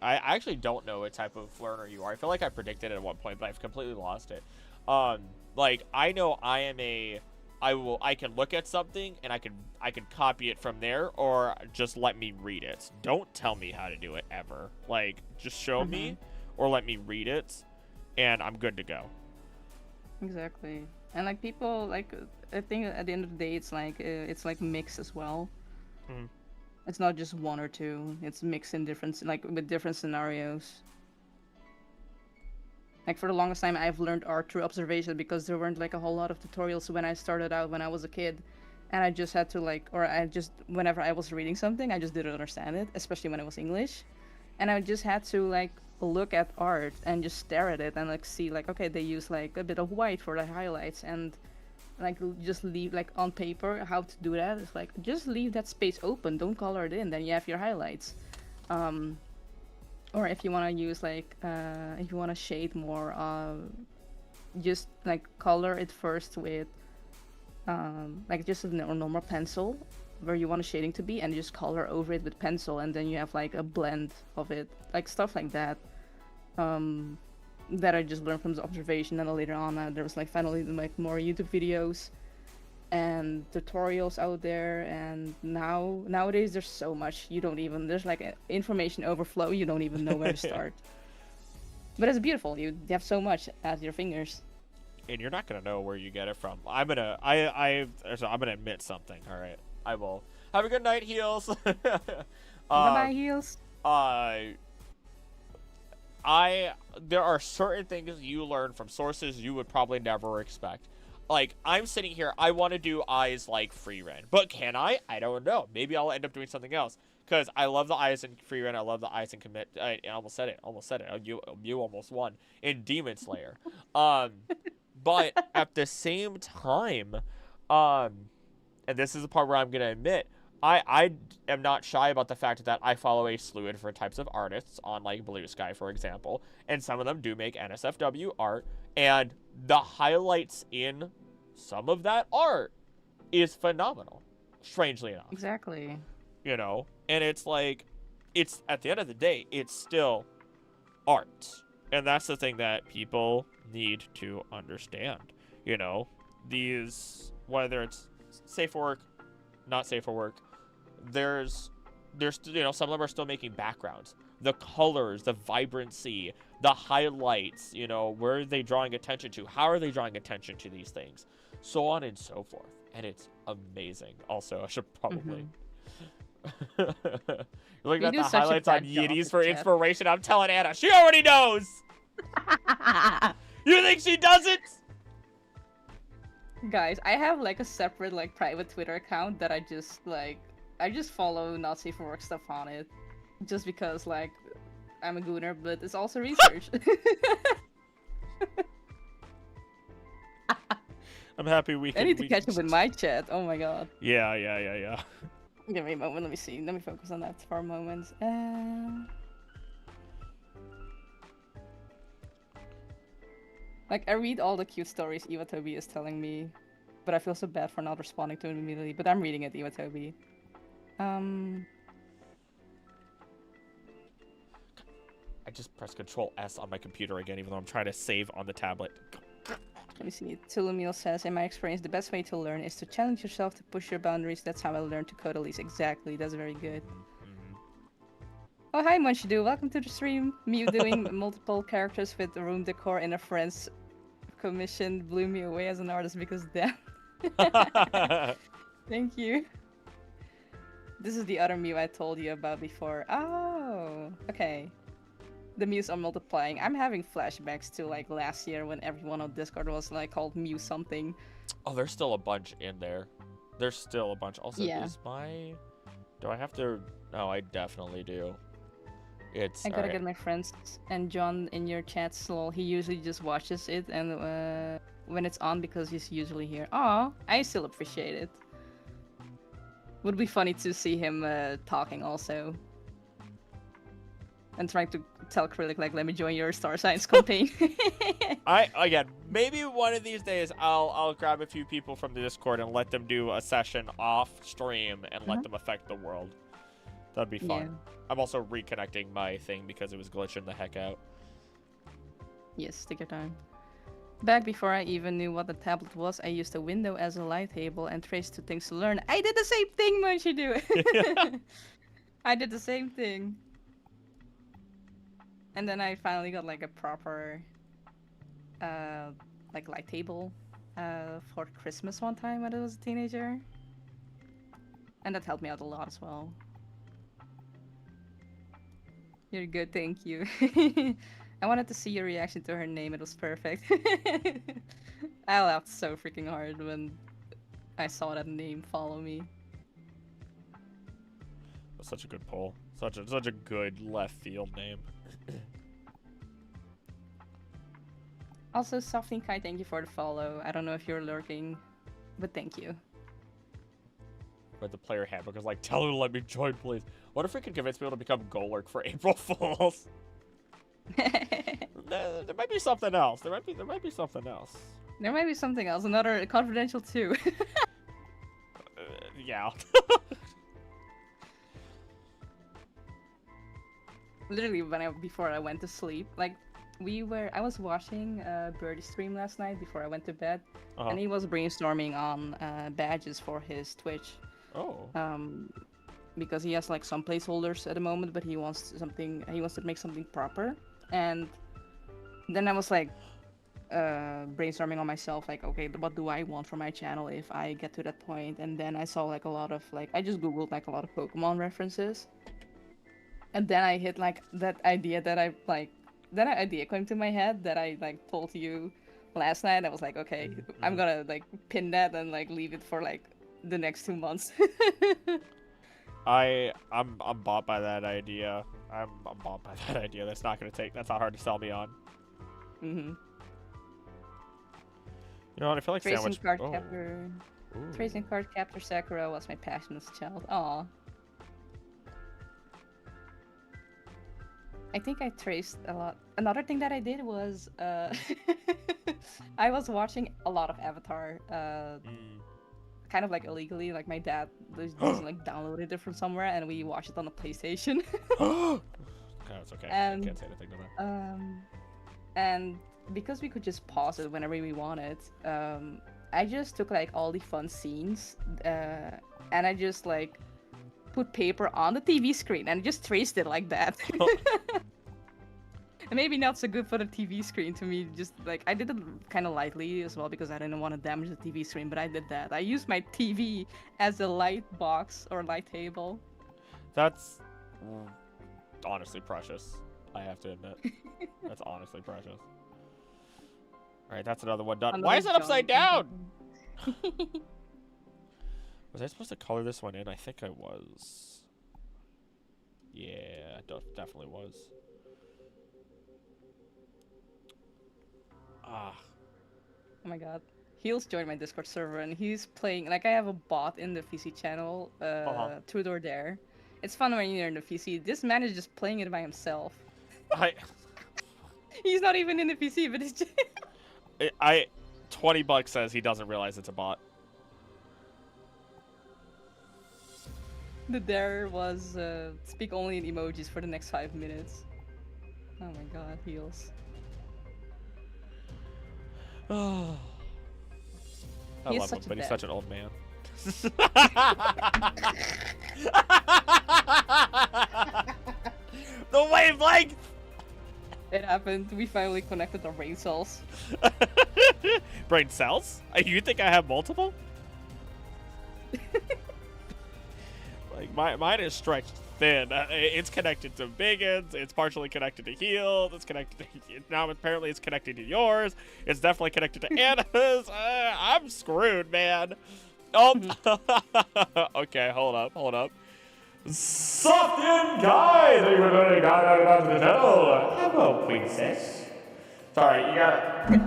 actually don't know what type of learner you are. I feel like I predicted it at one point, but I've completely lost it. Um, like I know I am a I can look at something and I can copy it from there or just let me read it. Don't tell me how to do it ever. Like just show Mm-hmm. me or let me read it and I'm good to go. Exactly. And like people like I think at the end of the day it's like mix as well. Mhm. It's not just one or two. It's mixed in different like with different scenarios. Like for the longest time I've learned art through observation because there weren't like a whole lot of tutorials when I started out when I was a kid. And I just had to like or I just whenever I was reading something I just didn't understand it, especially when it was English. And I just had to like look at art and just stare at it and like see like okay they use like a bit of white for the highlights and like just leave like on paper how to do that. It's like just leave that space open, don't color it in, then you have your highlights. um or if you want to use like if you want to shade more just like color it first with like just a normal pencil where you want the shading to be and just color over it with pencil and then you have like a blend of it, like stuff like that. um that I just learned from the observation. And then later on there was like finally like more YouTube videos and tutorials out there. And nowadays there's so much you don't even there's like information overflow, you don't even know where to Yeah. start. But it's beautiful, you have so much at your fingers. And you're not gonna know where you get it from. I'm gonna admit something. All right, I will. Have a good night, heels. Bye bye um, heels. uh, I there are certain things you learn from sources you would probably never expect. Like I'm sitting here, I want to do eyes like free run, but can I? I don't know. Maybe I'll end up doing something else because I love the eyes in free run. I love the eyes in commit. I almost said it. Almost said it. You almost won in Demon Slayer. Um, but at the same time, um, and this is the part where I'm gonna admit, I am not shy about the fact that I follow a slew of different types of artists on like Blue Sky, for example, and some of them do make NSFW art, and the highlights in some of that art is phenomenal. Strangely enough, Exactly. you know, and it's like, it's at the end of the day, it's still art, and that's the thing that people need to understand. You know, these whether it's safe for work, not safe for work, there's some of them are still making backgrounds, the colors, the vibrancy, the highlights, where are they drawing attention to, how are they drawing attention to these things, so on and so forth, and it's amazing. Also, I should probably Mm-hmm. you're looking You at do the such a highlights on bad job Yeeties with for chat. inspiration. I'm telling Anna, she already knows. You think she doesn't? Guys, I have like a separate like private Twitter account that I just follow not safe for work stuff on it. Just because like I'm a gooner, but it's also research. I'm happy we I can. need to catch up with my chat. Oh my god. Yeah. Give me a moment, let me see. Let me focus on that for a moment. Like I read all the cute stories Iwatobi is telling me, but I feel so bad for not responding to it immediately. But I'm reading it, Iwatobi. Um I just pressed Control S on my computer again, even though I'm trying to save on the tablet. Let me see. Tulumil says, in my experience, the best way to learn is to challenge yourself to push your boundaries. That's how I learned to code Elise. Exactly. That's very good. Mhm. Oh, hi, Munchidu. Welcome to the stream. Me doing multiple characters with room decor in a friend's commission blew me away as an artist because damn. Thank you. This is the other Mew I told you about before. Oh, okay. The Mews are multiplying. I'm having flashbacks to like last year when everyone on Discord was like called Mew something. Oh, there's still a bunch in there. There's still a bunch. Also, Yeah. do I have to? No, I definitely do. It's I gotta alright. get my friends and John in your chat slow. He usually just watches it and when it's on because he's usually here. Aw, I still appreciate it. Would be funny to see him talking also. And trying to tell Krillic like, let me join your Star Science campaign. Again, maybe one of these days I'll grab a few people from the Discord and let them do a session off stream and let them affect the world. That'd be fun. Yeah. I'm also reconnecting my thing because it was glitching the heck out. Yes, take your time. Back before I even knew what the tablet was, I used a window as a light table and traced two things to learn. I did the same thing, Munchidu! I did the same thing. And then I finally got like a proper like light table for Christmas one time when I was a teenager. And that helped me out a lot as well. You're good, thank you. I wanted to see your reaction to her name, it was perfect. I laughed so freaking hard when I saw that name follow me. That's such a good poll. Such a good left field name. Also, Softing Kai, thank you for the follow. I don't know if you're lurking, but thank you. But the player handbook is like, tell her to let me join, please. What if we could convince people to become Golurk for April Fools? There might be something else. There might be something else. There might be something else. Another confidential too. Yeah. Literally, before I went to sleep, like I was watching Birdie stream last night before I went to bed, and he was brainstorming on badges for his Twitch. Oh. Because he has like some placeholders at the moment, but he wants to make something proper. And then I was like brainstorming on myself, like, okay, what do I want for my channel if I get to that point? And then I saw like a lot of like, I just googled like a lot of Pokemon references, and then I hit like that idea came to my head that I like told you last night. I was like, okay, I'm gonna like pin that and like leave it for like the next 2 months. I'm bought by that idea. I'm bought by that idea. That's not hard to sell me on. Mm-hmm. You know what? I feel like Tracing sandwich. Tracing card capture Sakura was my passion as a child. Aw. I think I traced a lot. Another thing that I did was I was watching a lot of Avatar, kind of like illegally. Like my dad just like downloaded it from somewhere, and we watched it on the PlayStation. That's okay. And, I can't say anything to that. And because we could just pause it whenever we wanted, I just took like all the fun scenes, and I just like put paper on the TV screen and just traced it like that. And maybe not so good for the TV screen to me, just like I did it kind of lightly as well because I didn't want to damage the TV screen, but I did that. I used my TV as a light box or light table. That's honestly precious, I have to admit. That's honestly precious. Alright, that's another one done. Why is it upside down? Was I supposed to color this one in? I think I was. Yeah, definitely was. Ah. Oh my god. Heels joined my Discord server and he's playing, like I have a bot in the VC channel, Truth or Dare. It's fun when you're in the VC. This man is just playing it by himself. He's not even in the VC, but it's just... $20 says he doesn't realize it's a bot. The dare was speak only in emojis for the next 5 minutes. Oh my god, heels. Oh, I He is love him, such a but he's dad. such an old man. The wavelength! It happened. We finally connected our brain cells. Brain cells? You think I have multiple? Like, mine is stretched thin. It's connected to Biggins. It's partially connected to Healed. It's connected to... Now, apparently, it's connected to yours. It's definitely connected to Anna's. I'm screwed, man. Oh. Okay, hold up. Soft-in guy! Thank you for doing it, guy to the channel. Hello, princess. Sorry, you gotta...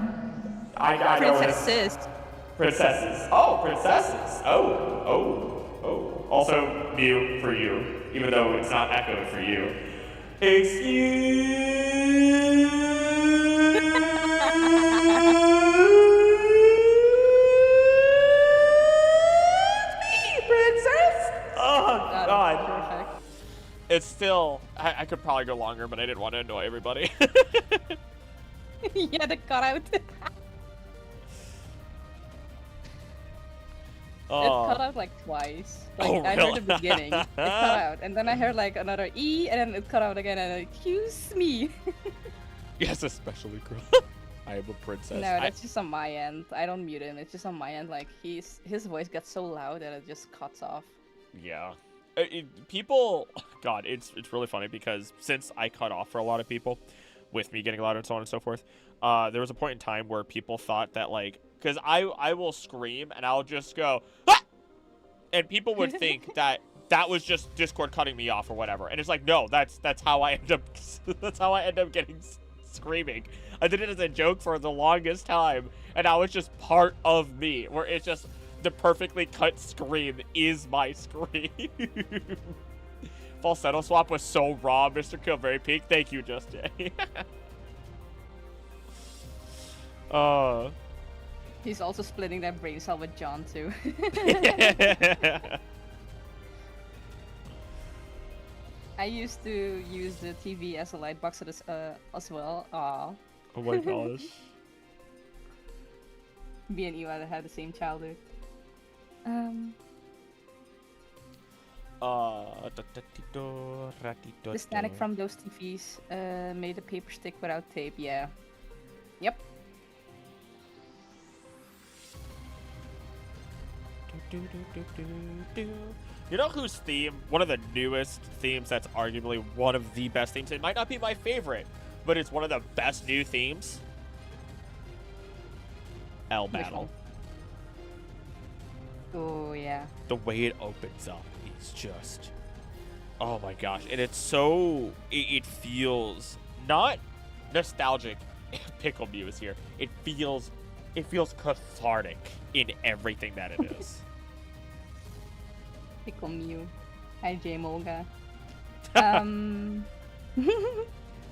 I know what it's... Princesses. Princesses. Oh, princesses. Oh. Also, Mew for you, even though it's not echoed for you. Excuse me, princess. Oh God. Perfect. It's still. I could probably go longer, but I didn't want to annoy everybody. Yeah, the cutout. It cut out like twice. Like Oh, I really? heard the beginning, it cut out, and then I heard like another E, and then it cut out again, and excuse me. Yes, especially girl. I am a princess. No, that's just on my end. I don't mute him. It's just on my end. Like his voice gets so loud that it just cuts off. Yeah. People, God, it's really funny because since I cut off for a lot of people, with me getting louder and so on and so forth, there was a point in time where people thought that like, because I will scream and I'll just go, ah! And people would think that was just Discord cutting me off or whatever, and it's like, no, that's how I end up getting screaming. I did it as a joke for the longest time, and now it's just part of me, where it's just the perfectly cut scream is my scream. Falsetto swap was so raw, Mr. Kill very peak. Thank you, Justin. He's also splitting that brain cell with John too. I used to use the TV as a light box as well. Aw. Oh my gosh. Me and Ewa had the same childhood. The static from those TVs made a paper stick without tape. Yeah. Yep. You know whose theme, one of the newest themes that's arguably one of the best themes, it might not be my favorite, but it's one of the best new themes? L Battle. Oh, yeah. The way it opens up is just, oh my gosh. And it's so, it feels not nostalgic. Pickle Mew is here. It feels cathartic in everything that it is. Pickle Mew. Hi, J Molga.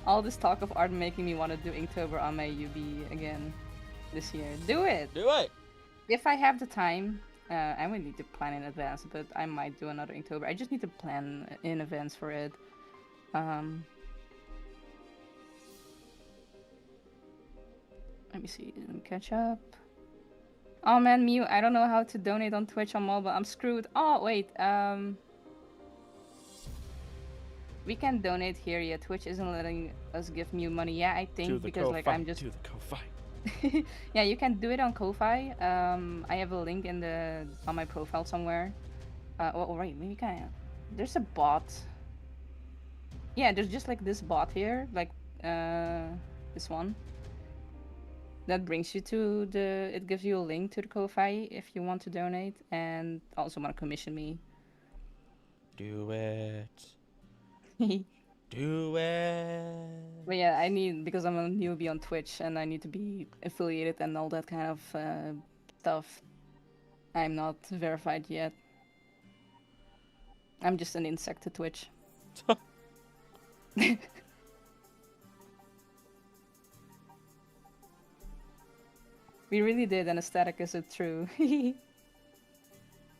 All this talk of art making me want to do Inktober on my UB again this year. Do it! Do it! If I have the time, I would need to plan in advance, but I might do another Inktober. I just need to plan in advance for it. Let me see. Let me catch up. Oh man, Mew, I don't know how to donate on Twitch on mobile. I'm screwed. Oh wait, we can donate here. Yeah, Twitch isn't letting us give Mew money. Yeah, I think because like I'm just. Do the Ko-Fi. Yeah, you can do it on Ko-Fi. I have a link in on my profile somewhere. Oh right, maybe can. There's a bot. Yeah, there's just like this bot here, like this one. That brings you to it gives you a link to the Ko-Fi if you want to donate and also want to commission me. Do it. Do it. But yeah, I need, because I'm a newbie on Twitch and I need to be affiliated and all that kind of stuff. I'm not verified yet. I'm just an insect to Twitch. We really did, and aesthetic is it true. We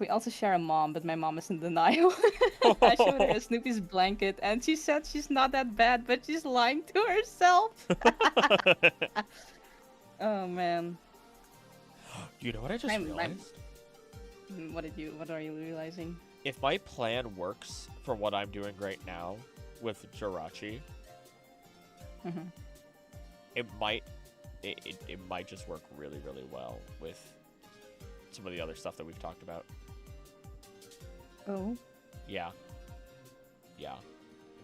also share a mom, but my mom is in denial. I showed her a Snoopy's blanket, and she said she's not that bad, but she's lying to herself. Oh man. You know what I just realized? What are you realizing? If my plan works for what I'm doing right now with Jirachi, it might just work really, really well with some of the other stuff that we've talked about. Oh. Yeah. Yeah.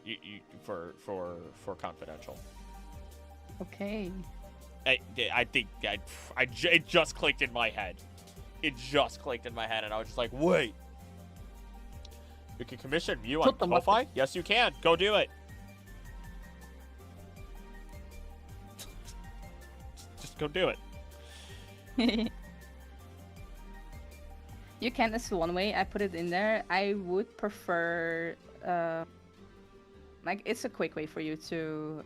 You for confidential. Okay. I think it just clicked in my head. It just clicked in my head, and I was just like, wait. You can commission Mew on Ko-Fi? Yes, you can. Go do it. Just go do it. You can. That's one way. I put it in there. I would prefer, like, it's a quick way for you to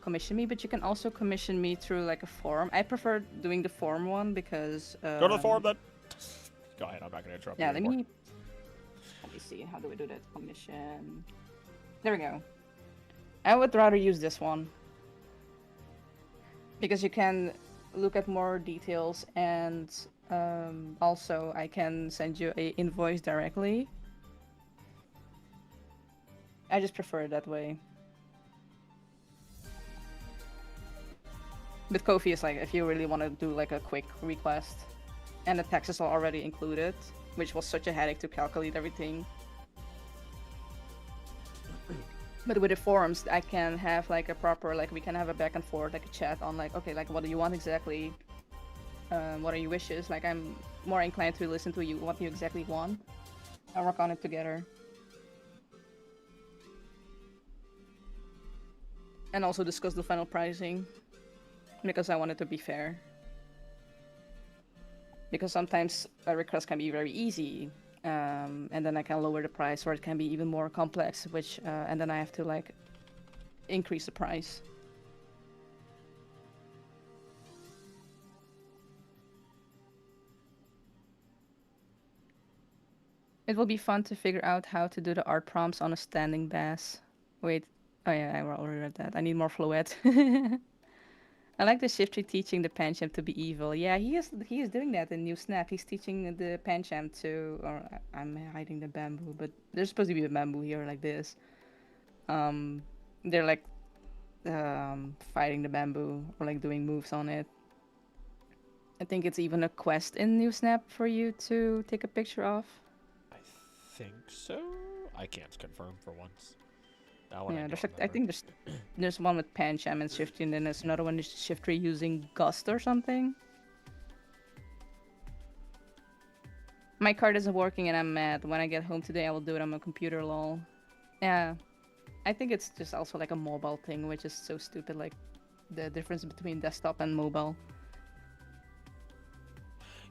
commission me, but you can also commission me through like a forum. I prefer doing the forum one because. Go to the forum then. Go ahead. I'm not gonna interrupt. Yeah. you anymore. Let me see. How do we do that? Commission. There we go. I would rather use this one because you can look at more details, and also I can send you a invoice directly. I just prefer it that way. But Ko-fi is like if you really want to do like a quick request, and the taxes are already included, which was such a headache to calculate everything. But with the forums, I can have like a proper, like we can have a back and forth, like a chat on like, okay, like what do you want exactly? What are your wishes? Like I'm more inclined to listen to you, what you exactly want, and work on it together. And also discuss the final pricing, because I want it to be fair. Because sometimes a request can be very easy, and then I can lower the price, or it can be even more complex, which and then I have to like increase the price. It will be fun to figure out how to do the art prompts on a standing bass. Wait, oh yeah, I already read that. I need more fluid. I like the Shiftry teaching the Pancham to be evil. Yeah, he is doing that in New Snap. He's teaching the Pancham to, or I'm hiding the bamboo, but there's supposed to be a bamboo here like this. They're like fighting the bamboo or like doing moves on it. I think it's even a quest in New Snap for you to take a picture of. I think so. I can't confirm for once. That one Yeah, I think there's one with Pancham and Shiftry, and then there's another one with Shiftry using Gust or something. My card isn't working and I'm mad. When I get home today, I will do it on my computer, lol. Yeah, I think it's just also like a mobile thing, which is so stupid, like the difference between desktop and mobile.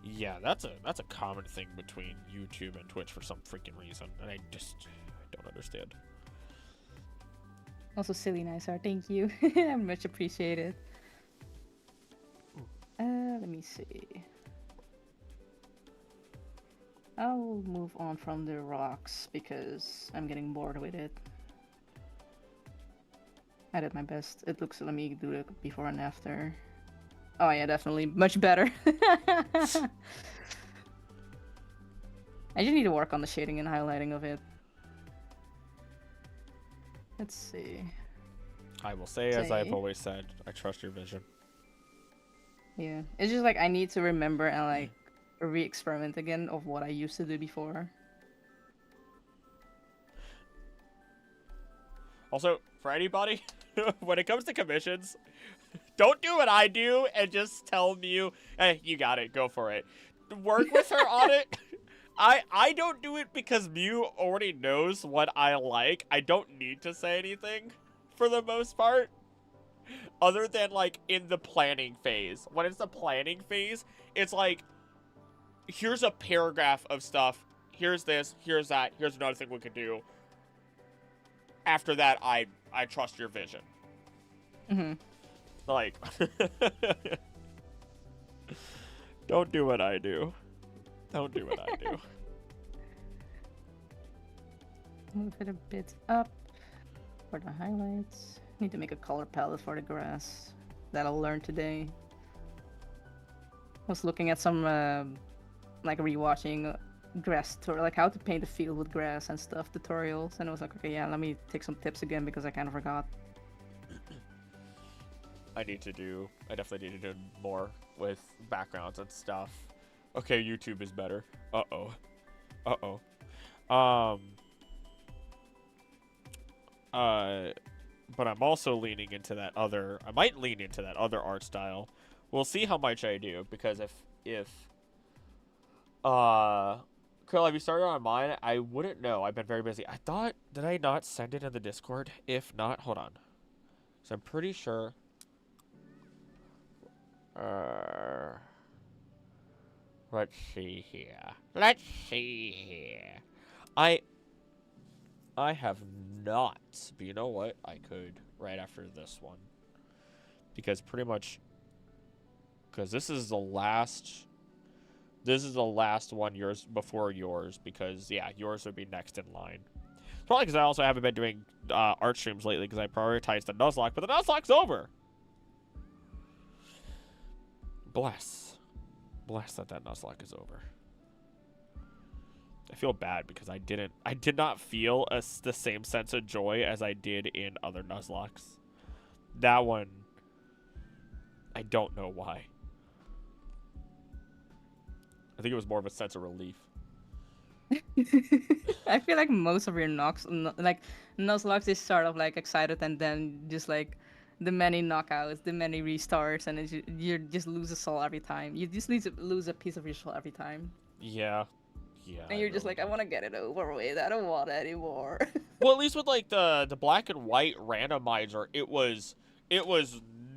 Yeah, that's a common thing between YouTube and Twitch for some freaking reason, and I don't understand. Also, silly nice art, thank you. Much appreciated. Let me see. I'll move on from the rocks because I'm getting bored with it. I did my best. It looks, let me do it before and after. Oh yeah, definitely. Much better. I just need to work on the shading and highlighting of it. Let's see. I will say, as I've always said, I trust your vision. Yeah, it's just like I need to remember and like re-experiment again of what I used to do before. Also, for anybody, when it comes to commissions, don't do what I do and just tell Mew, hey, you got it, go for it. Work with her on it. I don't do it because Mew already knows what I like. I don't need to say anything for the most part. Other than like in the planning phase. When it's the planning phase, it's like, here's a paragraph of stuff. Here's this, here's that, here's another thing we could do. After that, I trust your vision. Mm-hmm. Like, don't do what I do. Don't do what I do. Move it a bit up for the highlights. Need to make a color palette for the grass. That I'll learn today. was looking at some like rewatching grass tour, like how to paint a field with grass and stuff tutorials, and I was like, okay, yeah, let me take some tips again because I kind of forgot. I definitely need to do more with backgrounds and stuff. Okay, YouTube is better. Uh-oh. Uh-oh. But I'm also leaning into that other, I might lean into that other art style. We'll see how much I do, because Krill, have you started on mine? I wouldn't know. I've been very busy. I thought, did I not send it in the Discord? If not, hold on. So I'm pretty sure. Let's see here. Let's see here. I have not. But you know what? I could right after this one. Because pretty much, because this is the last one yours before yours, because yeah, yours would be next in line. Probably because I also haven't been doing art streams lately because I prioritized the Nuzlocke, but the Nuzlocke's over. Bless that Nuzlocke is over. I feel bad because I did not feel the same sense of joy as I did in other Nuzlocks. That one, I don't know why. I think it was more of a sense of relief. I feel like most of your Nuzlocke is sort of like excited, and then just like the many knockouts, the many restarts, and you just lose a soul every time. You just lose a piece of your soul every time. Yeah. And you're just like, I want to get it over with. I don't want it anymore. Well, at least with like the black and white randomizer, it was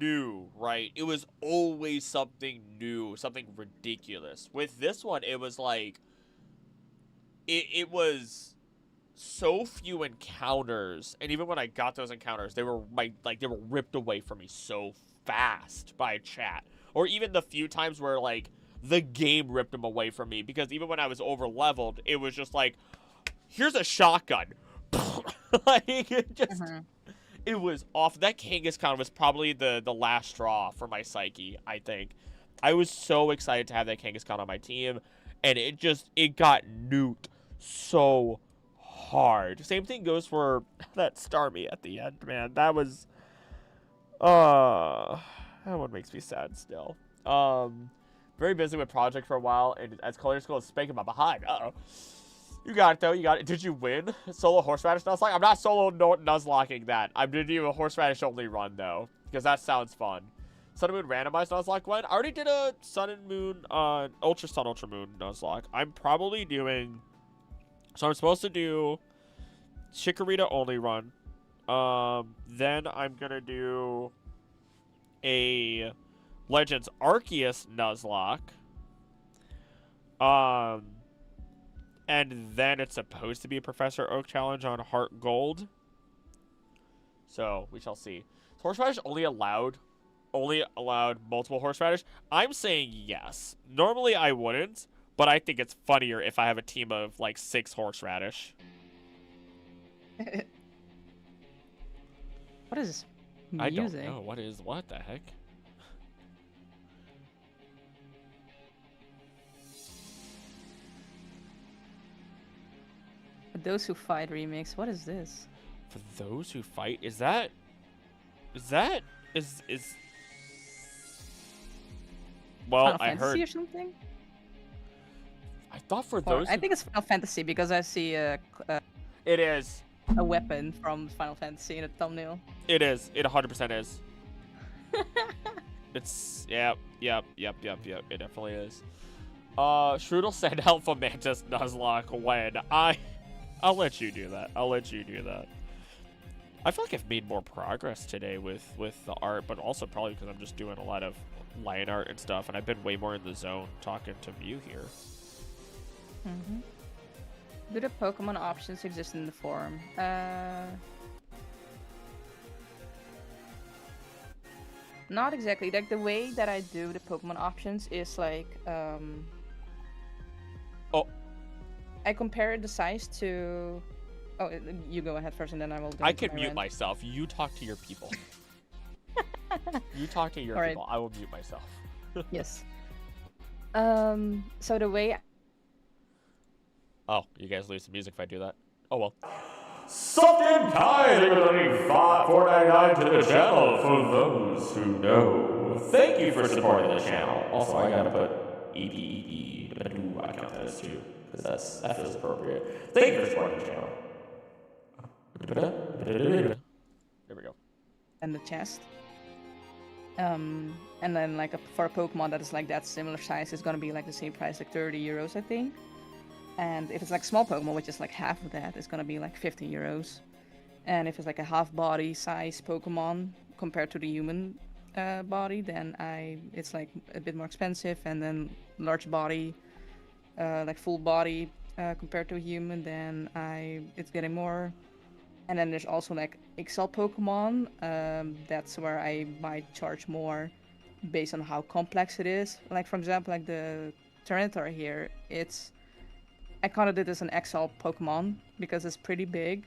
new, right? It was always something new, something ridiculous. With this one, it was like it was so few encounters, and even when I got those encounters, they were ripped away from me so fast by chat. Or even the few times where like the game ripped them away from me, because even when I was over leveled, it was just like, here's a shotgun. Like it just it was off. That Kangaskhan was probably the last straw for my psyche, I think. I was so excited to have that Kangaskhan on my team, and it got nuked so hard. Same thing goes for that Starmie at the end, man. That was that one makes me sad still. Very busy with project for a while, and as Culinary School is spanking my behind. Uh-oh. You got it, though. You got it. Did you win solo horseradish Nuzlocke? I'm not solo Nuzlocking that. I'm going to do a horseradish only run, though, because that sounds fun. Sun and Moon randomized Nuzlocke one. I already did a Sun and Moon, Ultra Sun, Ultra Moon Nuzlocke. I'm probably doing... So I'm supposed to do Chikorita only run. Then I'm going to do a Legends Arceus Nuzlocke. And then it's supposed to be a Professor Oak challenge on Heart Gold. So we shall see. Is horseradish only allowed multiple horseradish? I'm saying yes. Normally I wouldn't, but I think it's funnier if I have a team of like 6 horseradish. What is this music? I don't know. What the heck? For Those Who Fight remix. What is this? For Those Who Fight? Is well, Final I Fantasy heard or something? I thought for Or, those I think it's Final Fantasy because I see it is. a weapon from Final Fantasy in the thumbnail. It is. It 100% is. It's yep. It definitely is. Strudel said Alpha Mantis Nuzlocke when I'll let you do that. I feel like I've made more progress today with the art, but also probably because I'm just doing a lot of line art and stuff, and I've been way more in the zone talking to Mew here. Do the Pokemon options exist in the forum? Not exactly. Like the way that I do the Pokemon options is like I compare the size to. Oh, you go ahead first, and then I will. I can mute myself. You talk to your people. You talk to your people. I will mute myself. Yes. So the way Oh, you guys lose the music if I do that. Oh well. Something kind of donating $4.99 to the channel for those who know. Thank you for supporting the channel. Also, I gotta put EPEP, but I do I count that as two, because that feels appropriate. Thank you for supporting the channel. There we go. and the chest. And then like for a Pokemon that is like that similar size, it's gonna be like the same price, like 30 euros, I think. And if it's like small Pokemon, which is like half of that, it's gonna be like 50 euros. And if it's like a half body size Pokemon compared to the human body, then it's like a bit more expensive. And then large body, like full body compared to a human, then it's getting more. And then there's also like XL Pokemon. That's where I might charge more based on how complex it is. Like for example, like the Tyranitar here, I counted it as an XL Pokemon because it's pretty big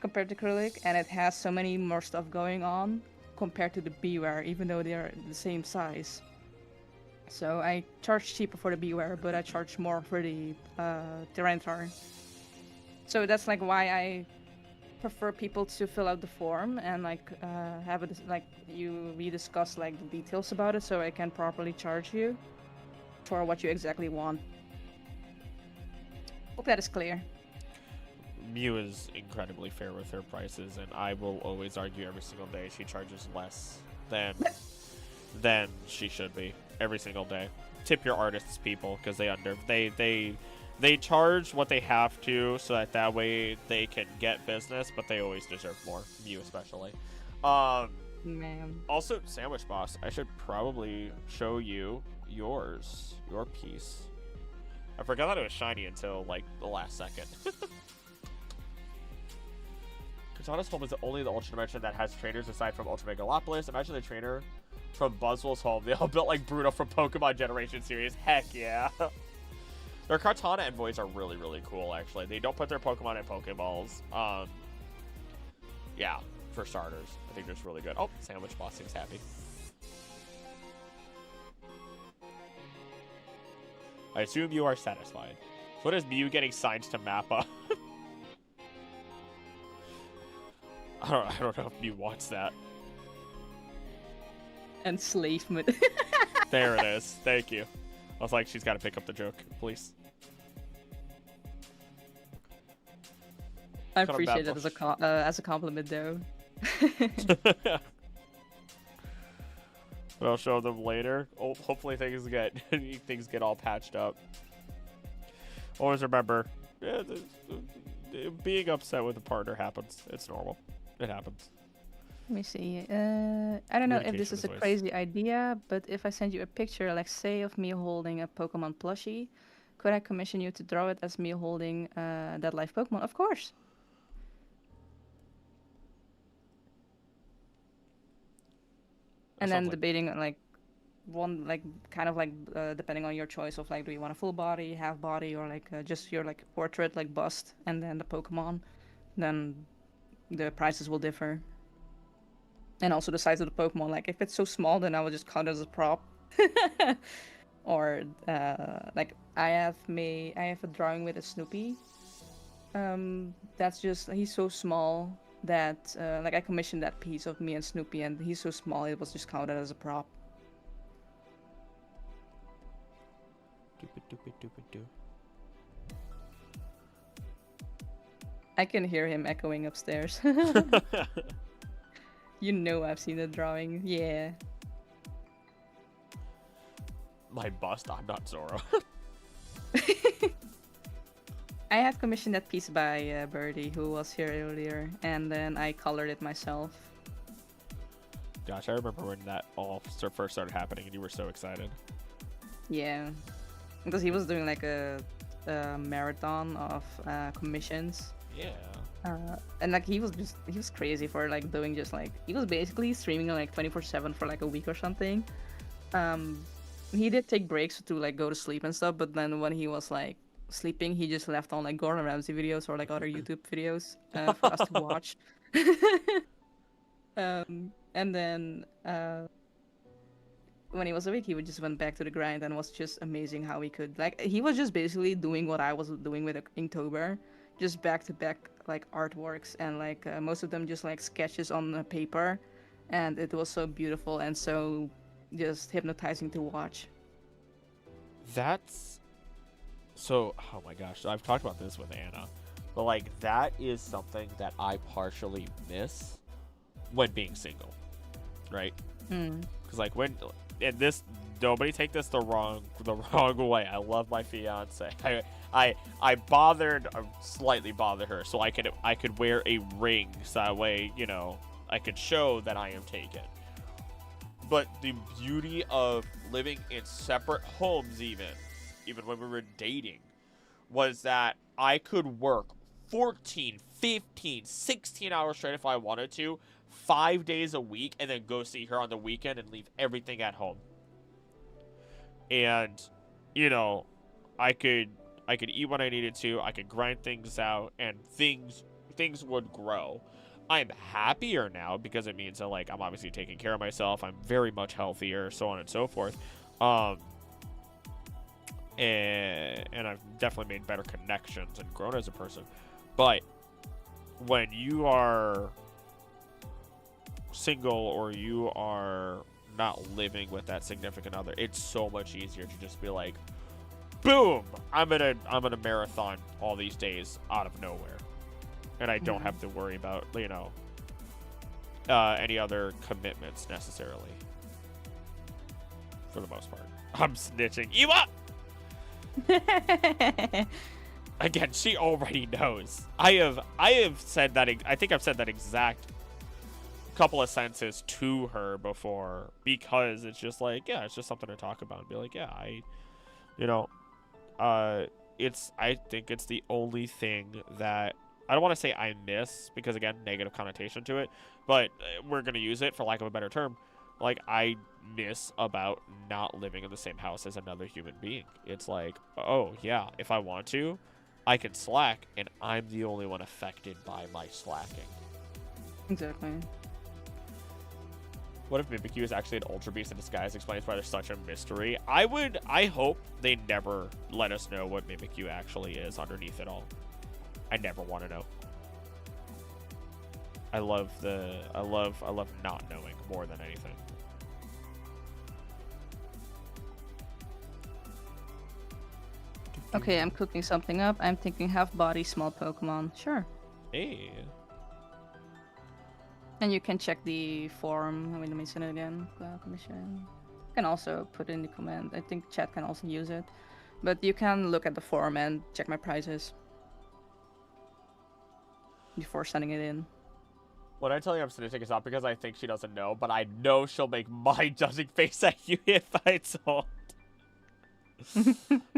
compared to Acrylic, and it has so many more stuff going on compared to the Beware, even though they are the same size. So I charge cheaper for the Beware, but I charge more for the Tyranitar. So that's like why I prefer people to fill out the form and like have it like we discuss like the details about it, so I can properly charge you for what you exactly want. Hope that is clear. Mew is incredibly fair with her prices, and I will always argue every single day she charges less than she should be every single day. Tip your artists, people, because they charge what they have to, so that way they can get business, but they always deserve more. Mew especially. Man. Also, Sandwich Boss, I should probably show you your piece. I forgot that it was shiny until like the last second. Katana's home is only the Ultra Dimension that has trainers aside from Ultra Megalopolis. Imagine the trainer from Buzzwell's home. They all built like Bruno from Pokemon Generation Series. Heck yeah. Their Kartana envoys are really, really cool, actually. They don't put their Pokemon in Pokeballs. Yeah, for starters. I think that's really good. Oh, Sandwich Boss seems happy. I assume you are satisfied. So what is Mew getting signed to Mappa? I don't know if Mew wants that. Enslavement. There it is. Thank you. I was like, she's got to pick up the joke, please. I appreciate it as a compliment, though. But I'll show them later. Oh, hopefully things get all patched up. Always remember, being upset with a partner happens. It's normal. It happens. Let me see. I don't know if this is a crazy idea, but if I send you a picture, like say of me holding a Pokemon plushie, could I commission you to draw it as me holding that live Pokemon? Of course. And then debating like one like kind of like depending on your choice of like, do you want a full body, half body, or like just your like portrait like bust and then the Pokemon, then the prices will differ. And also the size of the Pokemon. Like if it's so small, then I will just count it as a prop. Or like I have a drawing with a Snoopy. That's just he's so small that like I commissioned that piece of me and Snoopy, and he's so small it was just counted as a prop. I can hear him echoing upstairs. You know I've seen the drawing, yeah. My bust, I'm not Zoro. I had commissioned that piece by Birdie, who was here earlier, and then I colored it myself. Gosh, I remember when that all first started happening and you were so excited. Yeah, because he was doing like a marathon of commissions. Yeah. And like he was crazy for like doing just like he was basically streaming like 24/7 for like a week or something. He did take breaks to like go to sleep and stuff, but then when he was like sleeping, he just left on like Gordon Ramsay videos or like other YouTube videos for us to watch. And then when he was awake, he would just went back to the grind and was just amazing how he could like he was just basically doing what I was doing with Inktober, just back to back like artworks and like most of them just like sketches on the paper, and it was so beautiful and so just hypnotizing to watch. That's so. Oh my gosh, I've talked about this with Anna, but like that is something that I partially miss when being single, right? Because like when and this nobody take this the wrong way. I love my fiance. I bothered slightly bothered her so I could wear a ring so that way I could show that I am taken. But the beauty of living in separate homes, even when we were dating, was that I could work 14, 15, 16 hours straight if I wanted to, 5 days a week, and then go see her on the weekend and leave everything at home. And, I could eat when I needed to, I could grind things out, and things would grow. I'm happier now because it means that like I'm obviously taking care of myself. I'm very much healthier, so on and so forth. And I've definitely made better connections and grown as a person. But when you are single or you are not living with that significant other, it's so much easier to just be like, boom, I'm gonna marathon all these days out of nowhere. And I don't have to worry about, any other commitments necessarily. For the most part. I'm snitching. Eva! Again, she already knows. I have said that, I think I've said that exact couple of sentences to her before because it's just like, yeah, it's just something to talk about and be like, yeah, I think it's the only thing that I don't want to say I miss because again, negative connotation to it, but we're going to use it for lack of a better term. Like I miss about not living in the same house as another human being. It's like, oh yeah, if I want to, I can slack and I'm the only one affected by my slacking. Exactly. What if Mimikyu is actually an Ultra Beast in disguise? Explains why there's such a mystery. I hope they never let us know what Mimikyu actually is underneath it all. I never want to know. I love not knowing more than anything. Okay, I'm cooking something up. I'm thinking half body, small Pokemon. Sure. Hey. And you can check the forum. Wait, let me send it again. Commission. You can also put in the comment. I think chat can also use it. But you can look at the forum and check my prices before sending it in. When I tell you I'm snitching, it's not because I think she doesn't know, but I know she'll make my judging face at you if I don't.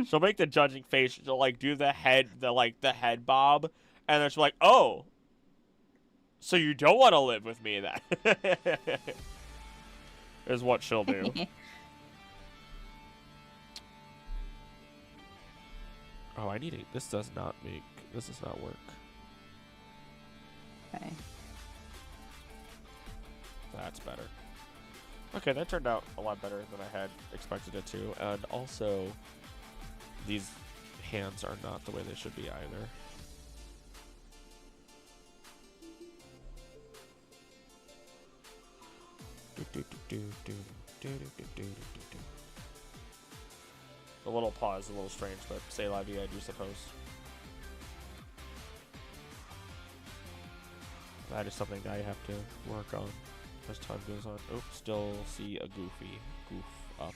She'll make the judging face. She'll like do the head bob, and then she'll be like, "Oh, so you don't want to live with me then?" Is what she'll do. Oh, I need it. This does not work. Okay. That's better. Okay, that turned out a lot better than I had expected it to. And also, these hands are not the way they should be either. The little pause is a little strange, but say la vie, I do suppose. That is something I have to work on as time goes on. Oh, still see a goof up.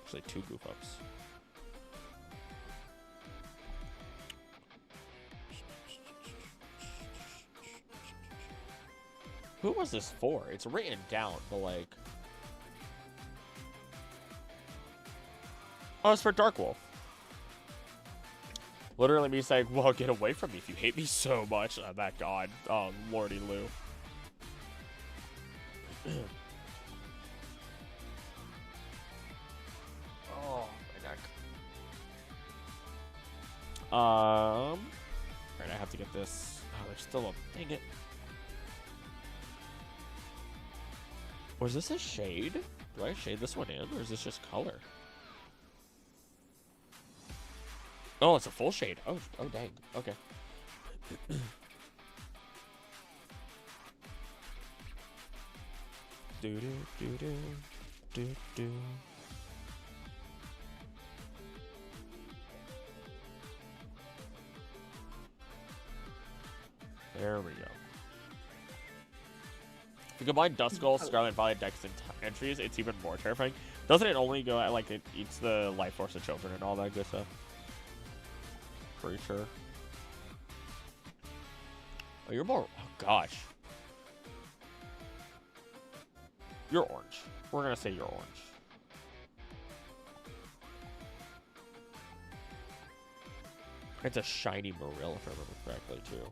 Actually, 2 goof ups. Who was this for? It's written down, but like... Oh, it's for Darkwolf. Literally me saying, well, get away from me if you hate me so much. Oh, that god. Oh, Lordy Lou. Oh, my neck. Alright, I have to get this. Oh, there's still a... Dang it. Was this a shade? Do I shade this one in, or is this just color? Oh, it's a full shade. Oh dang. Okay. Do do do do do do. There we go. If you combine Duskull, Scarlet Violet, Dex, and entries, it's even more terrifying. Doesn't it only go at, like, it eats the life force of children and all that good stuff? Pretty sure. Oh, you're more... Oh, gosh. You're orange. We're gonna say you're orange. It's a shiny Marill, if I remember correctly, too.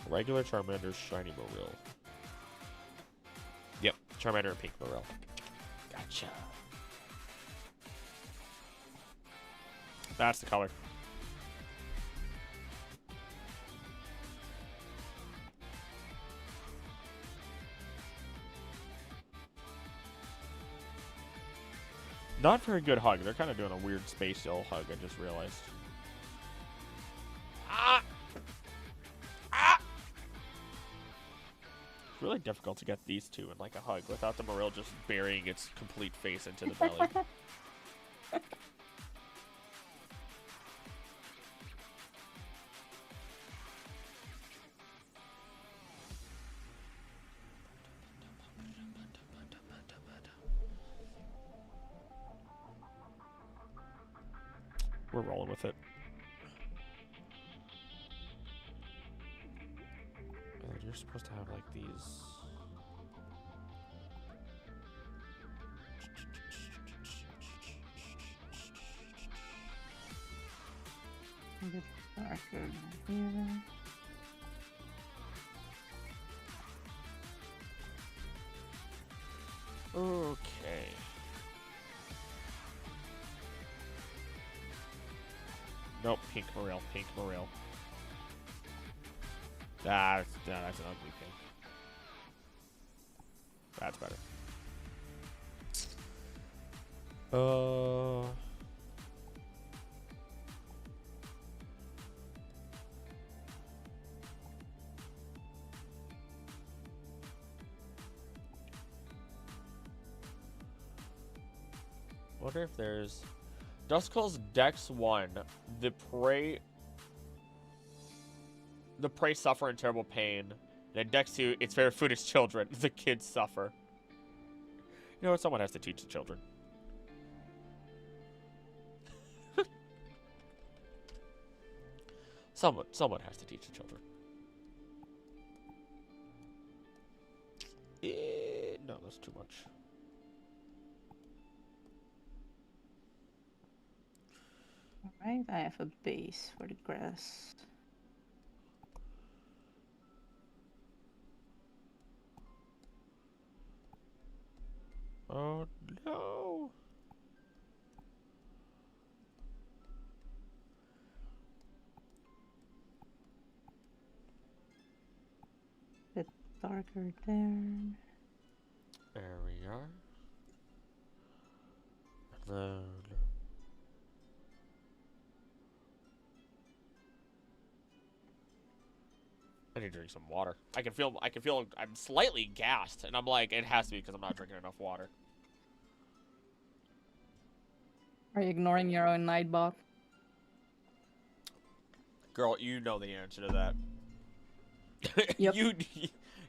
Regular Charmander, shiny Marill. Yep, Charmander and pink Marill. Gotcha. That's the color. Not very good hug. They're kind of doing a weird spatial hug, I just realized. Ah! Ah! It's really difficult to get these two in like a hug without the Marill just burying its complete face into the belly. We're rolling with it. And you're supposed to have like these. A bit darker here. Okay. Nope, pink Marill, pink Marill. That's an ugly pink. That's better. Wonder if there's Duskull's Dex 1. The prey suffer in terrible pain. Then Dex 2, its favorite food is children. The kids suffer. You know what? Someone has to teach the children. Someone has to teach the children. No, that's too much. Alright, I have a base for the grass. Oh no. Bit darker there. There we are. And then I need to drink some water. I can feel I'm slightly gassed, and I'm like, it has to be because I'm not drinking enough water. Are you ignoring your own Nightbot? Girl, you know the answer to that. Yep.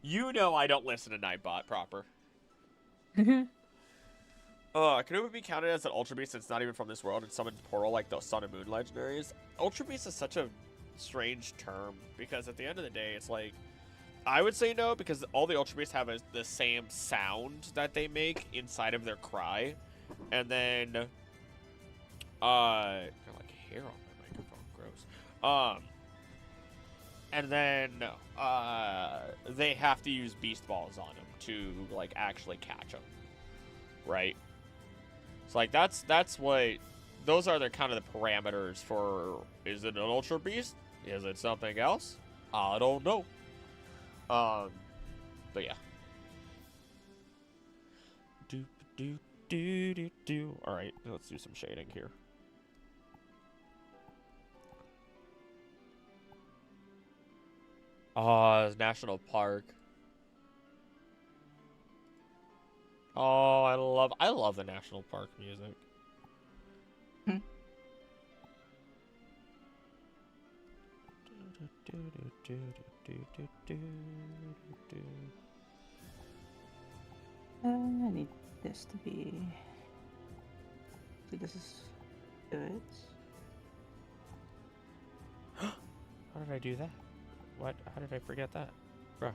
You know I don't listen to Nightbot proper. Can it be counted as an Ultra Beast since it's not even from this world and summons Portal like the Sun and Moon legendaries? Ultra Beast is such a strange term because at the end of the day, it's like, I would say no because all the Ultra Beasts have the same sound that they make inside of their cry, and then got like hair on my microphone, gross. And then they have to use Beast Balls on them to like actually catch them, right? So like that's what those are the kind of the parameters for, is it an Ultra Beast? Is it something else? I don't know. But yeah. All right, let's do some shading here. Oh, national park. Oh, I love the national park music. I need this to be. So this is good. How did I do that? What? How did I forget that? Bruh.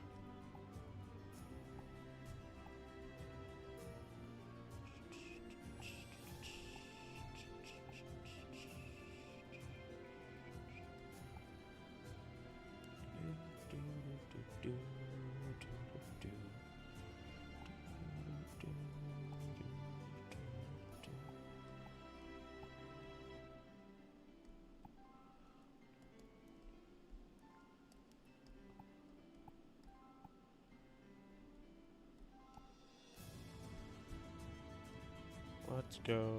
Let's go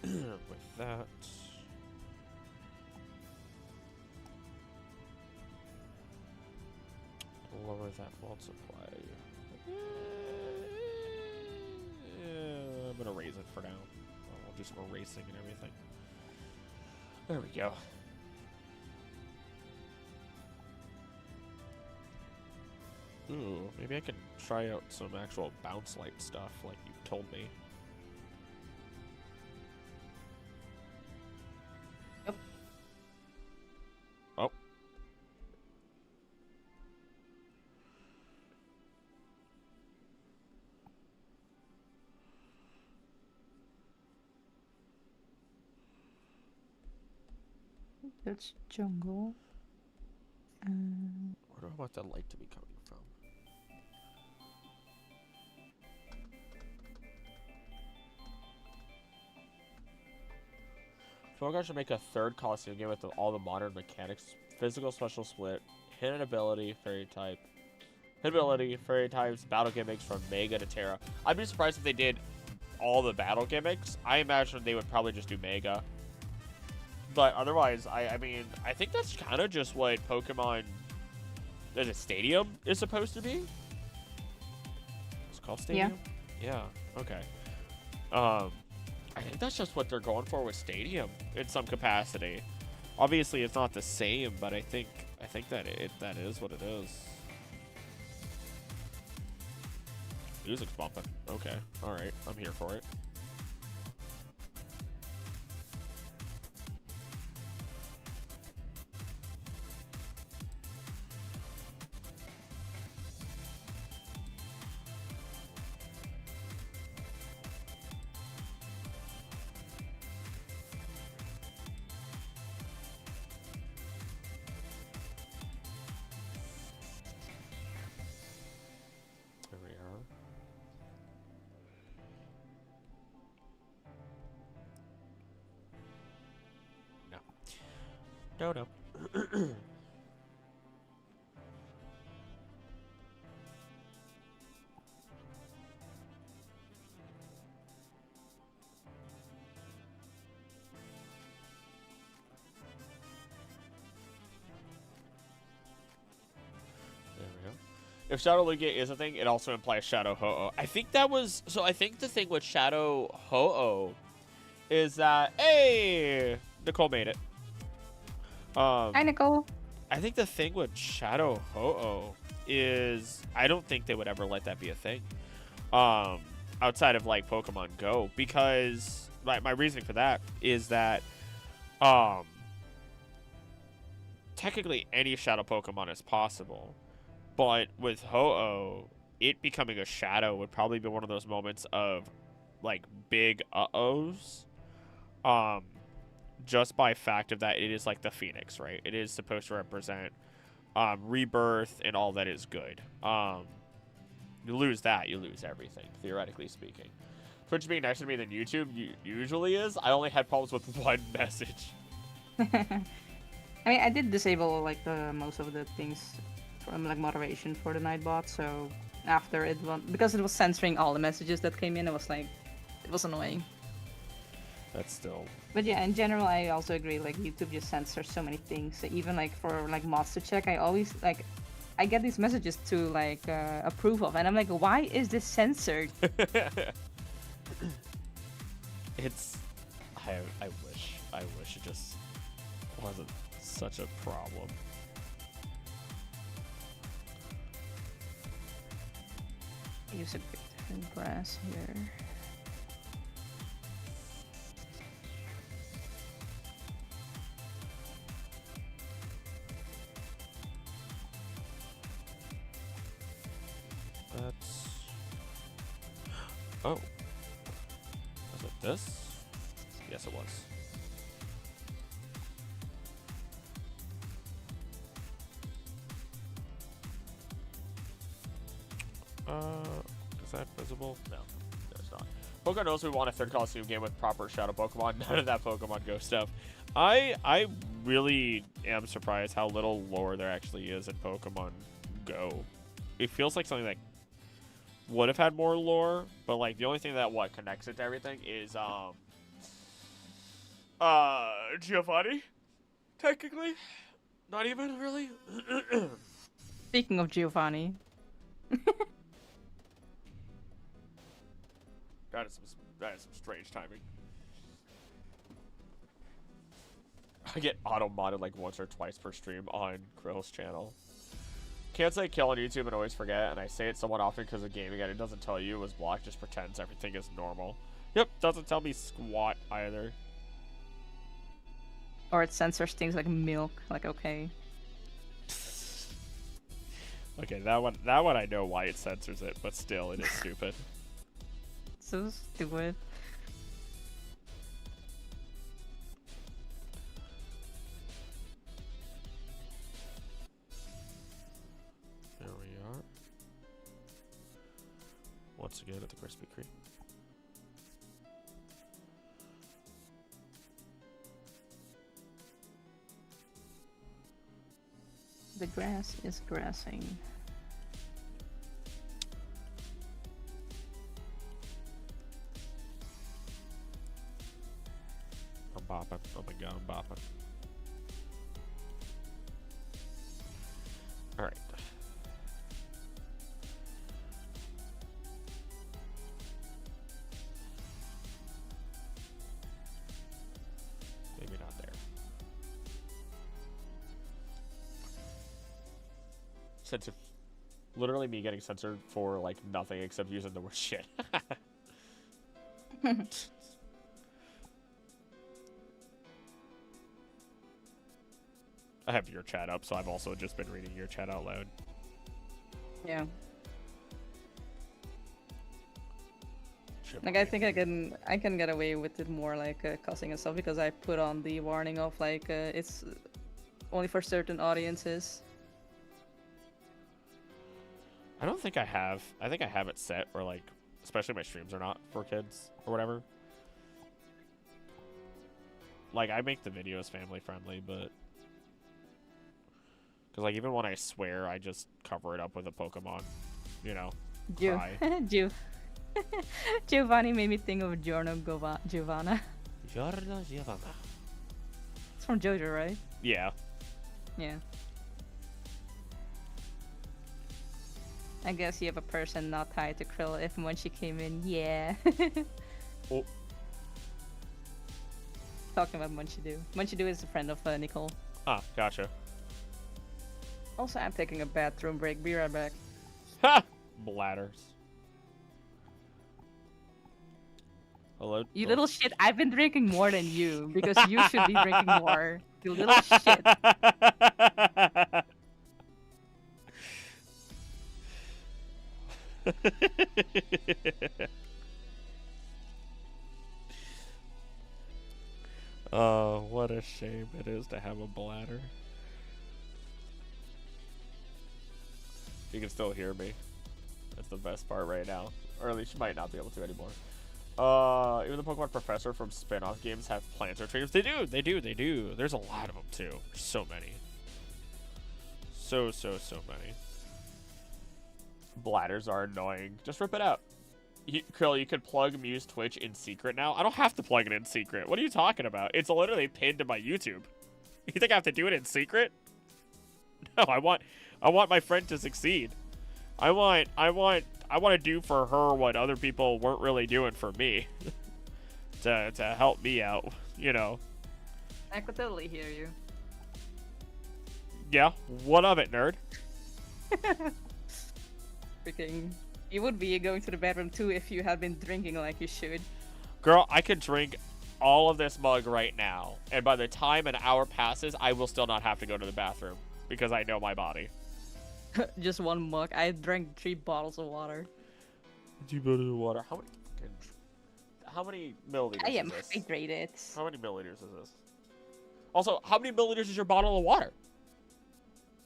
with that. Lower that multiply. I'm gonna raise it for now. I'll do some erasing and everything. There we go. Ooh, maybe I can try out some actual bounce light stuff like you told me. Yep. Oh. That's jungle. Where do I want that light to be coming from? I feel like I should make a third costume game with all the modern mechanics. Physical special split, hidden ability, fairy type. Hidden ability, fairy types, battle gimmicks from Mega to Terra. I'd be surprised if they did all the battle gimmicks. I imagine they would probably just do Mega. But otherwise, I mean, I think that's kind of just what Pokemon as a stadium is supposed to be. It's called Stadium? Yeah. Okay. I think that's just what they're going for with Stadium in some capacity. Obviously, it's not the same, but I think that that is what it is. Music's bumping. Okay. All right. I'm here for it. There we are. No. No. There we go. If Shadow Lugia is a thing, it also implies Shadow Ho-Oh. I think that was... So I think the thing with Shadow Ho-Oh is that... Hey! Nicole made it. Hi, Nicole. I think the thing with Shadow Ho-Oh is... I don't think they would ever let that be a thing. Outside of, like, Pokemon Go. Because... My reasoning for that is that... technically, any Shadow Pokemon is possible. But with Ho-Oh, it becoming a Shadow would probably be one of those moments of, like, big uh-ohs. Just by fact of that, it is like the Phoenix, right? It is supposed to represent rebirth and all that is good. You lose that, you lose everything, theoretically speaking. Twitch being nicer to me than YouTube usually is. I only had problems with one message. I mean, I did disable like most of the things from like moderation for the Nightbot, so after it because it was censoring all the messages that came in. It was like, it was annoying. That's still. But yeah, in general, I also agree. Like YouTube just censors so many things. So even like for like mods to check, I always like, I get these messages to like approve of, and I'm like, why is this censored? It's. I wish it just wasn't such a problem. Use a bit different grass here. That's. Oh. Was it this? Yes, it was. Is that visible? No, it's not. Pokemon knows we want a third Coliseum game with proper Shadow Pokemon. None of that Pokemon Go stuff. I really am surprised how little lore there actually is in Pokemon Go. It feels like something that would have had more lore, but like the only thing that connects it to everything is Giovanni. Technically, not even really. Speaking of Giovanni. That is some strange timing. I get auto-modded like once or twice per stream on Krill's channel. Can't say kill on YouTube and always forget, and I say it somewhat often because of gaming, and it doesn't tell you it was blocked, just pretends everything is normal. Yep, doesn't tell me squat either. Or it censors things like milk, like okay. Okay, that one I know why it censors it, but still, it is stupid. So stupid. There we are. Once again at the Krispy Kreme. The grass is grassing. I'm bopping. Oh my god, I'm bopping. Alright. Maybe not there. Censored. Literally me getting censored for like nothing except using the word shit. I have your chat up, so I've also just been reading your chat out loud. Yeah. Like I think I can get away with it more like cussing and stuff because I put on the warning of like it's only for certain audiences. I don't think I have. I think I have it set where like, especially my streams are not for kids or whatever. Like I make the videos family friendly, but because like even when I swear, I just cover it up with a Pokemon, you know. Giovanni made me think of Giorno Giovanna. Giorno Giovanna. It's from JoJo, right? Yeah. Yeah. I guess you have a person not tied to Krill if when she came in, yeah. Oh. Talking about Munchidu. Munchidu is a friend of Nicole. Ah, gotcha. Also, I'm taking a bathroom break. Be right back. Ha! Bladders. Hello? You little shit, I've been drinking more than you because you should be drinking more. You little shit. Oh, what a shame it is to have a bladder. You can still hear me. That's the best part right now. Or at least you might not be able to anymore. Even the Pokemon Professor from spin-off games have plants or trainers. They do. There's a lot of them too. There's so many. So many. Bladders are annoying. Just rip it out. Krill, you could plug Mew's Twitch in secret now? I don't have to plug it in secret. What are you talking about? It's literally pinned to my YouTube. You think I have to do it in secret? No, I want my friend to succeed. I want to do for her what other people weren't really doing for me. to help me out, you know. I could totally hear you. Yeah, what of it, nerd? Freaking. You would be going to the bathroom too if you had been drinking like you should. Girl, I could drink all of this mug right now, and by the time an hour passes, I will still not have to go to the bathroom because I know my body. Just one mug. I drank 3 bottles of water. 2 bottles of water. How many milliliters I am is this? hydrated. How many milliliters is this? Also, how many milliliters is your bottle of water?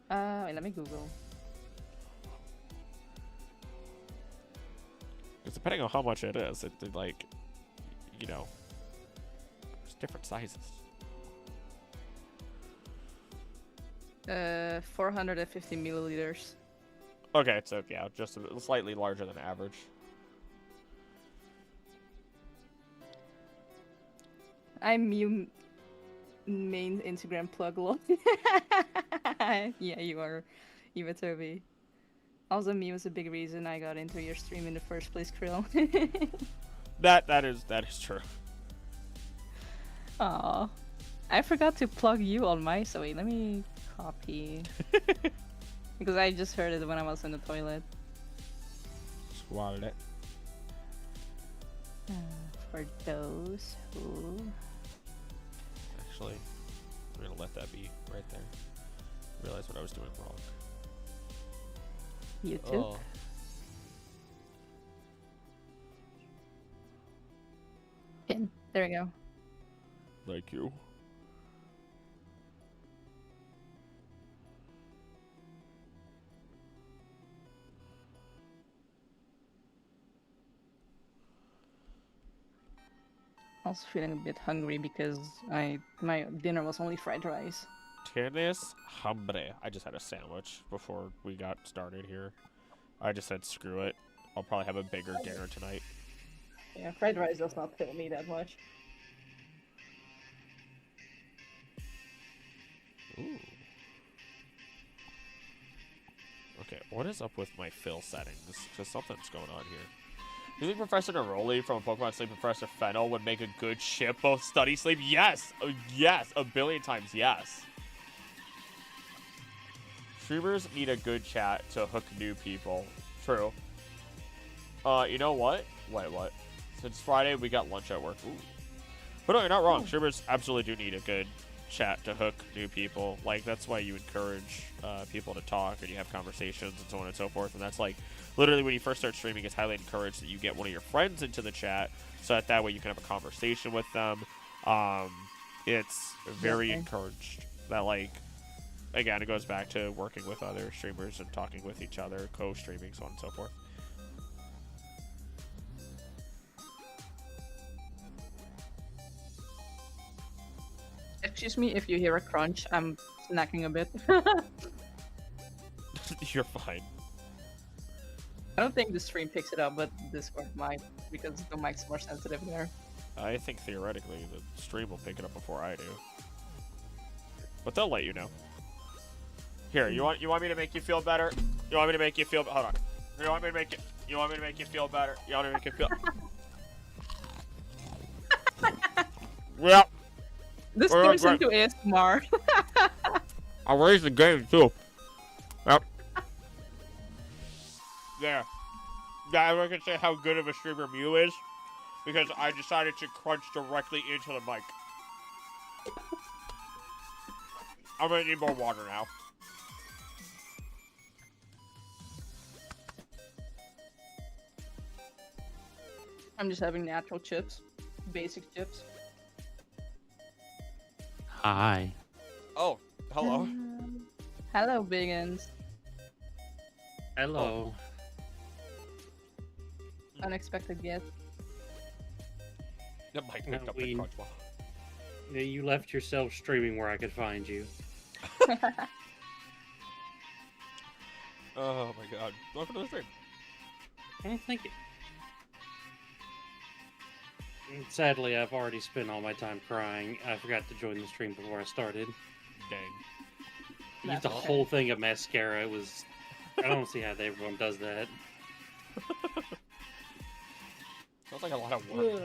Wait, let me Google. Because depending on how much it is, it like, you know, there's different sizes. 450 milliliters. Okay, so yeah, just slightly larger than average. I'm Mew main Instagram plug lol. Yeah, you are. You better be. Also, Mew was a big reason I got into your stream in the first place, Krill. That is true. Aw. I forgot to plug you on my, so wait, let me copy. Because I just heard it when I was in the toilet. Swallowed it. For those who... Actually, I'm gonna let that be right there. Realize what I was doing wrong. YouTube? Oh. Pin. There we go. Thank you. I was feeling a bit hungry because my dinner was only fried rice. Tienes hambre. I just had a sandwich before we got started here. I just said screw it. I'll probably have a bigger dinner tonight. Yeah, fried rice does not fill me that much. Ooh. Okay, what is up with my fill settings? Because something's going on here. Do you think Professor Neroli from Pokemon Sleep and Professor Fennel would make a good ship, both study sleep? Yes! Yes! A billion times yes! Streamers need a good chat to hook new people. True. You know what? Wait, what? Since Friday, we got lunch at work. Ooh. But no, you're not wrong. Streamers absolutely do need a good chat to hook new people. Like, that's why you encourage people to talk and you have conversations and so on and so forth. And that's like, literally when you first start streaming, it's highly encouraged that you get one of your friends into the chat so that way you can have a conversation with them. It's very encouraged that, like, again, it goes back to working with other streamers and talking with each other, co-streaming, so on and so forth. Excuse me if you hear a crunch, I'm snacking a bit. You're fine. I don't think the stream picks it up, but Discord might, because the mic's more sensitive there. I think theoretically the stream will pick it up before I do. But they'll let you know. Here, you want me to make you feel better? You want me to make you feel hold on. You want me to make it you want me to make you feel better? You want me to make you feel Yep. This turns into ASMR. I'll raise the game too. Yep. There. Yeah, I can say how good of a streamer Mew is because I decided to crunch directly into the mic. I'm gonna need more water now. I'm just having natural chips. Basic chips. Hi. Oh, hello. Hello, Biggins. Hello. Unexpected guest. That mic picked up the crunch ball. You left yourself streaming where I could find you. Oh my god. Welcome to the stream. Oh, thank you. Sadly, I've already spent all my time crying. I forgot to join the stream before I started. Dang. Used That's a okay. whole thing of mascara. It was. I don't see how everyone does that. Sounds like a lot of work.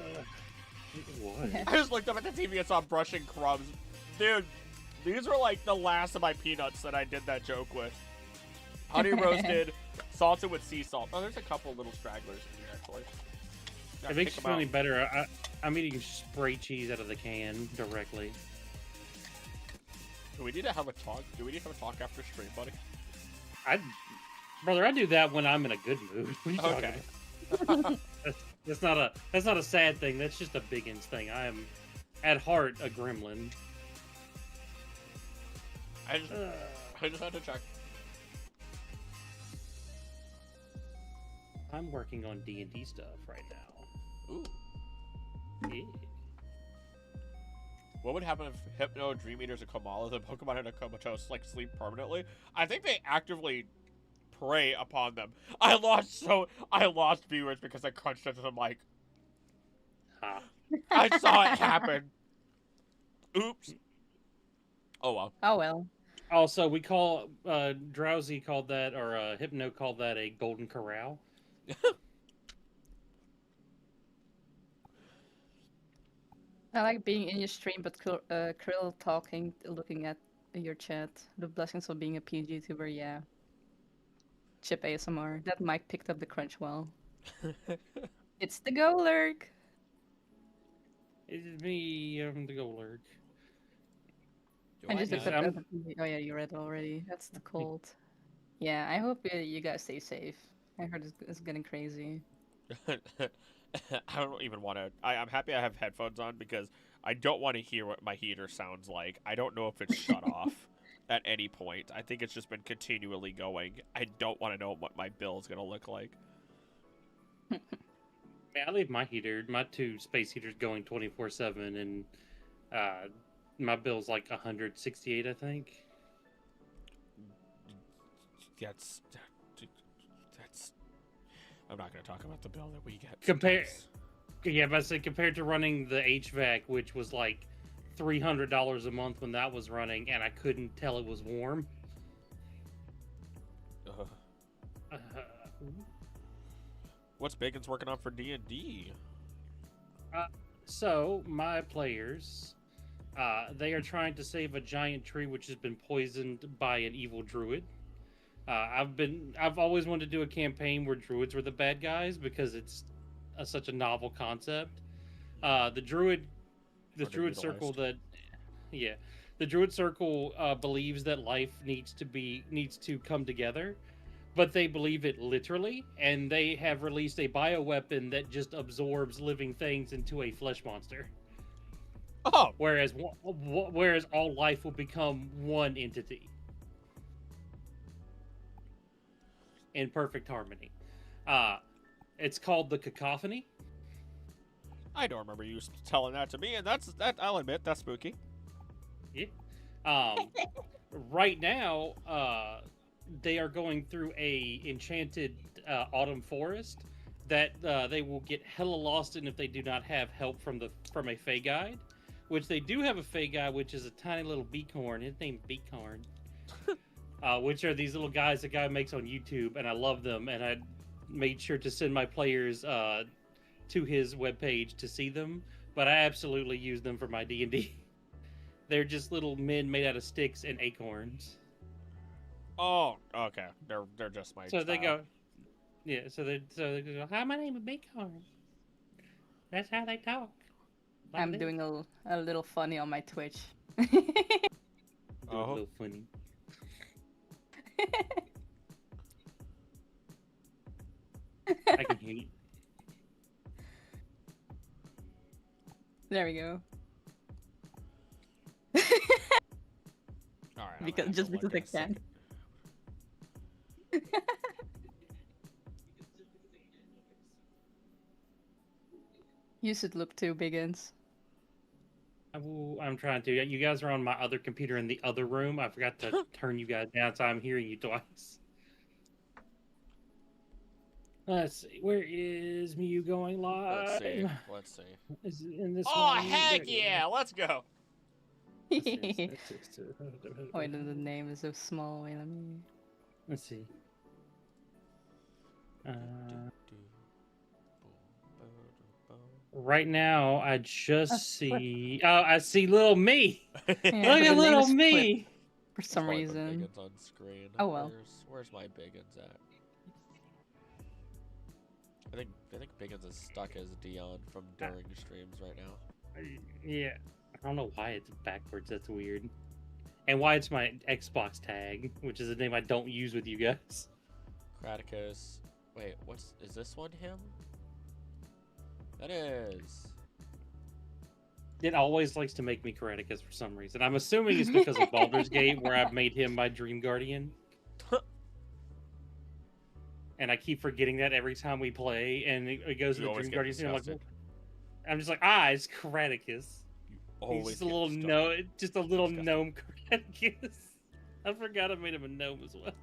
What? I just looked up at the TV and saw brushing crumbs. Dude, these were like the last of my peanuts that I did that joke with. Honey roasted, salted with sea salt. Oh, there's a couple little stragglers in here, actually. It makes you feel any better. I'm eating spray cheese out of the can directly. Do we need to have a talk? Do we need to have a talk after stream, buddy? Brother, I do that when I'm in a good mood. What are you talking Okay. about? That's not a sad thing. That's just a biggins thing. I am, at heart, a gremlin. I just had to check. I'm working on D&D stuff right now. Ooh. Yeah. What would happen if Hypno, Dream Eaters, and Kamala, the Pokemon in a comatose, like sleep permanently? I think they actively prey upon them. I lost viewers because I crunched into the mic. Ha. I saw it happen. Oops. Oh well. Oh well. Also, we call Drowsy called that, or Hypno called that a golden corral. I like being in your stream, but Krill talking, looking at your chat. The blessings of being a PG YouTuber, yeah. Chip ASMR. That mic picked up the crunch well. It's the Golurk! It's me, I'm the Golurk. I just looked know? up the PG. Oh yeah, you read it already. That's the cold. Yeah, I hope you guys stay safe. I heard it's getting crazy. I don't even want to. I'm happy I have headphones on because I don't want to hear what my heater sounds like. I don't know if it's shut off at any point. I think it's just been continually going. I don't want to know what my bill is going to look like. Man, I leave my heater, my 2 space heaters going 24/7, and my bill's like 168, I think. That's. I'm not going to talk about the bill that we get. Yeah, but I say compared to running the HVAC, which was like $300 a month when that was running, and I couldn't tell it was warm. What's Bacon's working on for D&D? So my players, they are trying to save a giant tree which has been poisoned by an evil druid. I've always wanted to do a campaign where druids were the bad guys because it's such a novel concept. The druid circle believes that life needs to come together, but they believe it literally, and they have released a bioweapon that just absorbs living things into a flesh monster. Oh, Whereas all life will become one entity in perfect harmony. It's called the Cacophony. I don't remember you telling that to me, and that I'll admit that's spooky. Yeah. Right now, they are going through a enchanted autumn forest that they will get hella lost in if they do not have help from a Fey guide, which they do have a Fey guide, which is a tiny little beakhorn. His name's Beakhorn. Which are these little guys the guy makes on YouTube, and I love them, and I made sure to send my players to his webpage to see them, but I absolutely use them for my D&D. They're just little men made out of sticks and acorns. Oh, okay. They're just my. So style. they go, yeah. So they go, "Hi, my name is Bighorn." That's how they talk. Like I'm this. doing a little funny on my Twitch. Do a Oh. little funny. I can hear you. There we go. All right. Because I can. You should look too, Biggins. I'm trying to. You guys are on my other computer in the other room. I forgot to turn you guys down, so I'm hearing you twice. Let's see. Where is Mew going live? Let's see. Let's see. Is it in this Oh, one? heck There it yeah. Let's go. is. Wait, the name is so small. Wait, let me. Let's see. Right now, I just see. Oh, I see little me. Yeah, Look but at the name little is Flip me. for some Let's find my reason. Biggins on screen. Oh, well. Where's my Biggins at? I think Biggins is stuck as Dion from during streams right now. Yeah, I don't know why it's backwards. That's weird. And why it's my Xbox tag, which is a name I don't use with you guys. Kraticus. Wait, is this one him? That is. It always likes to make me Kraticus for some reason. I'm assuming it's because of Baldur's Gate, where I've made him my Dream Guardian. And I keep forgetting that every time we play, and it goes to You the always Dream get Guardian. And disgusted. I'm just like, it's Kraticus. He's Always just a get little disgusted. just a little Disgusting. gnome Kraticus. I forgot I made him a gnome as well.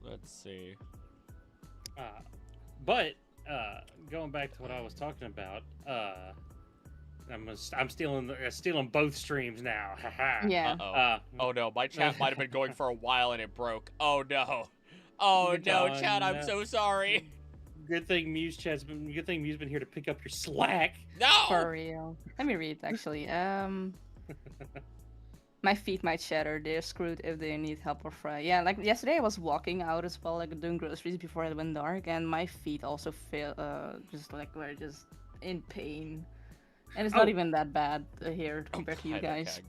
Let's see. But going back to what I was talking about, I'm stealing both streams now. Haha. Yeah. Uh-oh. Oh no, my chat might have been going for a while and it broke. Oh no. Oh no, chat, I'm so sorry. Good thing Mew's been here to pick up your slack. For No! real. Let me read actually. My feet might shatter. They're screwed if they need help or fry. Yeah, like yesterday I was walking out as well, like doing groceries before it went dark, and my feet also feel just like were just in pain. And it's not even that bad here compared to you guys.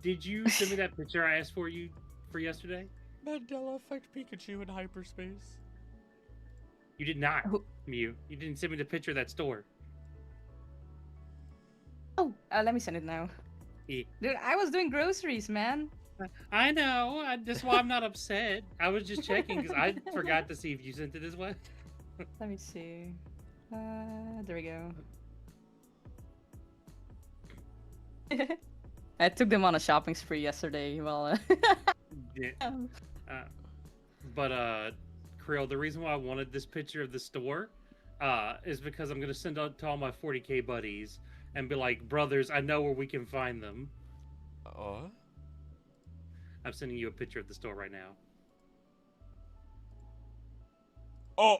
Did you send me that picture I asked for you for yesterday? Mandela effect Pikachu in hyperspace. You did not, Who- Mew. You didn't send me the picture of that store. Oh, let me send it now. Yeah. Dude, I was doing groceries, man. I know. That's why I'm not upset. I was just checking because I forgot to see if you sent it as well. Let me see. There we go. I took them on a shopping spree yesterday. Well, Yeah. But Krill, the reason why I wanted this picture of the store is because I'm gonna send out to all my 40K buddies and be like, brothers, I know where we can find them. I'm sending you a picture of the store right now. Oh!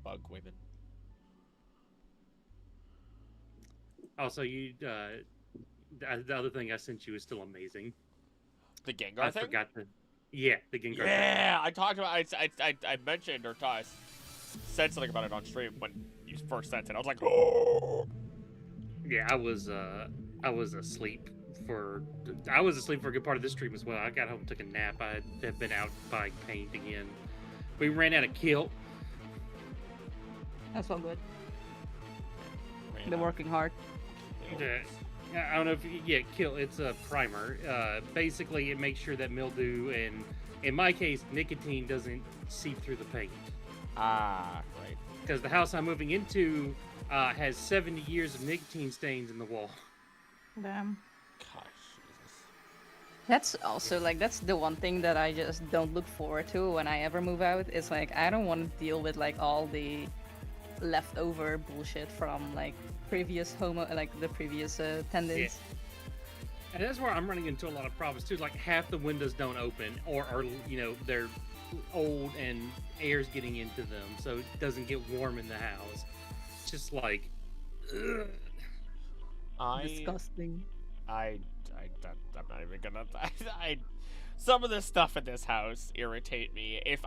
Bug women. Also, the other thing I sent you is still amazing. The Gengar I thing? forgot to. Yeah, the Gengar. Yeah, I talked about. I mentioned or said something about it on stream when you first sent it. I was like, oh. Yeah, I was asleep for a good part of this stream as well. I got home, took a nap. I have been out by paint again. We ran out of kill. that's all good. Been working hard. I don't know if you get kill. It's a primer. Basically, it makes sure that mildew and, in my case, nicotine doesn't seep through the paint. Ah, right. Because the house I'm moving into has 70 years of nicotine stains in the wall. Damn. Gosh, Jesus. That's also like that's the one thing that I just don't look forward to when I ever move out. It's like I don't want to deal with like all the leftover bullshit from like previous the previous tenants. Yeah. And that's where I'm running into a lot of problems too. Like half the windows don't open, or they're old and air's getting into them, so it doesn't get warm in the house. It's just like, ugh. Disgusting. I'm not even gonna. Some of the stuff in this house irritate me. If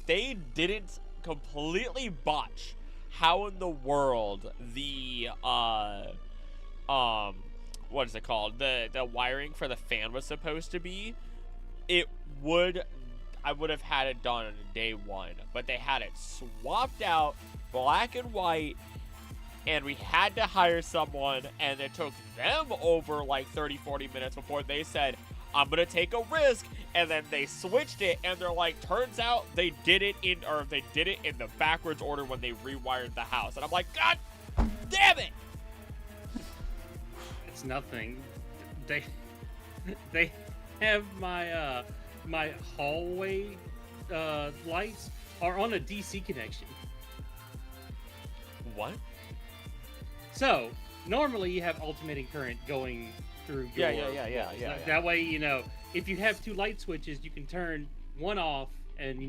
they didn't completely botch how in the world the what is it called? The wiring for the fan was supposed to be, I would have had it done on day one, but they had it swapped out black and white, and we had to hire someone, and it took them over like 30-40 minutes before they said, I'm gonna take a risk, and then they switched it, and they're like, turns out they did it in the backwards order when they rewired the house, and I'm like, God damn it! It's nothing. They they have my hallway lights are on a DC connection. What? So normally you have alternating current going through your Yeah. That way, if you have 2 light switches, you can turn one off and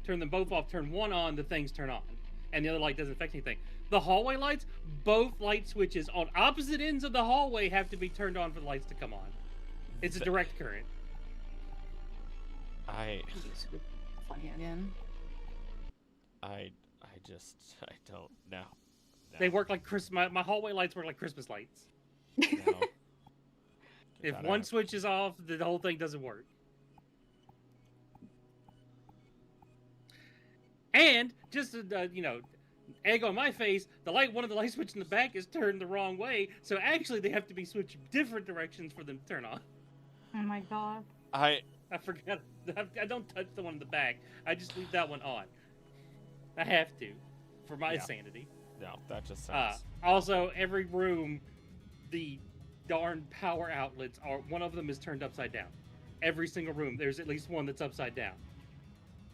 turn them both off, turn one on, the things turn on, and the other light doesn't affect anything. The hallway lights, both light switches on opposite ends of the hallway have to be turned on for the lights to come on. It's a direct current. Funny again. I don't know. No. They work like Christmas. My hallway lights work like Christmas lights. No. If one switch is off, the whole thing doesn't work. And just egg on my face, one of the light switches in the back is turned the wrong way, so actually they have to be switched different directions for them to turn on. Oh my god. I forgot. I don't touch the one in the back. I just leave that one on. I have to, for my sanity. No, that just sounds... Also, every room, the darn power outlets are... One of them is turned upside down. Every single room, there's at least one that's upside down.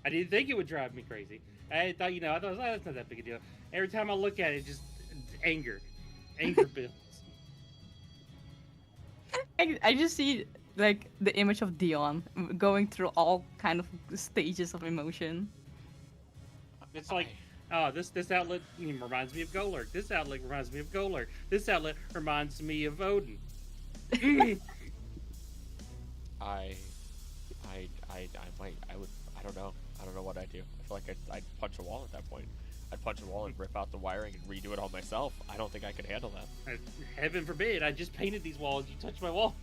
I didn't think it would drive me crazy. I thought, that's not that big a deal. Every time I look at it, just anger builds. I just see like the image of Dion going through all kind of stages of emotion. It's like, this outlet reminds me of Golurk. This outlet reminds me of Golurk. This outlet reminds me of Odin. I don't know. I don't know what I'd do. I feel like I'd punch a wall at that point. I'd punch a wall and rip out the wiring and redo it all myself. I don't think I could handle that. Heaven forbid, I just painted these walls. You touch my walls.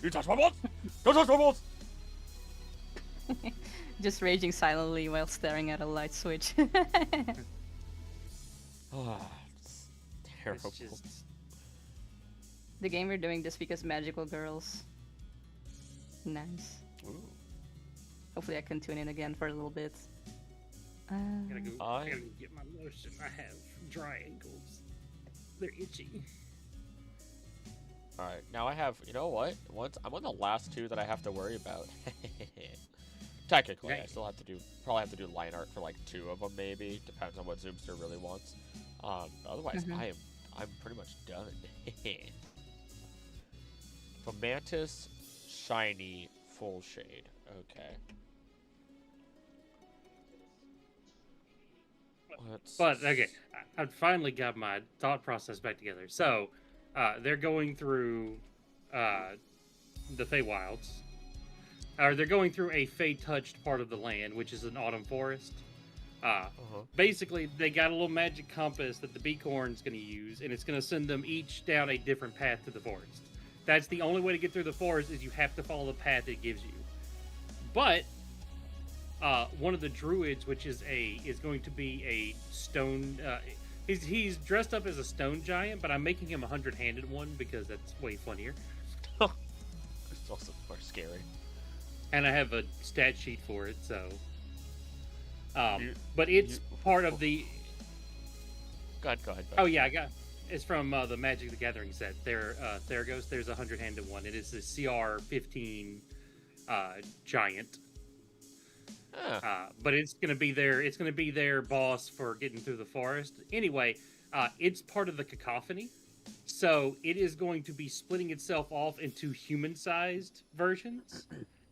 You touch my walls! Don't touch my walls! Just raging silently while staring at a light switch. It's terrible. It's just... The game we're doing this because magical girls. Nice. Ooh. Hopefully I can tune in again for a little bit. I gotta go get my lotion. I have dry ankles. They're itchy. Alright, now I have, you know what? I'm on the last 2 that I have to worry about. Technically, I still have to probably have to do line art for like 2 of them maybe. Depends on what Zoomster really wants. Otherwise, I'm pretty much done. Fomantis, shiny, full shade. Okay. But okay, I've finally got my thought process back together. So, they're going through the Feywilds. Or they're going through a Fey-touched part of the land, which is an autumn forest. Basically, they got a little magic compass that the Beacorn's going to use, and it's going to send them each down a different path to the forest. That's the only way to get through the forest, is you have to follow the path it gives you. But one of the druids, which is going to be a stone. He's dressed up as a stone giant, but I'm making him a 100-handed one because that's way funnier. It's also more scary. And I have a stat sheet for it, so. But it's part of the. Go ahead. Oh yeah, it's from the Magic the Gathering set. Theragos. There's a 100-handed one. It is the CR-15 giant. But it's gonna be their boss for getting through the forest. Anyway, it's part of the cacophony, so it is going to be splitting itself off into human-sized versions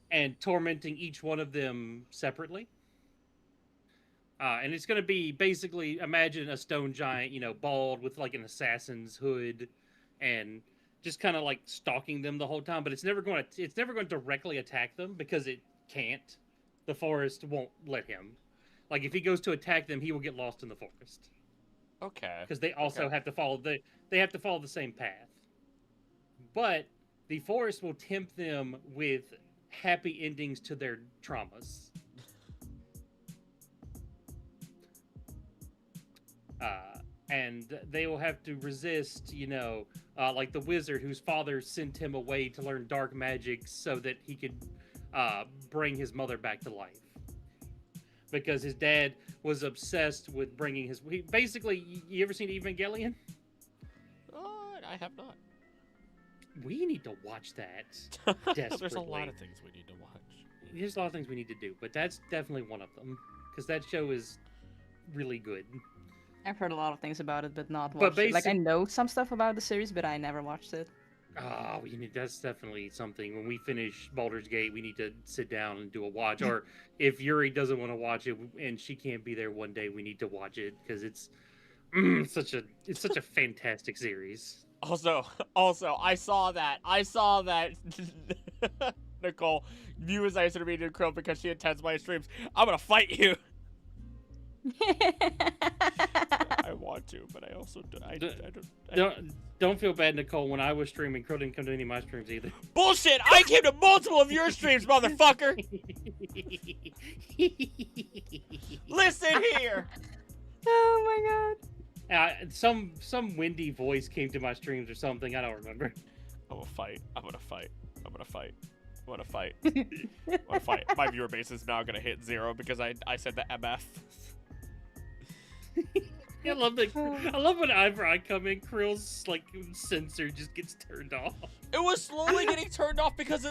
and tormenting each one of them separately. And it's going to be basically, imagine a stone giant, bald with like an assassin's hood, and just kind of like stalking them the whole time. But it's never going to directly attack them because it can't. The forest won't let him. Like if he goes to attack them, he will get lost in the forest. Okay. Because they also have to follow the same path. But the forest will tempt them with happy endings to their traumas. And they will have to resist, like the wizard whose father sent him away to learn dark magic so that he could bring his mother back to life. Because his dad was obsessed with bringing basically, you ever seen Evangelion? I have not. we need to watch that. There's a Desperately. lot of things we need to watch. There's a lot of things we need to do, but that's definitely one of them because that show is really good. I've heard a lot of things about it, but not But watched it. Like, I basic- know some stuff about the series, but I never watched it. Oh, that's definitely something. When we finish Baldur's Gate, we need to sit down and do a watch. Or if Yuri doesn't want to watch it and she can't be there one day, we need to watch it because it's such a fantastic series. Also, I saw that Nicole, Mew was nicer to me than Krill because she attends my streams. I'm gonna fight you. I want to, but I also Don't feel bad, Nicole. When I was streaming, Krill didn't come to any of my streams either. Bullshit! I came to multiple of your streams, motherfucker. Listen here. Oh my god. Some windy voice came to my streams or something. I don't remember. I'm gonna fight. My viewer base is now gonna hit 0 because I said the MF. I love that. I love whenever I come in, Krill's like sensor just gets turned off. It was slowly getting turned off because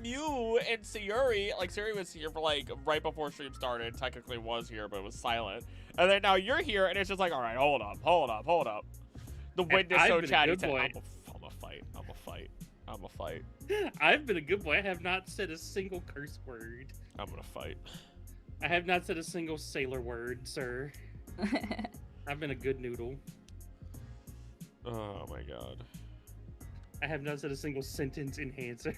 Mew and Sayuri, like Sayuri was here for like right before stream started. Technically was here, but it was silent. And then now you're here, and it's just like, all right, hold up. The wind is so chatty. I'm a fight. I've been a good boy. I have not said a single curse word. I'm gonna fight. I have not said a single sailor word, sir. I've been a good noodle. Oh my god. I have not said a single sentence enhancer.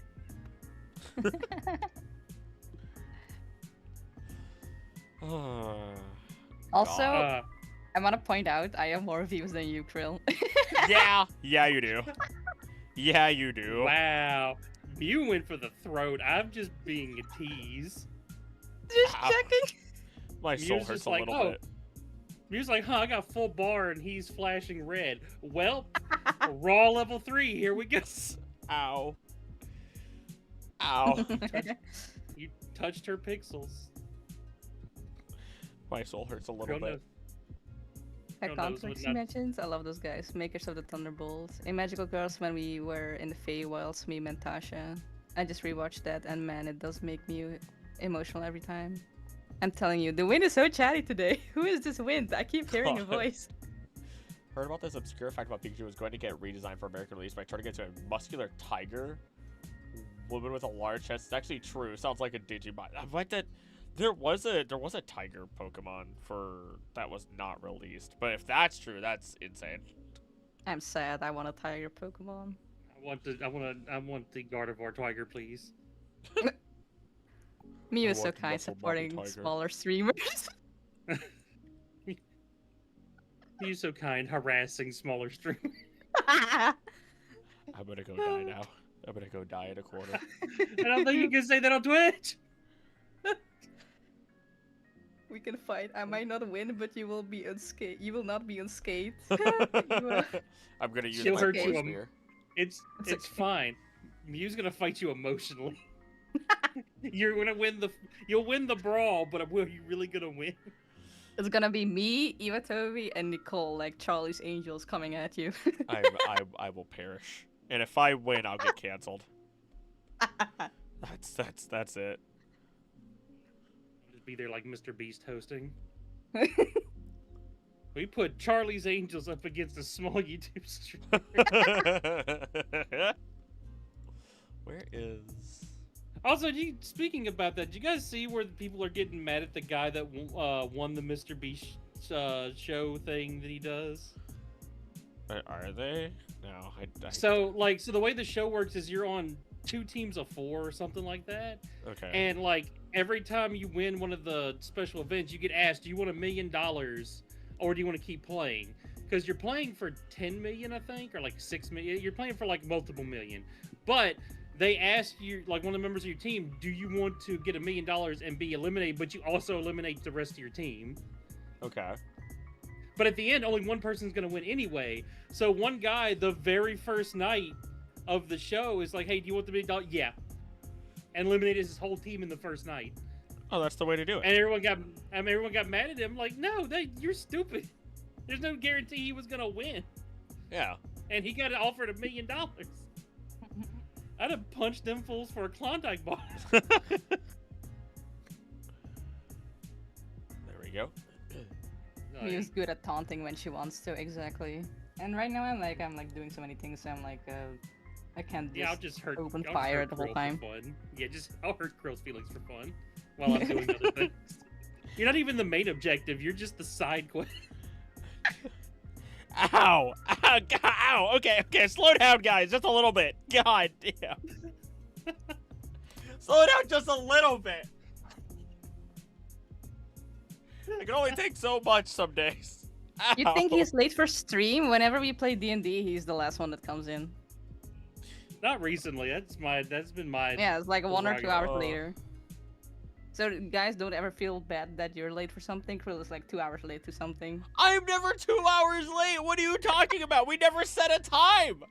Also, Uh, I want to point out I have more views than you, Krill. Yeah, you do. Yeah, you do. wow. You went for the throat. I'm just being a tease. Just Ow. checking. My soul Mew's hurts just a like, little oh. bit. Mew's like, I got full bar and he's flashing red. Well, raw level 3, here we go. Ow. You touched her pixels. My soul hurts a little Girl bit. knows- I Who can't knows what mix not- mentions. I love those guys. Makers of the Thunderbolts. In Magical Girls, when we were in the Feywilds, me and Tasha. I just rewatched that, and man, it does make me emotional every time. I'm telling you, the wind is so chatty today. Who is this wind? I keep hearing a God. voice. Heard about this obscure fact about Pikachu was going to get redesigned for American release by turning it into a muscular tiger woman with a large chest. It's actually true. Sounds like a Digimon. What that? There was a tiger Pokemon for that was not released. But if that's true, that's insane. I'm sad. I want a tiger Pokemon. I want the Gardevoir Tiger, please. Mew I is so want the kind, Muscle Bobby supporting Tiger. smaller streamers. He's so kind, harassing smaller streamers. I'm gonna go die now. I'm gonna go die in a corner. I don't think you can say that on Twitch. We can fight. I might not win, but you will be unscathed. You will not be unscathed. I'm gonna use She'll my hurt voice you, spear. It's okay. fine. Mew's gonna fight you emotionally. You're gonna win you'll win the brawl, but are you really gonna win? It's gonna be me, Iwatobi, and Nicole, like Charlie's Angels, coming at you. I will perish. And if I win, I'll get canceled. That's it. Just be there like Mr. Beast hosting. We put Charlie's Angels up against a small YouTube streamer. Where is? Also, speaking about that, did you guys see where the people are getting mad at the guy that won the Mr. Beast show thing that he does? Are they? No, I So the way the show works is you're on 2 teams of 4 or something like that. okay. And like every time you win one of the special events, you get asked, do you want $1 million or do you want to keep playing? Because you're playing for 10 million, I think, or like 6 million. You're playing for like multiple million. But they ask you, like one of the members of your team, do you want to get $1 million and be eliminated, but you also eliminate the rest of your team? Okay. But at the end, only one person's going to win anyway. So one guy, the very first night of the show, is like, hey, do you want the $1 million? Yeah. And eliminated his whole team in the first night. Oh, that's the way to do it. And everyone got mad at him. Like, no, you're stupid. There's no guarantee he was going to win. Yeah. And he got offered $1 million. I'd have punched them fools for a Klondike bar. There we go. Miu's good at taunting when she wants to, exactly. And right now I'm like doing so many things, so I'm like, I can't Yeah, I'll just just hurt. open I'll fire hurt the whole Krill time. For fun. Yeah, I'll hurt Krill's feelings for fun while I'm doing other things. You're not even the main objective. You're just the side quest. Ow! Ow! Ow! Okay, slow down, guys, just a little bit. God damn. Slow down just a little bit. I can only take so much some days. Ow. You think he's late for stream? Whenever we play D&D, he's the last one that comes in. Not recently. That's been my. Yeah, it's like 1 or 2 hours Oh. later. So guys, don't ever feel bad that you're late for something. Krill is like 2 hours late to something. I'm never 2 hours late. What are you talking about? We never set a time.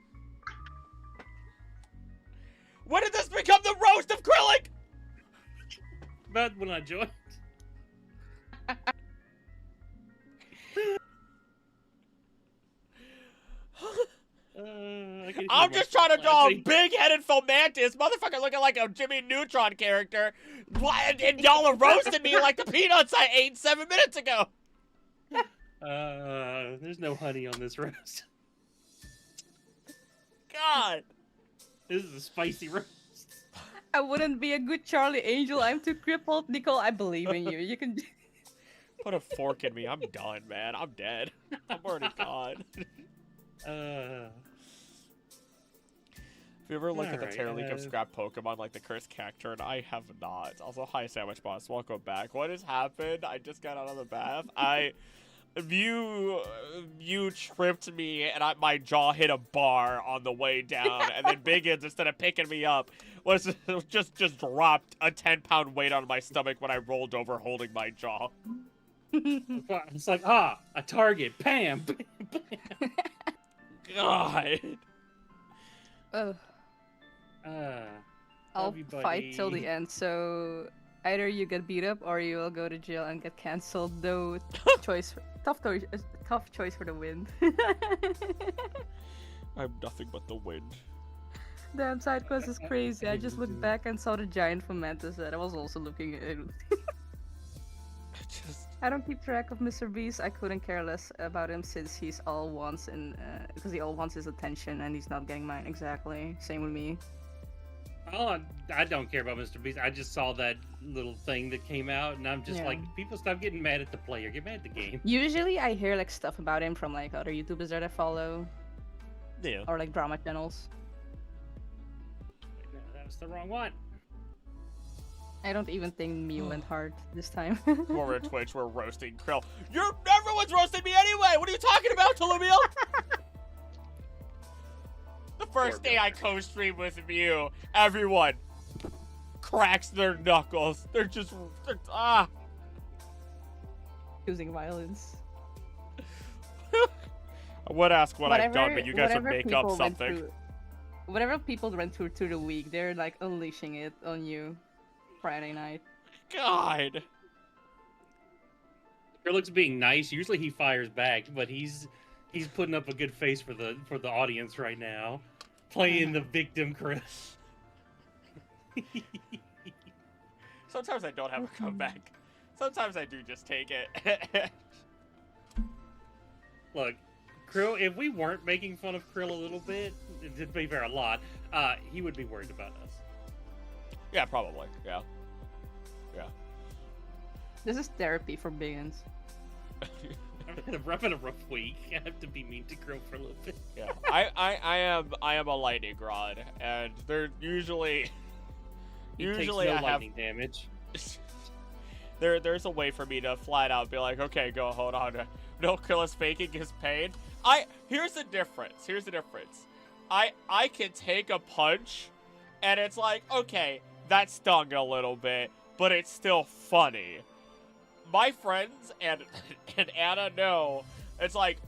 When did this become the roast of Krillic? But when I joined. I'm just trying to draw a big-headed Fomantis, motherfucker looking like a Jimmy Neutron character, and y'all are roasting me like the peanuts I ate 7 minutes ago. There's no honey on this roast. God. This is a spicy roast. I wouldn't be a good Charlie Angel. I'm too crippled. Nicole, I believe in you. You can. Put a fork in me. I'm done, man. I'm dead. I'm already gone. Uh, If you ever looked at the Alright, Terra League of Scrap Pokemon like the Cursed Cacturn, I have not. Also, hi Sandwich Boss, welcome back. What has happened? I just got out of the bath. You tripped me and my jaw hit a bar on the way down, and then Biggins, instead of picking me up, was just dropped a 10-pound weight on my stomach when I rolled over holding my jaw. it's like, a target. Bam! God. Ugh. I'll Love you, fight till buddy. the end. So either you get beat up or you will go to jail and get cancelled. Though tough choice for the win. I'm nothing but the wind. Damn, side quest is crazy. I just looked back and saw the giant Fomantis that I was also looking at. I don't keep track of Mr. Beast. I couldn't care less about him since he's all wants because he all wants his attention and he's not getting mine. Exactly. Same with me. Oh, I don't care about Mr. Beast. I just saw that little thing that came out, and I'm just Yeah. like, people stop getting mad at the player. Get mad at the game. Usually I hear like stuff about him from like other YouTubers that I follow Yeah. or like drama channels. Wait, no, that was the wrong one. I don't even think Mew went hard this time. Over to Twitch, we're roasting Krill. Everyone's roasting me anyway! What are you talking about, Tolumiel? The first day I co-stream with Mew, everyone cracks their knuckles. They're Using violence. I would ask what I've done, but you guys would whatever make up people went something. Whatever people went through the week, they're like unleashing it on you Friday night. God. Krillix being nice. Usually he fires back, but he's putting up a good face for the audience right now, playing the victim, Chris. Sometimes I don't have a comeback. Sometimes I do just take it. Look, Krill, if we weren't making fun of Krill a little bit, it'd be very a lot, he would be worried about us. Yeah, probably. Yeah. This is therapy for Biggins. I've had a rough week. I have to be mean to Krill for a little bit. Yeah. I am a lightning rod, and they're usually He takes usually no I have lightning damage. there's a way for me to flat out be like, okay, go, hold on. No, Krill is faking his pain. Here's the difference. I can take a punch, and it's like, okay, that stung a little bit, but it's still funny. My friends and Anna know, it's like,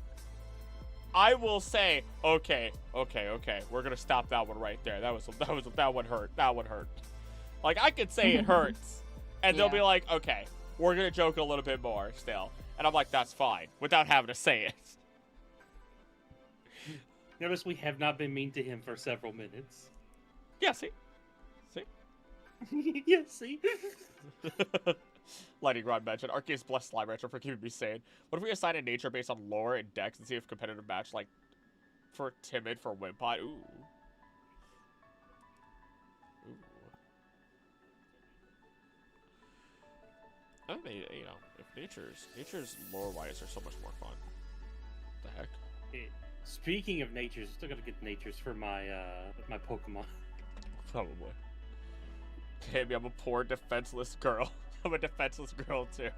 I will say, okay, we're gonna stop that one right there. That one hurt. Like, I could say it hurts, and they'll be like, okay, we're gonna joke a little bit more still, and I'm like, that's fine, without having to say it. Notice we have not been mean to him for several minutes. Yeah, see? See? Yeah, see? Lightning Rod mentioned, Arceus blessed Slime Rancher for keeping me sane. What if we assign a nature based on lore and dex and see if competitive match, like, for Timid for Wimpot? Ooh. Ooh. I mean, you know, if nature's lore-wise are so much more fun. What the heck? Speaking of natures, still gotta get natures for my my Pokemon. Probably. Maybe I'm a poor defenseless girl. I'm a defenseless girl too.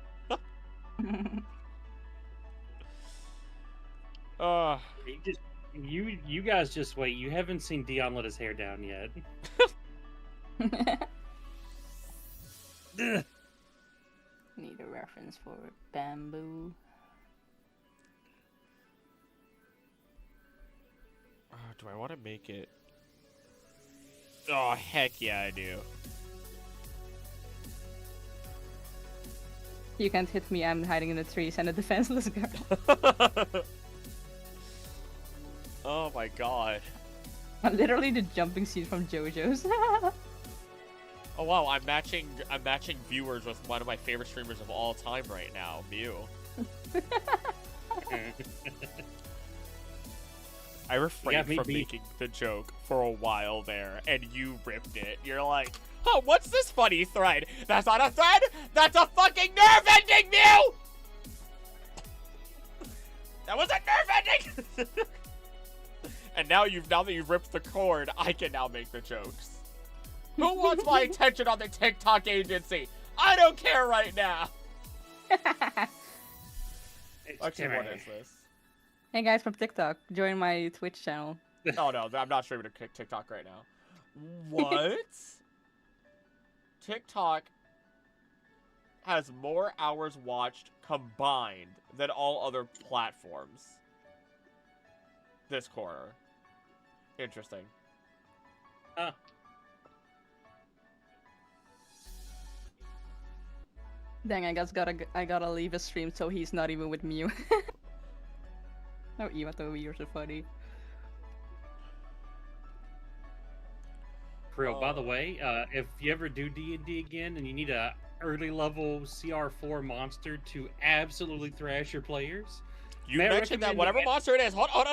You guys just wait. You haven't seen Dion let his hair down yet. Need a reference for bamboo. Do I want to make it? Oh, heck yeah, I do. You can't hit me, I'm hiding in the trees and a defenseless girl. Oh my god. I'm literally the jumping scene from JoJo's. Oh wow, I'm matching viewers with one of my favorite streamers of all time right now, Mew. I refrained from making the joke for a while there, and you ripped it. You're like, oh, what's this funny thread? That's not a thread! That's a fucking nerve ending, Mew! That was a nerve ending! And now that you've ripped the cord, I can now make the jokes. Who wants my attention on the TikTok agency? I don't care right now! Actually, what is this? Hey guys from TikTok, join my Twitch channel. Oh no, I'm not streaming to TikTok right now. What? TikTok has more hours watched combined than all other platforms this quarter. Interesting. Dang, I gotta leave a stream so he's not even with Mew. Oh, Iwato, you're so funny. Krill, by the way, if you ever do D&D again and you need a early level CR4 monster to absolutely thrash your players, you mentioned that whatever monster it is. Hold on.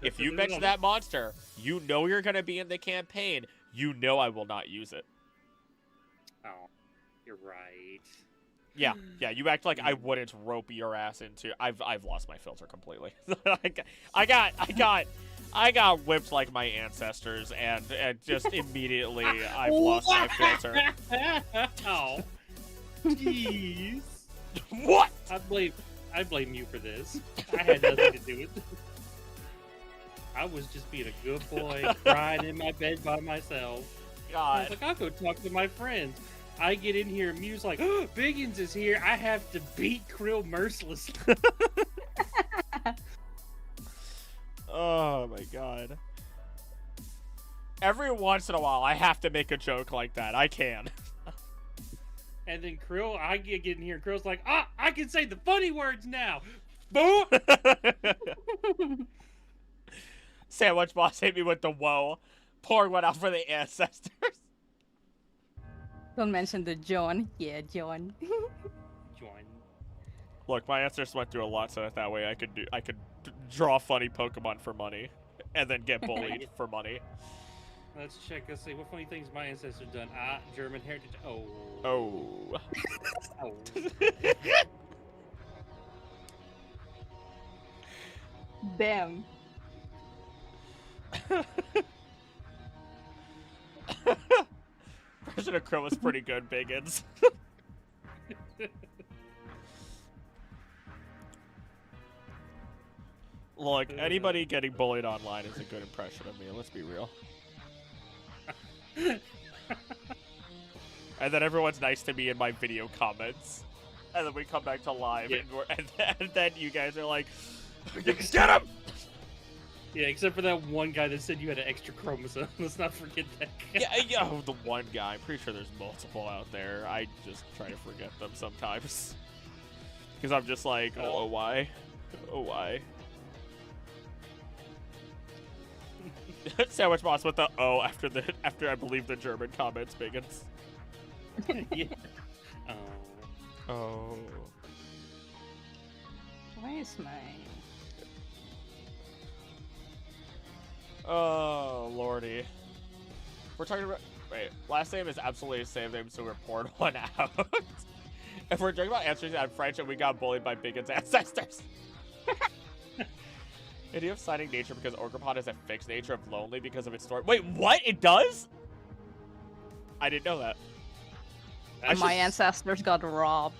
If you mention that monster, you know you're gonna be in the campaign. You know I will not use it. Oh, you're right. Yeah, you act like I wouldn't rope your ass into. I've lost my filter completely. I got whipped like my ancestors, and just immediately I've lost my filter. Oh, jeez. What? I blame you for this. I had nothing to do with it. I was just being a good boy, crying in my bed by myself. God. I was like, I'll go talk to my friends. I get in here, and Mew's like, oh, Biggins is here. I have to beat Krill mercilessly. Oh my god. Every once in a while, I have to make a joke like that. I can. And then Krill, I get in here, and Krill's like, I can say the funny words now. Boom! Sandwich Boss hit me with the whoa. Pouring one out for the ancestors. Don't mention the John. Yeah, John. Join. Look, my ancestors went through a lot, so that way I could draw funny Pokemon for money, and then get bullied for money. Let's check. Let's see what funny things my ancestors done. German heritage. Oh. Oh. Oh. Damn. President Crow was pretty good, Biggins. Look, anybody getting bullied online is a good impression of me, let's be real. And then everyone's nice to me in my video comments. And then we come back to live, Yeah. and then you guys are like, get him! Yeah, except for that one guy that said you had an extra chromosome. Let's not forget that guy. Yeah, the one guy. I'm pretty sure there's multiple out there. I just try to forget them sometimes. Because I'm just like, oh, why? Oh, why? Sandwich boss with the O after I believe the German comments bigots. Yeah. Oh. Why is my... Oh, lordy. We're talking about... Wait, last name is absolutely the same name, so we're pouring one out. If we're talking about answers in French and we got bullied by bigots ancestors. Idea of citing nature because Orcapod has a fixed nature of lonely because of its story. Wait, what? It does? I didn't know that. My ancestors got robbed.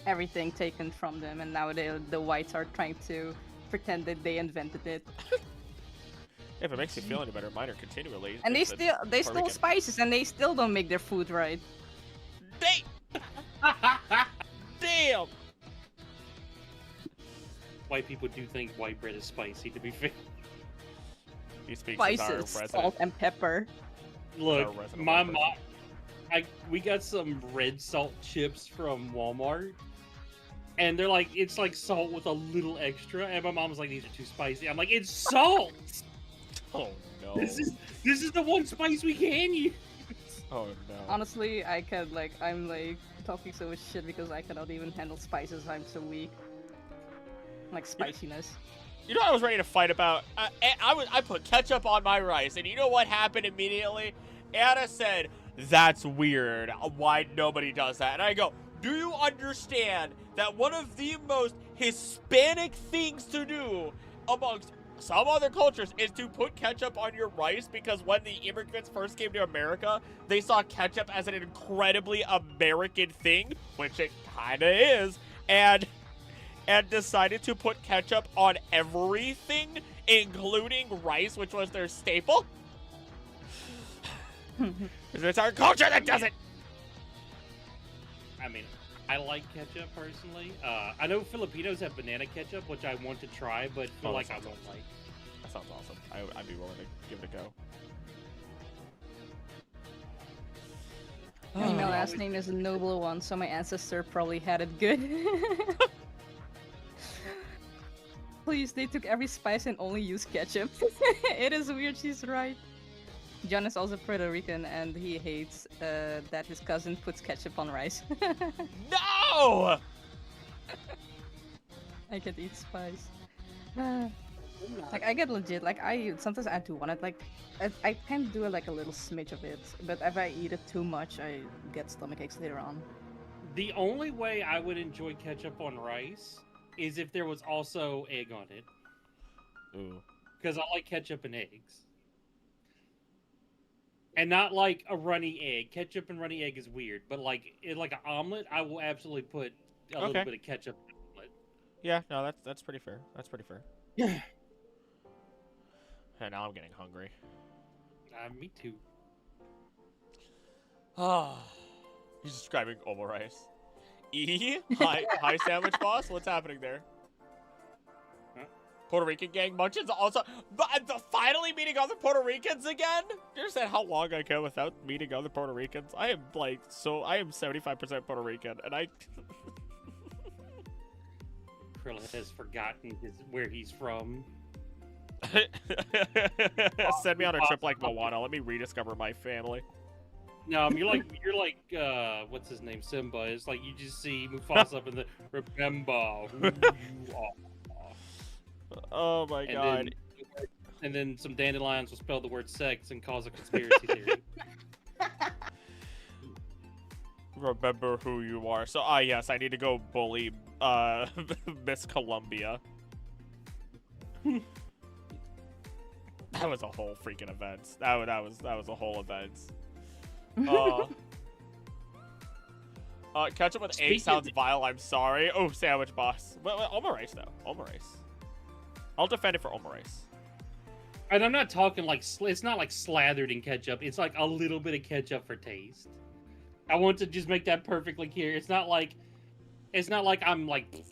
Everything taken from them, and now the whites are trying to pretend that they invented it. If it makes you feel any better, mine are continually. And they stole spices, and they still don't make their food right. Damn! White people do think white bread is spicy, to be fair. These speaks Spices, salt, and pepper. Look, my mom, we got some red salt chips from Walmart, and they're like, it's like salt with a little extra, and my mom's like, these are too spicy. I'm like, it's salt! Oh no. This is the one spice we can use. Oh no. Honestly, I'm like talking so much shit because I cannot even handle spices. I'm so weak. Like spiciness. You know what I was ready to fight about? I put ketchup on my rice, and you know what happened immediately? Anna said, "That's weird. Why nobody does that?" And I go, "Do you understand that one of the most Hispanic things to do amongst some other cultures is to put ketchup on your rice because when the immigrants first came to America, they saw ketchup as an incredibly American thing, which it kinda is, and decided to put ketchup on everything, including rice, which was their staple? There's an entire culture that does it! I mean, I like ketchup personally. I know Filipinos have banana ketchup, which I want to try, but feel like I won't like. That sounds awesome. I'd be willing to give it a go. My last name is a noble one, so my ancestor probably had it good. Please, they took every spice and only used ketchup. It is weird, she's right. John is also Puerto Rican, and he hates that his cousin puts ketchup on rice. No! I can eat spice. Like, I get legit, like, sometimes I do want it, like, I can do like a little smidge of it, but if I eat it too much, I get stomach aches later on. The only way I would enjoy ketchup on rice is if there was also egg on it. Ooh. Because I like ketchup and eggs. And not like a runny egg. Ketchup and runny egg is weird, but like an omelet, I will absolutely put a little bit of ketchup in an omelet. Yeah, no, that's pretty fair. That's pretty fair. Yeah. And now I'm getting hungry. Me too. Ah, he's describing oval rice. Hi, sandwich boss. What's happening there? Huh? Puerto Rican gang munchins also. But finally meeting other Puerto Ricans again. Do you understand how long I go without meeting other Puerto Ricans? I am 75% Puerto Rican, and I. Krill has forgotten where he's from. Send me on a trip like Moana. Let me rediscover my family. No, you're like what's his name? Simba. It's like you just see Mufasa up in the remember who you are. Oh my god. And then some dandelions will spell the word sex and cause a conspiracy theory. Remember who you are. So yes, I need to go bully Miss Columbia. That was a whole freaking event. That was a whole event. Ketchup with egg sounds vile. I'm sorry. Oh, sandwich boss. Well, omurice though. Omurice. I'll defend it for omurice. And I'm not talking like it's not like slathered in ketchup. It's like a little bit of ketchup for taste. I want to just make that perfectly clear. It's not like I'm like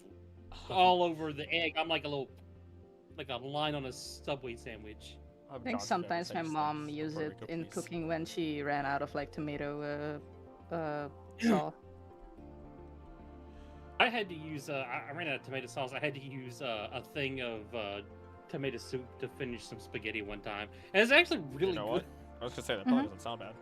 all over the egg. I'm like a line on a Subway sandwich. I think sometimes my mom used it in cooking when she ran out of like tomato sauce. I had to use I ran out of tomato sauce. I had to use a thing of tomato soup to finish some spaghetti one time, and it's actually really You know good. what? I was gonna say that probably doesn't sound bad.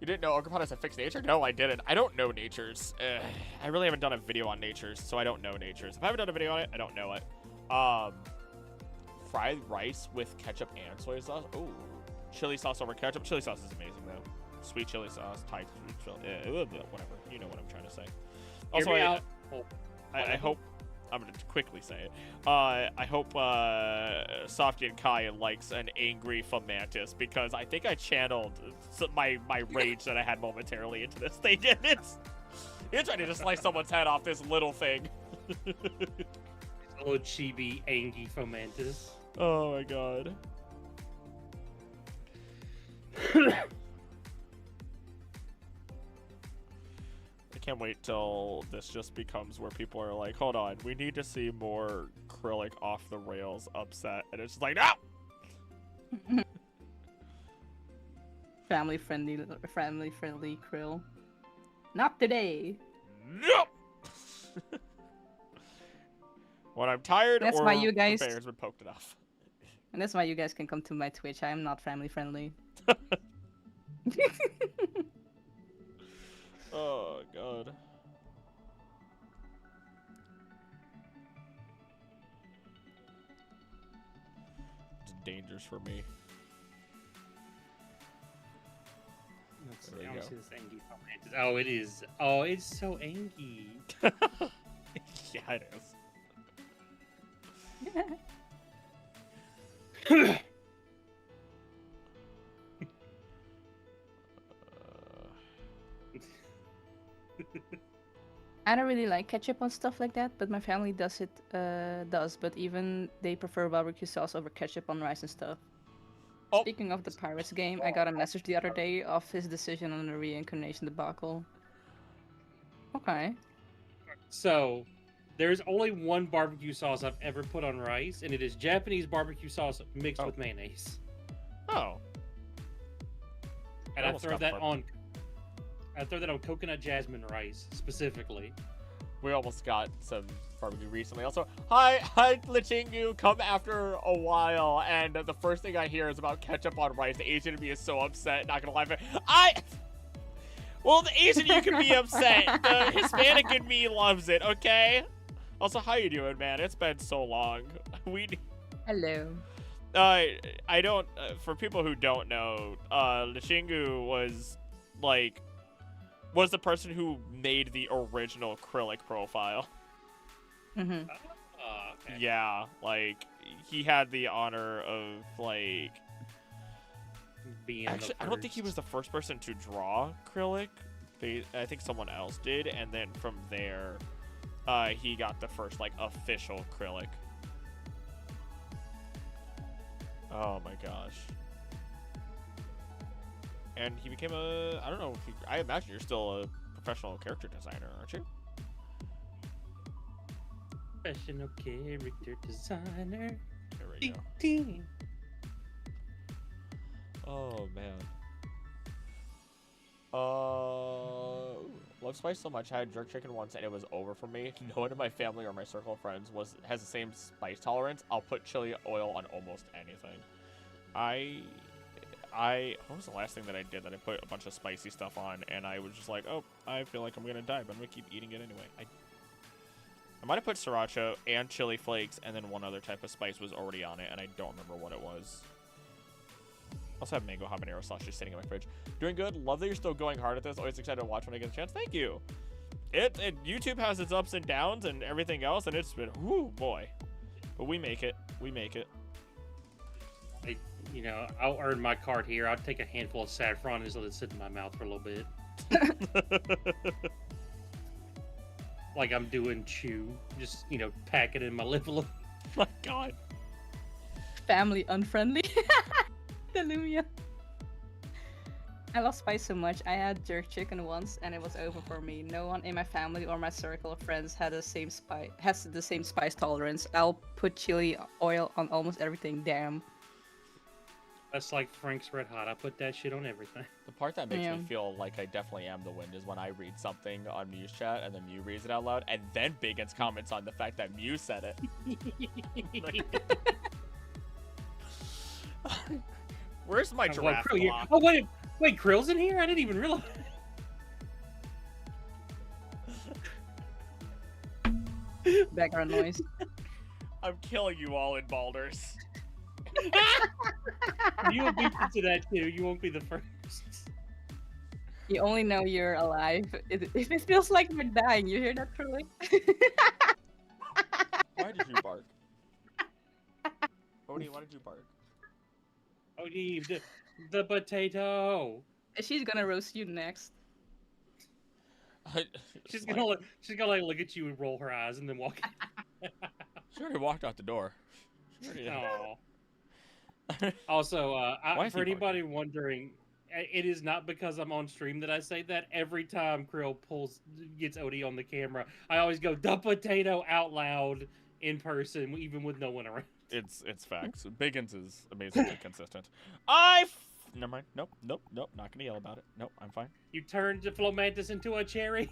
You didn't know Ogre has a fixed nature? No, I didn't. I don't know natures. I really haven't done a video on natures, so I don't know natures. If I haven't done a video on it, I don't know it. Fried rice with ketchup and soy sauce. Ooh, chili sauce over ketchup. Chili sauce is amazing though. Sweet chili sauce, Thai sweet chili, whatever. You know what I'm trying to say. Also, I hope. I'm gonna quickly say it. I hope Softy and Kai likes an angry Fomantis because I think I channeled my rage that I had momentarily into this thing, and it's ready to slice someone's head off this little thing. Little chibi angry Fomantis. Oh my god. I can't wait till this just becomes where people are like, hold on, we need to see more Acrylic off the rails upset. And it's just like, no! Family friendly krill. Not today. Nope! When I'm tired That's or why you guys- the bear's been poked enough. And that's why you guys can come to my Twitch. I am not family friendly. Oh, God. It's dangers for me. Let's see, There we I don't go. see this angry Fomantis. Oh, it is. Oh, it's so angry. Yeah, it is. I don't really like ketchup on stuff like that, but my family does. But even they prefer barbecue sauce over ketchup on rice and stuff. Oh. Speaking of the Pirates game, I got a message the other day of his decision on the reincarnation debacle. Okay. So, there's only one barbecue sauce I've ever put on rice, and it is Japanese barbecue sauce mixed with mayonnaise. Oh. And I almost throw got that barbecue. on. I throw that on coconut jasmine rice specifically. We almost got some barbecue recently. Also, hi, Lichingu, come after a while, and the first thing I hear is about ketchup on rice. The Asian in me is so upset, not gonna lie. But well, the Asian you can be upset. The Hispanic in me loves it, okay? Also, how you doing, man? It's been so long. Hello. I don't, for people who don't know, Lichingu was, was the person who made the original Acrylic profile. Mm-hmm. Okay. Yeah, he had the honor of, Being actually, I don't think he was the first person to draw Acrylic. I think someone else did, and then from there, he got the first, official Acrylic. Oh my gosh. And he became I don't know, I imagine you're still a professional character designer, aren't you? Professional character designer. There we go. Ding. Oh man. Love spice so much. I had jerk chicken once and it was over for me. No one in my family or my circle of friends has the same spice tolerance. I'll put chili oil on almost anything. What was the last thing that I did that I put a bunch of spicy stuff on and I was just like, oh, I feel like I'm gonna die, but I'm gonna keep eating it anyway. I might have put sriracha and chili flakes and then one other type of spice was already on it and I don't remember what it was. I also have mango habanero sauce just sitting in my fridge. Doing good. Love that you're still going hard at this. Always excited to watch when I get a chance. Thank you. YouTube has its ups and downs and everything else, and it's been, whoo, boy. But we make it. We make it. I'll earn my card here. I'll take a handful of saffron and just let it sit in my mouth for a little bit. Like I'm doing chew. Just, pack it in my lip a little. My God. Family unfriendly. The Lumia. I love spice so much. I had jerk chicken once and it was over for me. No one in my family or my circle of friends has the same spice tolerance. I'll put chili oil on almost everything. Damn. That's like Frank's Red Hot. I put that shit on everything. The part that makes Yeah. me feel like I definitely am the wind is when I read something on Mew's chat and then Mew reads it out loud, and then Biggins comments on the fact that Mew said it. Where's my giraffe block? Oh wait, Krill's in here? I didn't even realize. Background noise. I'm killing you all in Baldur's. You will beat me to that too. You won't be the first. You only know you're alive if it feels like you're dying. You hear that, Curly? Why did you bark? Odie, why did you bark? Odie, the potato. She's gonna roast you next. She's gonna look at you and roll her eyes and then walk. She already walked out the door. Oh. Also, Why is for he anybody wondering, it is not because I'm on stream that I say that. Every time Krill gets Odie on the camera, I always go "the potato" out loud in person, even with no one around. It's facts. Biggins is amazingly consistent. Never mind. Nope. Not gonna yell about it. Nope, I'm fine. You turned the Flomantis into a cherry.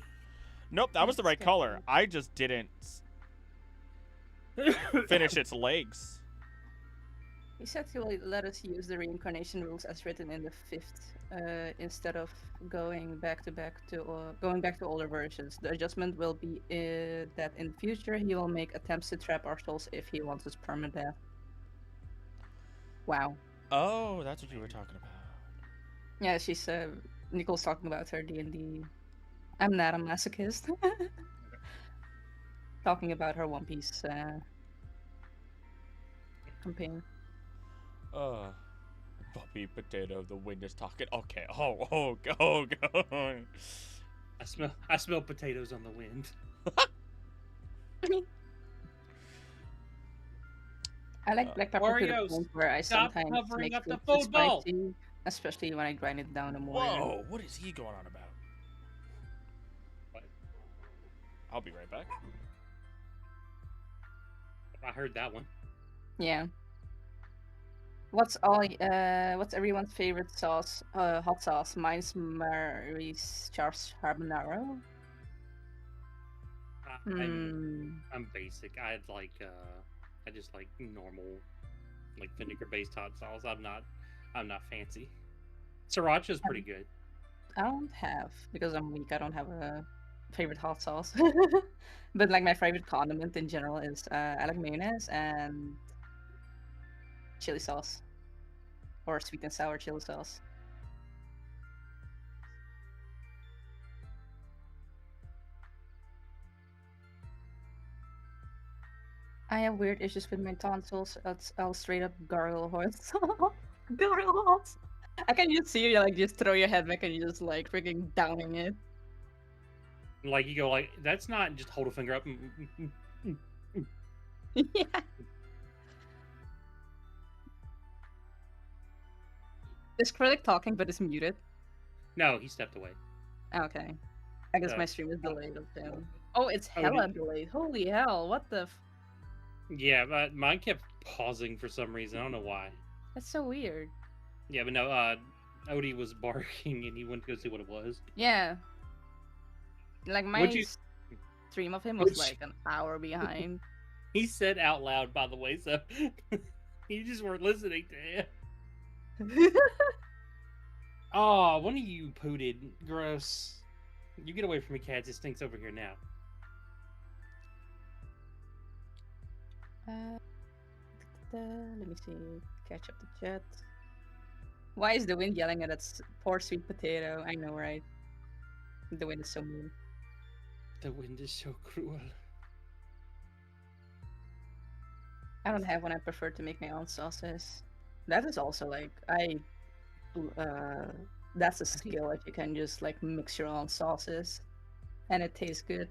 Nope, that was the right color. I just didn't finish its legs. He said he will let us use the reincarnation rules as written in the 5th, instead of going back to older versions. The adjustment will be that in the future he will make attempts to trap our souls if he wants us permadeath. Wow. Oh, that's what you were talking about. Yeah, she's Nicole's talking about her D&D. I'm not a masochist. Talking about her One Piece campaign. Bobby Potato, the wind is talking. Okay. Oh, go. I smell potatoes on the wind. I like black pepper to the Oreos, point where I stop sometimes covering make up the food too football. spicy, especially when I grind it down more. Whoa, what is he going on about? What? I'll be right back. I heard that one. Yeah. What's everyone's favorite sauce? Hot sauce. Mine's Mary's Charles Carbonaro. I'm basic. I just like normal, like vinegar-based hot sauce. I'm not fancy. Sriracha's pretty good. I don't have, because I'm weak, I don't have a favorite hot sauce. But like my favorite condiment in general is I like mayonnaise and chili sauce. Or sweet and sour chili sauce. I have weird issues with my tonsils. I'll straight up gargle hot sauce. Gargle hot sauce. I can just see you like just throw your head back and you just like freaking downing it. Like you go like that's not just hold a finger up. Yeah. Is Krillic talking but it's muted? No, he stepped away. Okay. I guess my stream is delayed of him. Oh, it's hella delayed. Holy hell, what the Yeah, but mine kept pausing for some reason. I don't know why. That's so weird. Yeah, but no, Odie was barking and he went to go see what it was. Yeah. Like my stream of him was like an hour behind. He said out loud, by the way, so you just weren't listening to him. Oh, one of you pooted. Gross. You get away from me, cats. It stinks over here now. Let me see. Catch up the chat. Why is the wind yelling at that poor sweet potato? I know, right? The wind is so mean. The wind is so cruel. I don't have one. I prefer to make my own sauces. That is also like that's a skill if you can just like mix your own sauces, and it tastes good.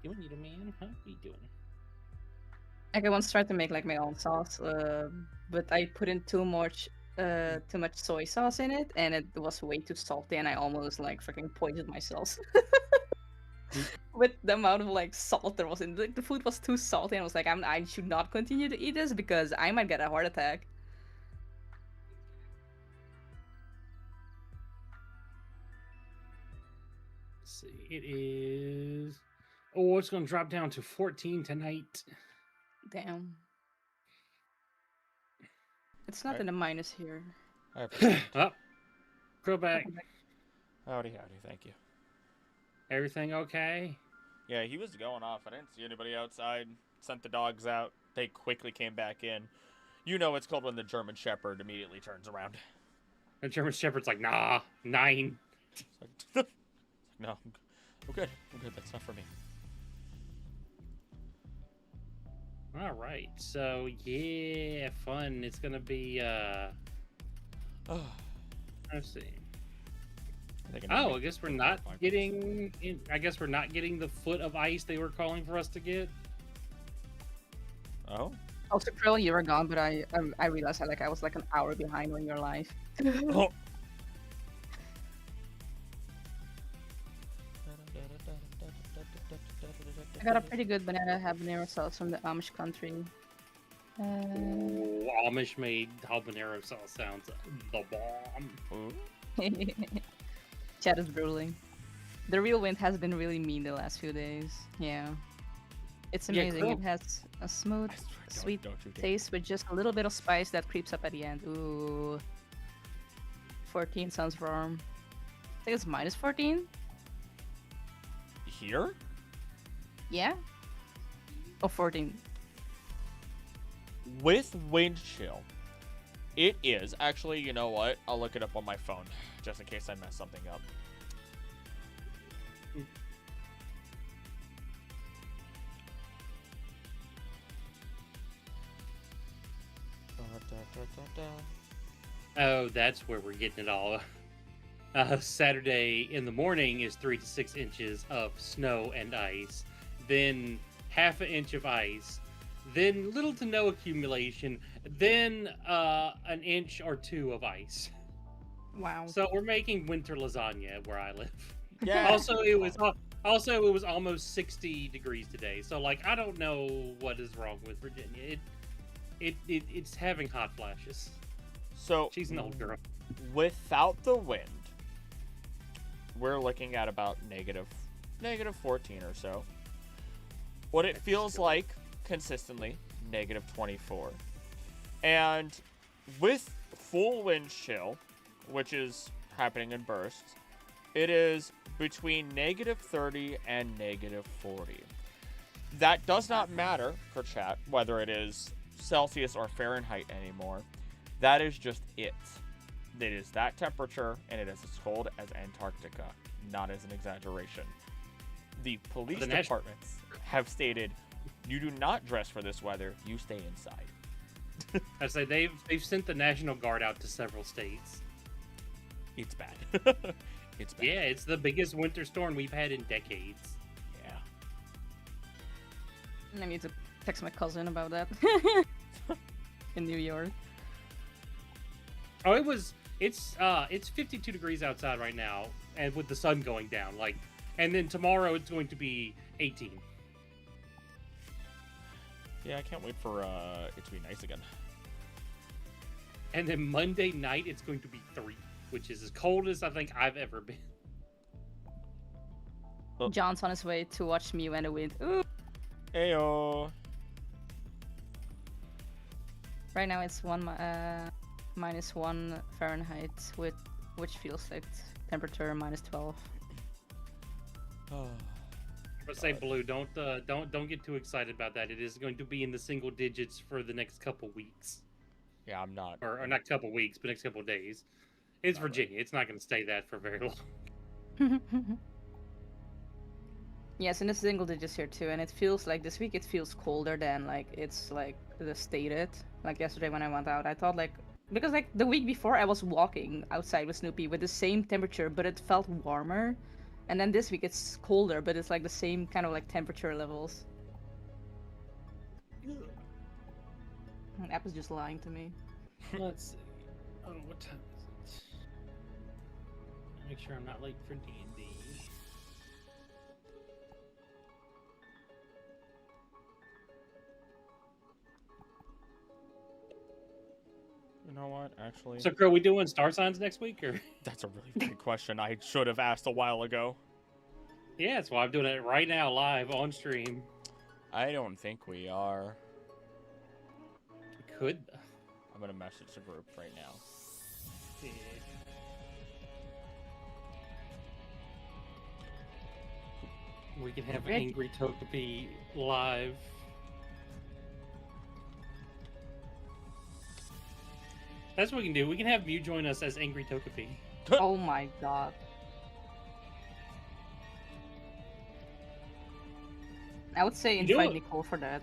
You need a man? How are you doing? Like I once tried to make like my own sauce, but I put in too much soy sauce in it, and it was way too salty, and I almost like freaking poisoned myself. with the amount of like salt there was in the food was too salty, and I was like, I should not continue to eat this because I might get a heart attack. Let's see, it is. Oh, it's gonna drop down to 14 tonight. Damn. It's not Right. in the minus here. I appreciate it. Oh, go back. Howdy, howdy, thank you. Everything okay? Yeah, he was going off. I didn't see anybody outside. Sent the dogs out. They quickly came back in. You know it's called when the German Shepherd immediately turns around. The German Shepherd's like, nah, 9. It's like, no, I'm good. I'm good. That's not for me. All right, so yeah, fun. It's gonna be. Oh, Let's see. I think Oh, I guess we're not getting. I guess we're not getting the foot of ice they were calling for us to get. Oh? Also, Krill, you were gone, but I realized I was like an hour behind on your life. Oh. I got a pretty good banana habanero sauce from the Amish country. Oh, Amish made habanero sauce sounds the bomb. Chat is drooling. The real wind has been really mean the last few days. Yeah. It's Yeah, amazing. cool. It has a smooth, sweet don't you dare. taste with just a little bit of spice that creeps up at the end. Ooh. 14 sounds warm. I think it's minus 14? Here? Yeah? Oh, 14. With wind chill, it is. Actually, you know what? I'll look it up on my phone, just in case I mess something up. Oh, that's where we're getting it all. Saturday in the morning is 3 to 6 inches of snow and ice, then half an inch of ice, then little to no accumulation, then an inch or two of ice. Wow. So we're making winter lasagna where I live. Yeah. Also, it was almost 60 degrees today. So like I don't know what is wrong with Virginia. It's having hot flashes. So She's an old girl. without the wind, we're looking at about negative 14 or so. What it feels like consistently, negative 24. And with full wind chill, which is happening in bursts, it is between negative 30 and negative 40. That does not matter for chat, whether it is Celsius or Fahrenheit anymore. That is just it. It is that temperature, and it is as cold as Antarctica. Not as an exaggeration. The police departments have stated, you do not dress for this weather, you stay inside. I say they've sent the National Guard out to several states. It's bad. It's bad. Yeah, it's the biggest winter storm we've had in decades. Yeah. I need to text my cousin about that. In New York. Oh, it's 52 degrees outside right now, and with the sun going down, like, and then tomorrow it's going to be 18. Yeah, I can't wait for it to be nice again. And then Monday night it's going to be 3, which is as cold as I think I've ever been. Oh. John's on his way to watch Mew and the Wind. Ooh. Ayo. Right now it's minus 1 Fahrenheit, which feels like temperature minus 12. Oh. But say Blue, don't get too excited about that. It is going to be in the single digits for the next couple weeks, Yeah, I'm not. or not couple weeks, but next couple days. It's Not Virginia. It's not going to stay that for very long. Yes, in the single digits here too, and it feels like this week it feels colder than like it's like the stated. Like yesterday when I went out, I thought like because like the week before I was walking outside with Snoopy with the same temperature, but it felt warmer. And then this week it's colder, but it's like the same kind of like temperature levels. The app is just lying to me. Let's see. Oh, what time is it? Make sure I'm not late for D&D. You know what? Actually, So, Crow, we doing star signs next week, or? that's a really big question. I should have asked a while ago. Yeah, that's why I'm doing it right now, live on stream. I don't think we are. We could. I'm gonna message the group right now. Yeah. We can have Rick. Angry Togepi live. That's what we can do. We can have Mew join us as Angry Togepi. Oh my god. I would say Do invite it. Nicole for that.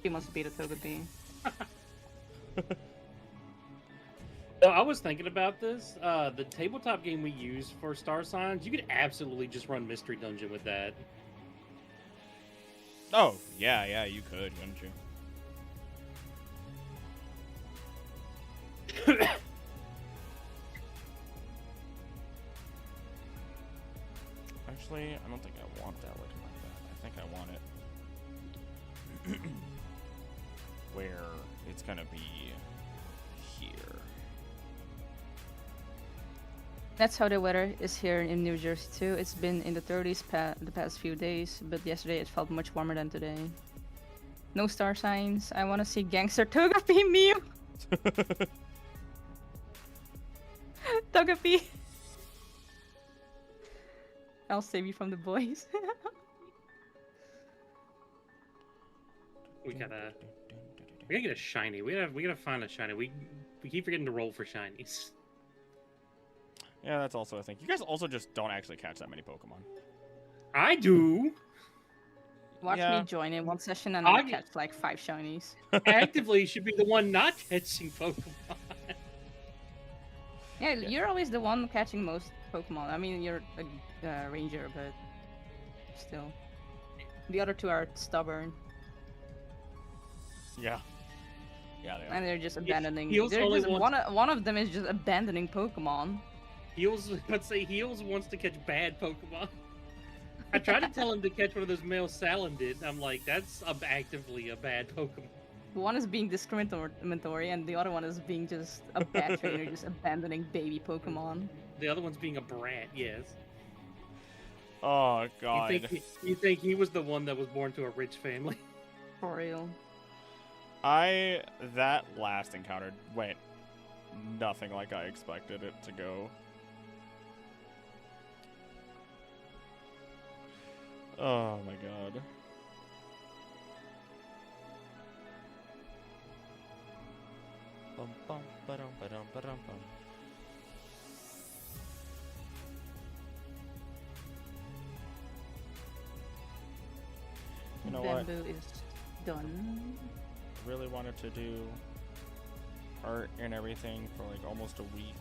She must be the Togepi. So I was thinking about this. The tabletop game we use for star signs, you could absolutely just run Mystery Dungeon with that. Oh, yeah, you could, couldn't you? Actually, I don't think I want that looking like that. I think I want it where it's gonna be here. That's how the weather is here in New Jersey too. It's been in the 30s the past few days, but yesterday it felt much warmer than today. No star signs. I want to see Gangster Togepi Mew. Togepi. I'll save you from the boys. We gotta get a shiny. We gotta find a shiny. We keep forgetting to roll for shinies. Yeah, that's also a thing. You guys also just don't actually catch that many Pokemon. I do. Watch Yeah. me join in one session and I I'll get- catch like 5 shinies. Actively should be the one not catching Pokemon. Yeah, you're always the one catching most Pokemon. I mean, you're a ranger, but still. The other two are stubborn. Yeah. Yeah, they are. And they're just abandoning. Heels They're only just, wants- one of them is just abandoning Pokemon. Heels, let's say Heels wants to catch bad Pokemon. I tried to tell him to catch one of those male Salandit. I'm like, that's actively a bad Pokemon. One is being discriminatory, and the other one is being just a bad trainer, just abandoning baby Pokemon. The other one's being a brat, yes. Oh god. You think he was the one that was born to a rich family? For real. That last encounter went nothing like I expected it to go. Oh my god. Bum, bum, ba-dum, ba-dum, ba-dum, bum. You know what? Bamboo is done. Really wanted to do art and everything for like almost a week.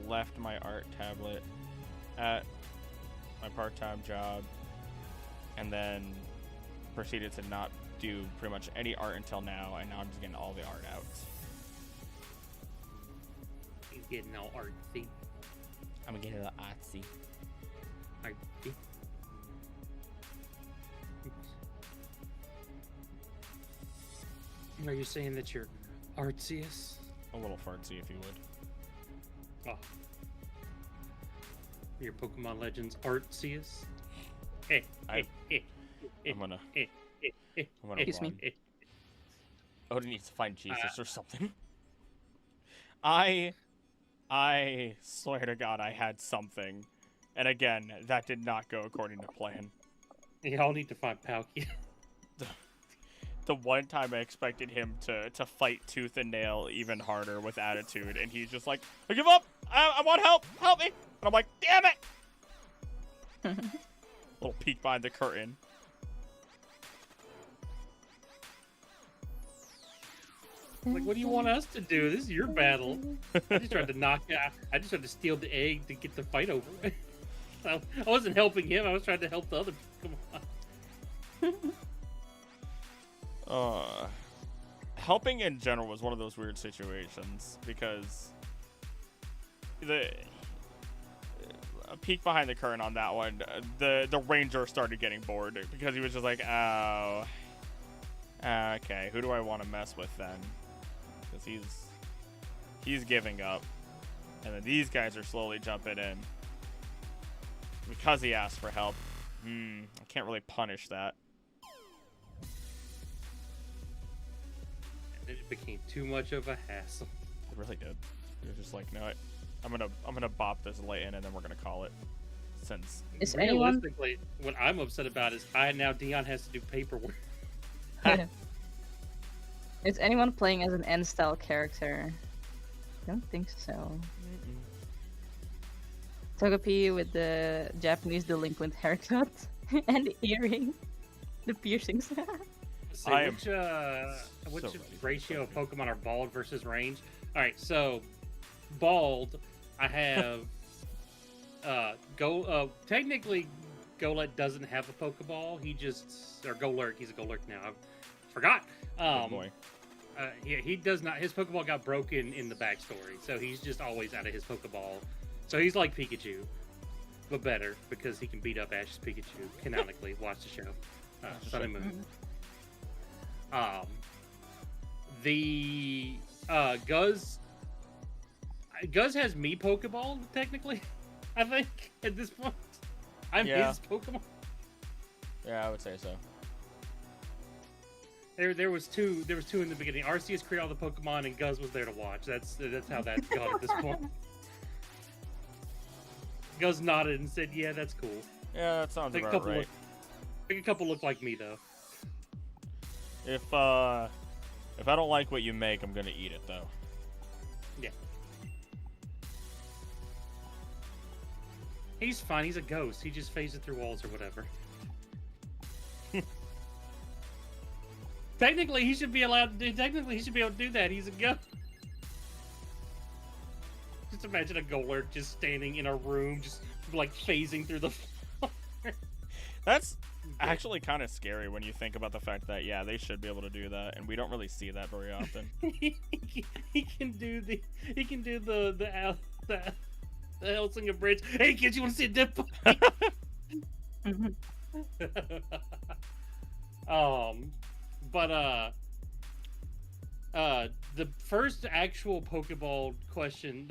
Left my art tablet at my part-time job and then proceeded to not do pretty much any art until now, and now I'm just getting all the art out. He's getting all artsy. I'm gonna get a little artsy. Artsy. Are you saying that you're artsiest? A little fartsy, if you would. Oh. Your Pokemon Legends artsiest? Eh, I- eh, eh, eh, I'm gonna eh, eh, eh, I'm gonna Excuse me. run. eh. Odin needs to find Jesus or something. I swear to God I had something. And again, that did not go according to plan. Y'all need to find Palkia. The one time I expected him to fight tooth and nail even harder with attitude, and he's just like, I give up! I want help! Help me! And I'm like, damn it! Little peek behind the curtain. Like, what do you want us to do? This is your battle. I just tried to knock out. I just tried to steal the egg to get the fight over. I wasn't helping him. I was trying to help the other. Come on. Helping in general was one of those weird situations because a peek behind the curtain on that one, the ranger started getting bored because he was just like, oh, okay, who do I want to mess with then? Because He's giving up. And then these guys are slowly jumping in. Because he asked for help. I can't really punish that. It became too much of a hassle. It really did. He was just like, no, I'm gonna bop this late in and then we're gonna call it. Since Is anyone? Realistically, what I'm upset about is Dion has to do paperwork. Is anyone playing as an N-style character? I don't think so. Togepi with the Japanese delinquent haircut and the earring, the piercings. So which so ratio of Pokemon are bald versus range? All right, so bald, I have technically Golett doesn't have a Pokeball. He just Golurk. He's a Golurk now. I forgot. good boy. Yeah, he does not. His Pokeball got broken in the backstory, so he's just always out of his Pokeball. So he's like Pikachu, but better because he can beat up Ash's Pikachu canonically. Watch the show, Sun and Moon. The Guz has me Pokeball technically. I think at this point, I'm his Pokemon. Yeah, I would say so. There was two in the beginning. Arceus created all the Pokemon, and Guz was there to watch. That's how that's gone at this point. Guz nodded and said, "Yeah, that's cool." Yeah, that sounds about right. I think a couple look like me though. If I don't like what you make, I'm gonna eat it though. Yeah. He's fine. He's a ghost. He just phases through walls or whatever. Technically, he should be allowed to. Technically, he should be able to do that. He's a ghost. Just imagine a Golurk just standing in a room, just like phasing through the floor. That's actually kind of scary when you think about the fact that they should be able to do that, and we don't really see that very often. he can do the Helsinger Bridge. Hey kids, you want to see a dip? The first actual Pokeball question,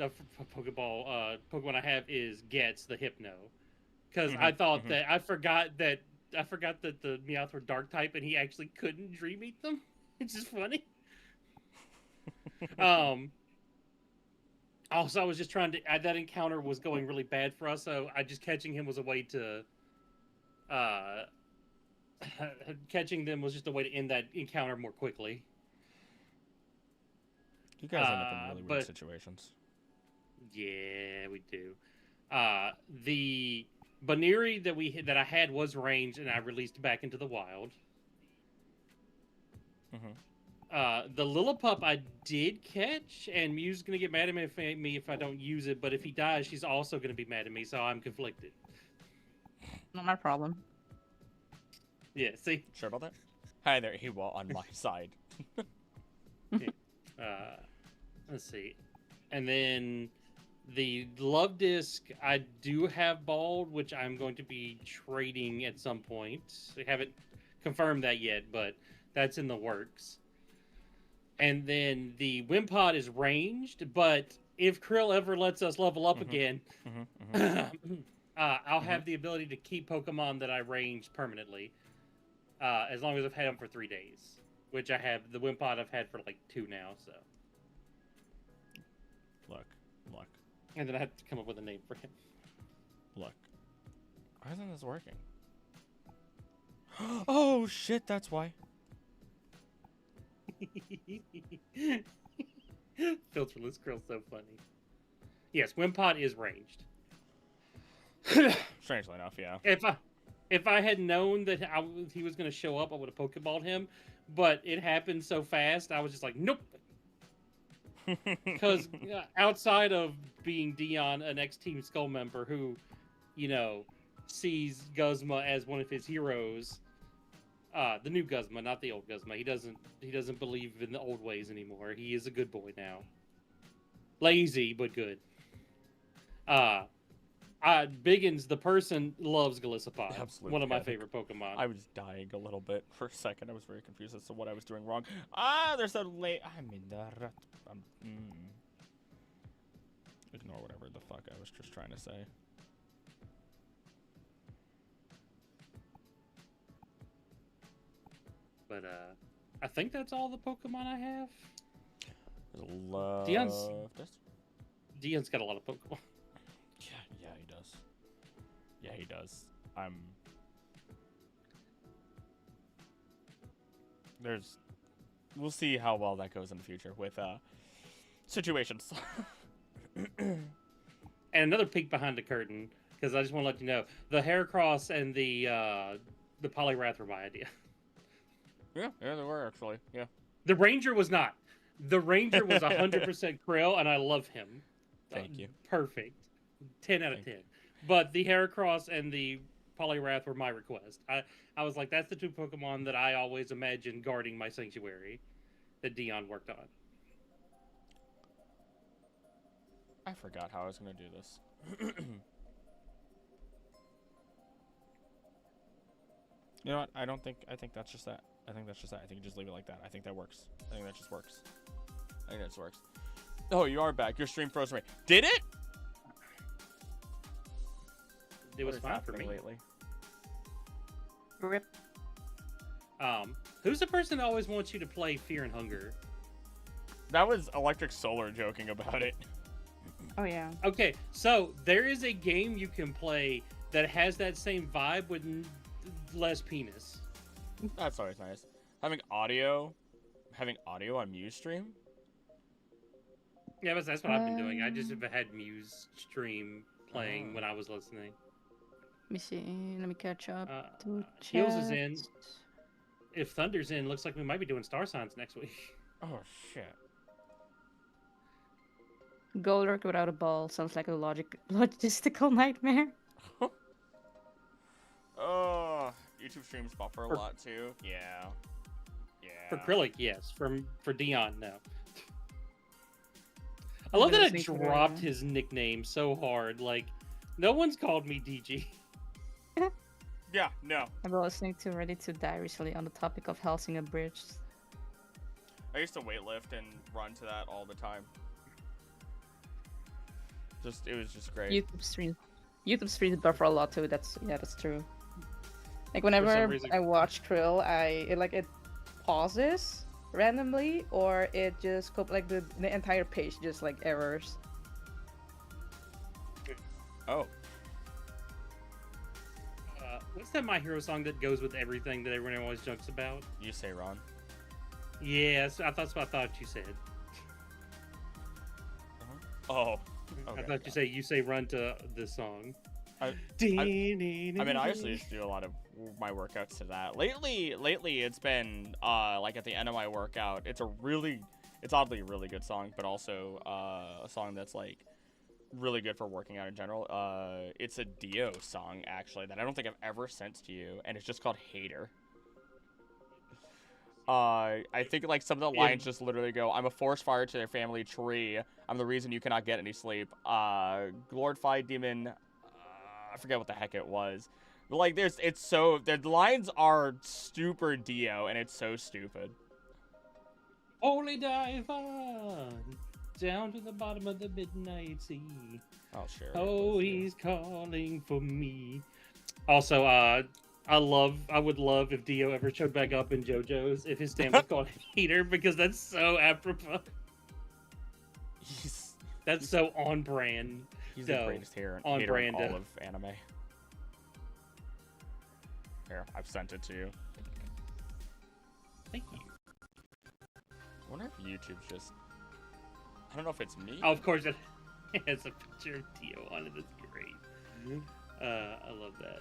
Pokemon I have is Getz, the Hypno, because I thought that I forgot that the Meowth were Dark type, and he actually couldn't Dream Eat them. It's just funny. Also, I was just trying to. That encounter was going really bad for us, so catching him was a way to. Catching them was just a way to end that encounter more quickly. You guys end up in really weird situations. Yeah, we do. The Baneri that I had was ranged, and I released back into the wild. The Lillipup I did catch, and Mew's gonna get mad at me if I don't use it. But if he dies, she's also gonna be mad at me, so I'm conflicted. Not my problem. Yeah, see? Sure about that? Hi there, he will on my side. Let's see. And then the Love Disc, I do have bald, which I'm going to be trading at some point. I haven't confirmed that yet, but that's in the works. And then the Wimpod is ranged, but if Krill ever lets us level up again, I'll have the ability to keep Pokemon that I ranged permanently. As long as I've had them for 3 days, which I have. The Wimpod I've had for like 2 now, so. Look. And then I have to come up with a name for him. Look. Why isn't this working? Oh shit, that's why. Filterless Krill's so funny. Yes, Wimpod is ranged. Strangely enough, yeah. If I had known that he was going to show up, I would have Pokeballed him. But it happened so fast, I was just like, nope. Because outside of being Dion, an ex-Team Skull member who, sees Guzma as one of his heroes, the new Guzma, not the old Guzma. He doesn't believe in the old ways anymore. He is a good boy now. Lazy, but good. Biggins, the person, loves Golisopod. Absolutely. One of my favorite Pokemon. I was dying a little bit for a second. I was very confused as to what I was doing wrong. They're so late. I'm in the rut. Ignore whatever the fuck I was just trying to say. But I think that's all the Pokemon I have. Love Dion's- this. Dion's got a lot of Pokemon. Yeah, he does. Yeah, he does. We'll see how well that goes in the future with situations. And another peek behind the curtain, because I just want to let you know, the Heracross and the Poliwrath were my idea. Yeah, they were actually. Yeah. The Ranger was not. The Ranger was 100% Krill, and I love him. Thank you. Perfect. 10 out of Thank 10. But the Heracross and the Poliwrath were my request. I was like, that's the two Pokemon that I always imagined guarding my sanctuary that Dion worked on. I forgot how I was gonna do this. You know what? I think that's just that. I think that's just that. I think you just leave it like that. I think that works. I think that just works. I think that just works. Oh, you are back. Your stream froze me. Did it? It was What is fine for happening me. lately. Rip. Who's the person that always wants you to play Fear and Hunger? That was Electric Solar joking about it. Oh yeah. Okay, so there is a game you can play that has that same vibe with less penis. That's always nice. Having audio on Ustream. Yeah, but that's what I've been doing. I just have had Muse stream playing when I was listening. Let me see. Let me catch up. to Heels is in. chat. If Thunder's in, looks like we might be doing Star Signs next week. Oh shit. Golurk without a ball sounds like a logistical nightmare. Oh, YouTube streams buffer a lot too. Yeah. Yeah. For Krillic, yes. For Dion, no. I love that I Listening to dropped the- his nickname so hard. Like, no one's called me DG. Yeah, no. I've been listening to Ready to Die recently on the topic of Helsinga Bridge. I used to weightlift and run to that all the time. It was just great. YouTube streams buffer a lot too. That's true. Like whenever reason- I watch Krill, it pauses randomly, or it just like the entire page just like errors. Oh. What's that My Hero song that goes with everything that everyone always jokes about? You say Ron. Yes, that's what I thought you said. Oh. I Okay. thought you say run to this song. I mean, I usually just do a lot of my workouts to that. Lately, it's been like at the end of my workout. It's oddly a really good song, but also a song that's like really good for working out in general. It's a Dio song actually that I don't think I've ever sent to you, and it's just called Hater. I think like some of the lines just literally go, "I'm a forest fire to their family tree. I'm the reason you cannot get any sleep. Glorified demon." I forget what the heck it was. But like, the lines are super Dio, and it's so stupid. Holy diver, down to the bottom of the midnight sea. I'll share. Oh, he's calling for me. Also, I would love if Dio ever showed back up in JoJo's if his name was called Hater, because that's so apropos. That's so on brand. He's the greatest hater in all of anime. Here, I've sent it to you. Thank you. I wonder if YouTube's just... I don't know if it's me. Oh, of course, it has a picture of Dio on it. That's great. I love that.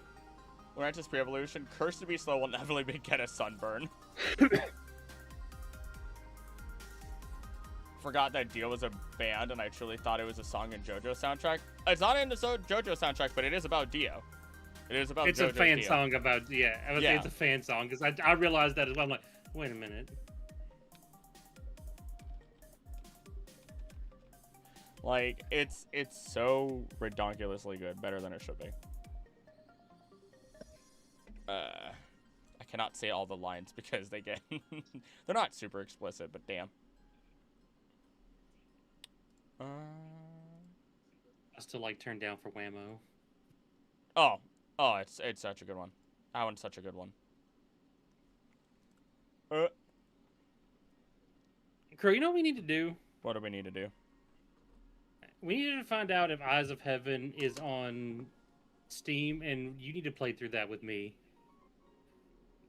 When I just pre-evolution, Cursed to be Slow will inevitably get a sunburn. Forgot that Dio was a band, and I truly thought it was a song in JoJo soundtrack. It's not in the JoJo soundtrack, but it is about Dio. It is about It's JoJo's a fan Dio. song about, I would say it's a fan song, because I realized that as well. I'm like, wait a minute. Like, it's so redonkulously good, better than it should be. I cannot say all the lines because they get... they're not super explicit, but damn. I still like Turn Down for Whammo. Oh, it's such a good one. That one's such a good one. Crow, you know what we need to do? What do we need to do? We need to find out if Eyes of Heaven is on Steam, and you need to play through that with me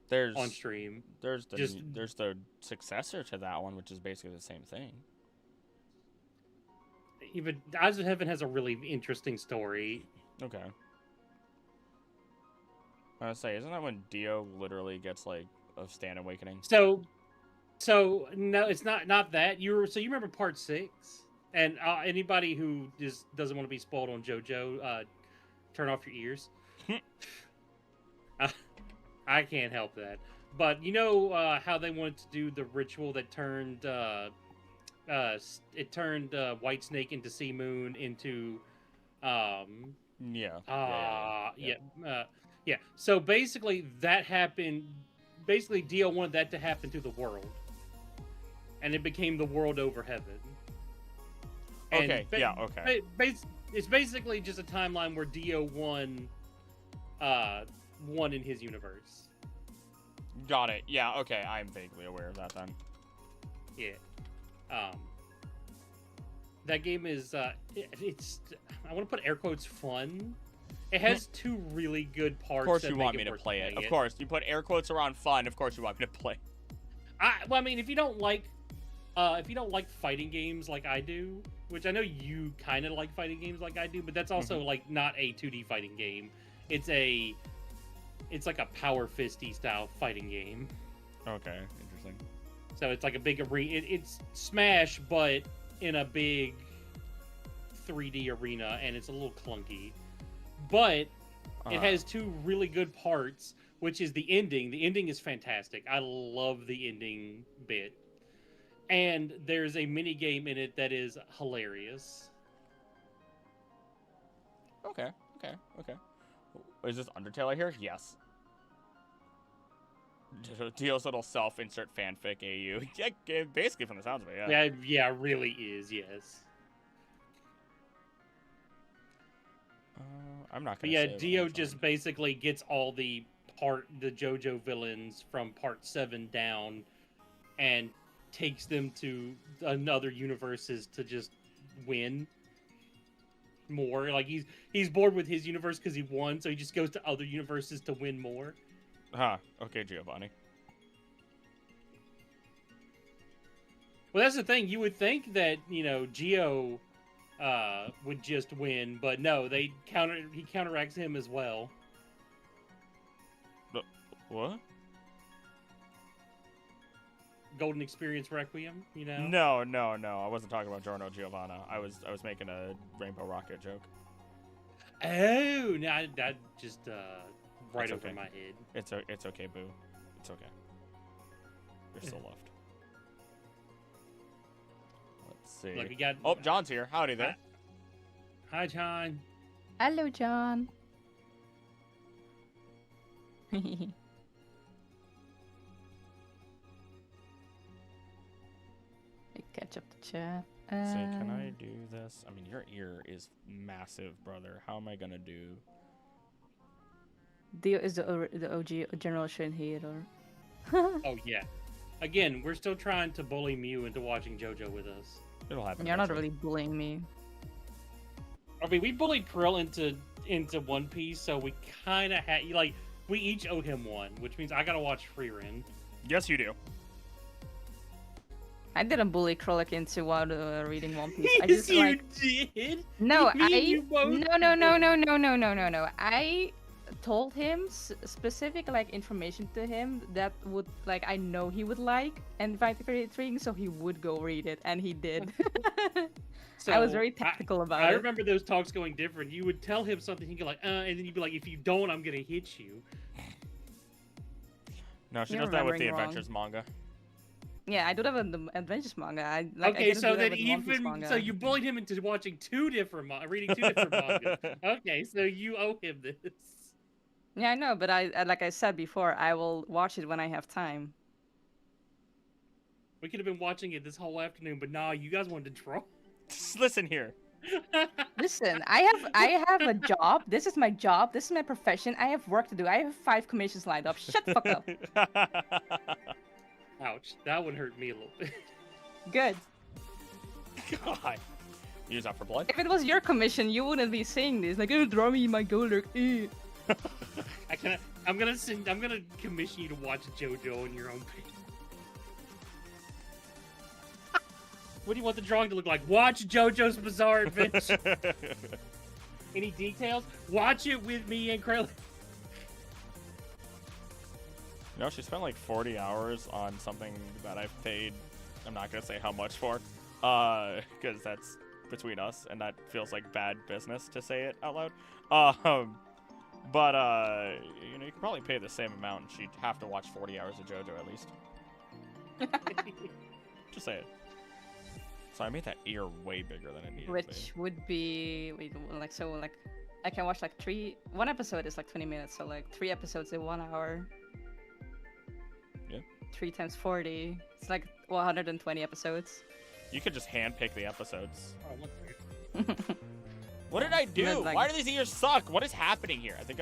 There's on stream. there's the Just- there's the successor to that one, which is basically the same thing. Even Eyes of Heaven has a really interesting story. Okay. I was say, isn't that when Dio literally gets like a stand awakening? So no, it's not that. You remember part 6? And anybody who just doesn't want to be spoiled on JoJo, turn off your ears. I can't help that. But you know how they wanted to do the ritual that turned Whitesnake into Sea Moon into yeah. So basically that happened. Basically Dio wanted that to happen to the world, and it became the world over heaven. And Okay. Okay. It's basically just a timeline where Dio won in his universe. Got it. Yeah. Okay. I'm vaguely aware of that then. Yeah. That game is it's I want to put air quotes fun. It has 2 really good parts. Of course that you make want me to worth play it. playing Of course. You put air quotes around fun. Of course you want me to play. Well, I mean, if you don't like fighting games like I do, which I know you kind of like fighting games like I do, but that's also like not a 2D fighting game. It's like a power fisty style fighting game. Okay. Interesting. So it's like a big arena. It's Smash, but in a big 3D arena, and it's a little clunky. But it has 2 really good parts, which is the ending. The ending is fantastic. I love the ending bit. And there's a mini game in it that is hilarious. Okay. Is this Undertale I hear? Yes. Dio's little self-insert fanfic AU. Yeah, basically from the sounds of it, yeah. Yeah, really is, yes. I'm not But gonna. yeah, say what Dio I'm just basically gets all the JoJo villains from part 7 down, and takes them to another universes to just win more. Like he's bored with his universe because he won, so he just goes to other universes to win more. Okay, Giovanni. Well, that's the thing. You would think that Geo would just win, but no, he counteracts him as well. What? Golden Experience Requiem, No. I wasn't talking about Giorno Giovanna. I was making a Rainbow Rocket joke. Oh, no, that just right It's over okay. my head. It's okay, Boo. It's okay. You're still left. Let's see. Look, we got. Oh, John's here. Howdy there. Hi, John. Hello, John. Catch up the chat. Say, can I do this? I mean, your ear is massive, brother. How am I gonna do? Dio is the OG generation hater. Oh yeah. Again, we're still trying to bully Mew into watching JoJo with us. It'll happen. You're not eventually. really bullying me. I mean, we bullied Krill into One Piece, so we kind of had we each owe him one, which means I gotta watch Freerin. Yes, you do. I didn't bully Krolek into reading One Piece. I Yes, just you did. No, Me and you both. No. I told him specific information to him that would I know he would like, and if I reading, so he would go read it, and he did. So I was very tactical about I it. remember those talks going different. You would tell him something, he'd go like, and then you'd be like, if you don't, I'm gonna hit you. No, she You're does that with the remembering wrong. Adventures manga. Yeah, I do have an Adventures manga. I Okay, didn't so do that then with One Piece even manga. so you bullied him into watching reading two different mangas. Okay, so you owe him this. Yeah, I know, but I like I said before, I will watch it when I have time. We could have been watching it this whole afternoon, but nah, you guys wanted to troll. Just listen here. Listen, I have a job. This is my job. This is my profession. I have work to do. I have 5 commissions lined up. Shut the fuck up. Ouch, that would hurt me a little bit. Good. God. Use out for blood. If it was your commission, you wouldn't be saying this. Like, oh, draw me my goal. I'm gonna commission you to watch JoJo on your own page. What do you want the drawing to look like? Watch JoJo's Bizarre Adventure. Any details? Watch it with me and Krillin. You know, she spent like 40 hours on something that I've paid, I'm not going to say how much for, because that's between us, and that feels like bad business to say it out loud. But, you know, you could probably pay the same amount, and she'd have to watch 40 hours of JoJo at least. Just say it. So I made that ear way bigger than it needed to be. Which would be like I can watch like one episode is like 20 minutes, so like 3 episodes in 1 hour. Yeah. 3 times 40. It's like 120 episodes. You could just handpick the episodes. Oh, look weird. What did I do? But, like- Why do these ears suck? What is happening here? I think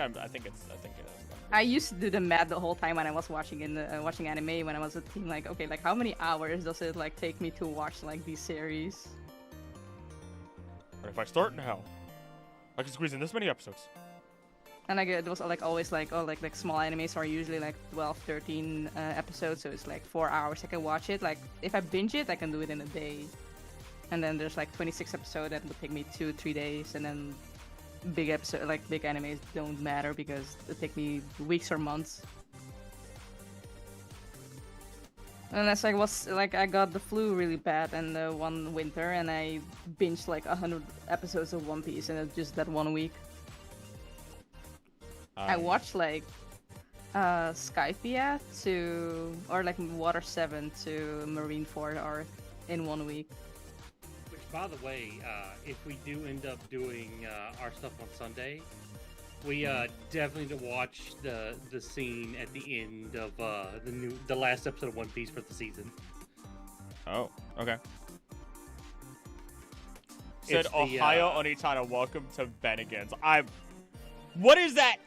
I used to do the math the whole time when I was watching watching anime when I was a teen. Like, okay, like how many hours does it like take me to watch like these series? But if I start now, I can squeeze in this many episodes. And like it was like always like like small animes are usually like 12, 13 episodes, so it's like 4 hours I can watch it. Like if I binge it, I can do it in a day. And then there's like 26 episodes that would take me 2-3 days, and then big episode like big animes don't matter because it take me weeks or months. Unless I got the flu really bad and one winter and I binged like 100 episodes of One Piece in just that 1 week. I watched like Skypiea or like Water 7 to Marineford arc in 1 week. Which, by the way, if we do end up doing our stuff on Sunday, we definitely need to watch the scene at the end of the last episode of One Piece for the season. Oh, okay. It's Said the, Ohio Onitana, welcome to Bennigan's. What is that?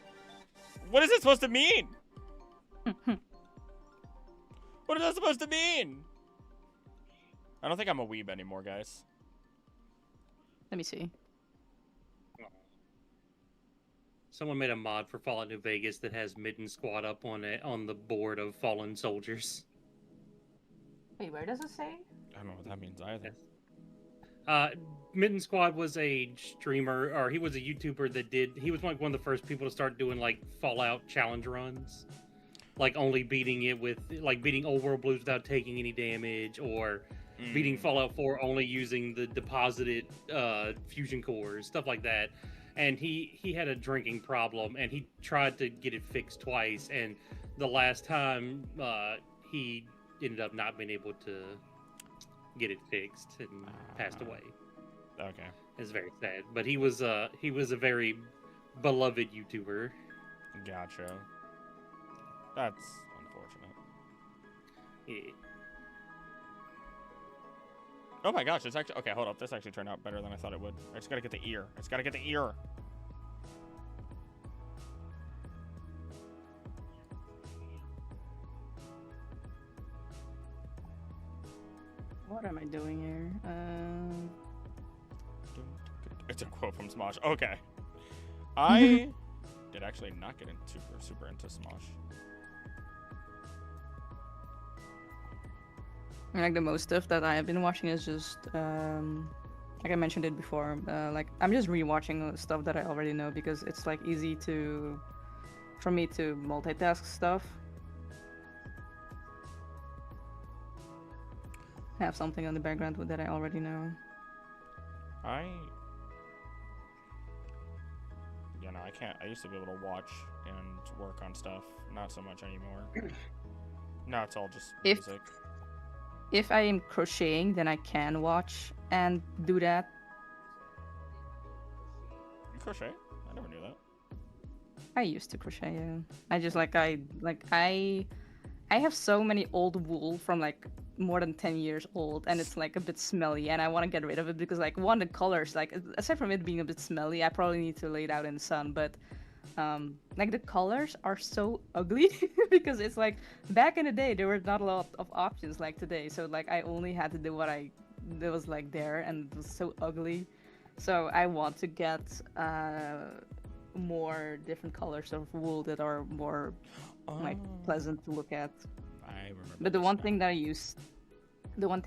What is it supposed to mean? What is that supposed to mean? I don't think I'm a weeb anymore, guys. Let me see. Someone made a mod for Fallout New Vegas that has Midden Squad up on the board of fallen soldiers. Wait, where does it say? I don't know what that means either. Midden Squad was a streamer, or he was a YouTuber he was like one of the first people to start doing like Fallout challenge runs. Like only beating it with, like beating Old World Blues without taking any damage, or beating Fallout 4 only using the deposited fusion cores, stuff like that. And he had a drinking problem, and he tried to get it fixed twice, and the last time he ended up not being able to get it fixed and passed away. Okay. It's very sad, but he was a very beloved YouTuber. Gotcha. That's unfortunate. Yeah. Oh my gosh, it's actually... Okay, hold up. This actually turned out better than I thought it would. I just gotta get the ear. What am I doing here? It's a quote from Smosh. Okay. I did actually not get super into Smosh. Like the most stuff that I have been watching is just like I mentioned it before. Like I'm just rewatching stuff that I already know because it's like easy for me to multitask stuff. Have something on the background that I already know. I can't. I used to be able to watch and work on stuff. Not so much anymore. Now it's all just music. If I am crocheting, then I can watch and do that. You crochet? I never knew that. I used to crochet, yeah. I just I I have so many old wool from like more than 10 years old, and it's like a bit smelly, and I want to get rid of it because like one, the colors, like aside from it being a bit smelly, I probably need to lay it out in the sun, but like the colors are so ugly because it's like back in the day there were not a lot of options like today, so like I only had to do what I that was like there, and it was so ugly. So I want to get more different colors of wool that are more like pleasant to look at. I remember. But the this one now. thing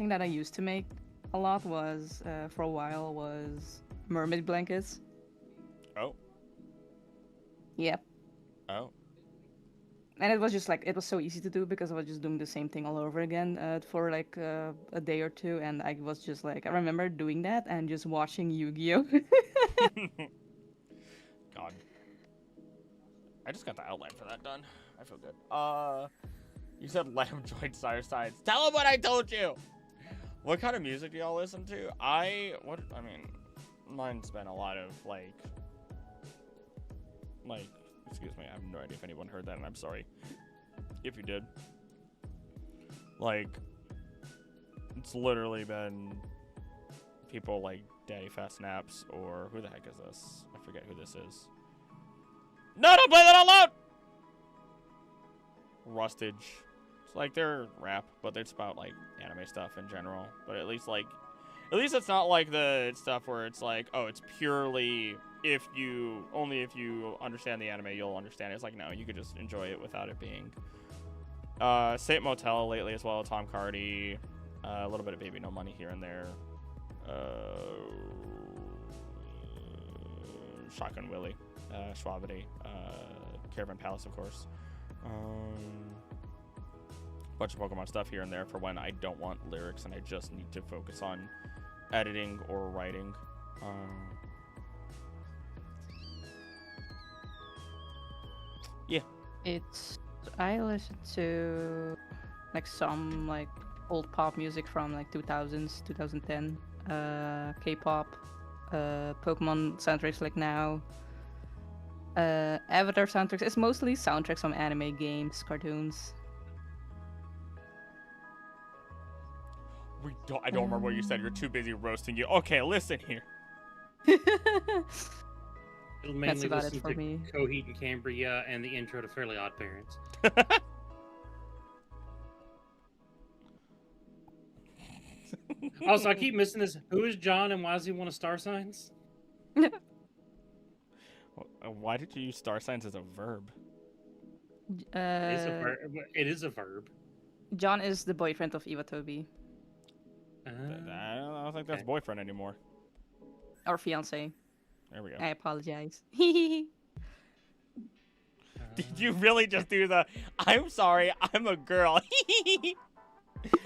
that I used to make a lot was for a while was mermaid blankets. Oh. Yep. Oh. And it was just like it was so easy to do because I was just doing the same thing all over again for like a day or two, and I was just like I remember doing that and just watching Yu-Gi-Oh. God. I just got the outline for that done. I feel good. You said let him join Sire Science. Tell him what I told you. What kind of music do y'all listen to? Mine's been a lot of like, excuse me, I have no idea if anyone heard that, and I'm sorry if you did. Like, it's literally been people like Daddy Fast Naps, or who the heck is this? I forget who this is. No, don't play that out loud! Rustage. It's like their rap, but it's about like anime stuff in general. But at least it's not like the stuff where it's like, oh, it's purely if you understand the anime, you'll understand it. It's like, no, you could just enjoy it without it being. Saint Motel lately as well, Tom Cardy, a little bit of Baby No Money here and there. Shotgun Willie, Schwabity, Caravan Palace, of course. Bunch of Pokemon stuff here and there for when I don't want lyrics and I just need to focus on editing or writing. Yeah. I listen to like some like old pop music from like 2000s, 2010, K-pop, Pokemon soundtracks like now, Avatar soundtracks. It's mostly soundtracks from anime, games, cartoons. I don't remember what you said. You're too busy roasting you. Okay, listen here. It'll mainly about it listen for to me. Coheed and Cambria and the intro to Fairly Odd Parents. Also, I keep missing this. Who is John and why does he want to star signs? Why did you use star signs as a verb? It is a verb. John is the boyfriend of Iwatobi, I don't think that's boyfriend anymore. or fiance. There we go. I apologize. Did you really just do the I'm sorry, I'm a girl?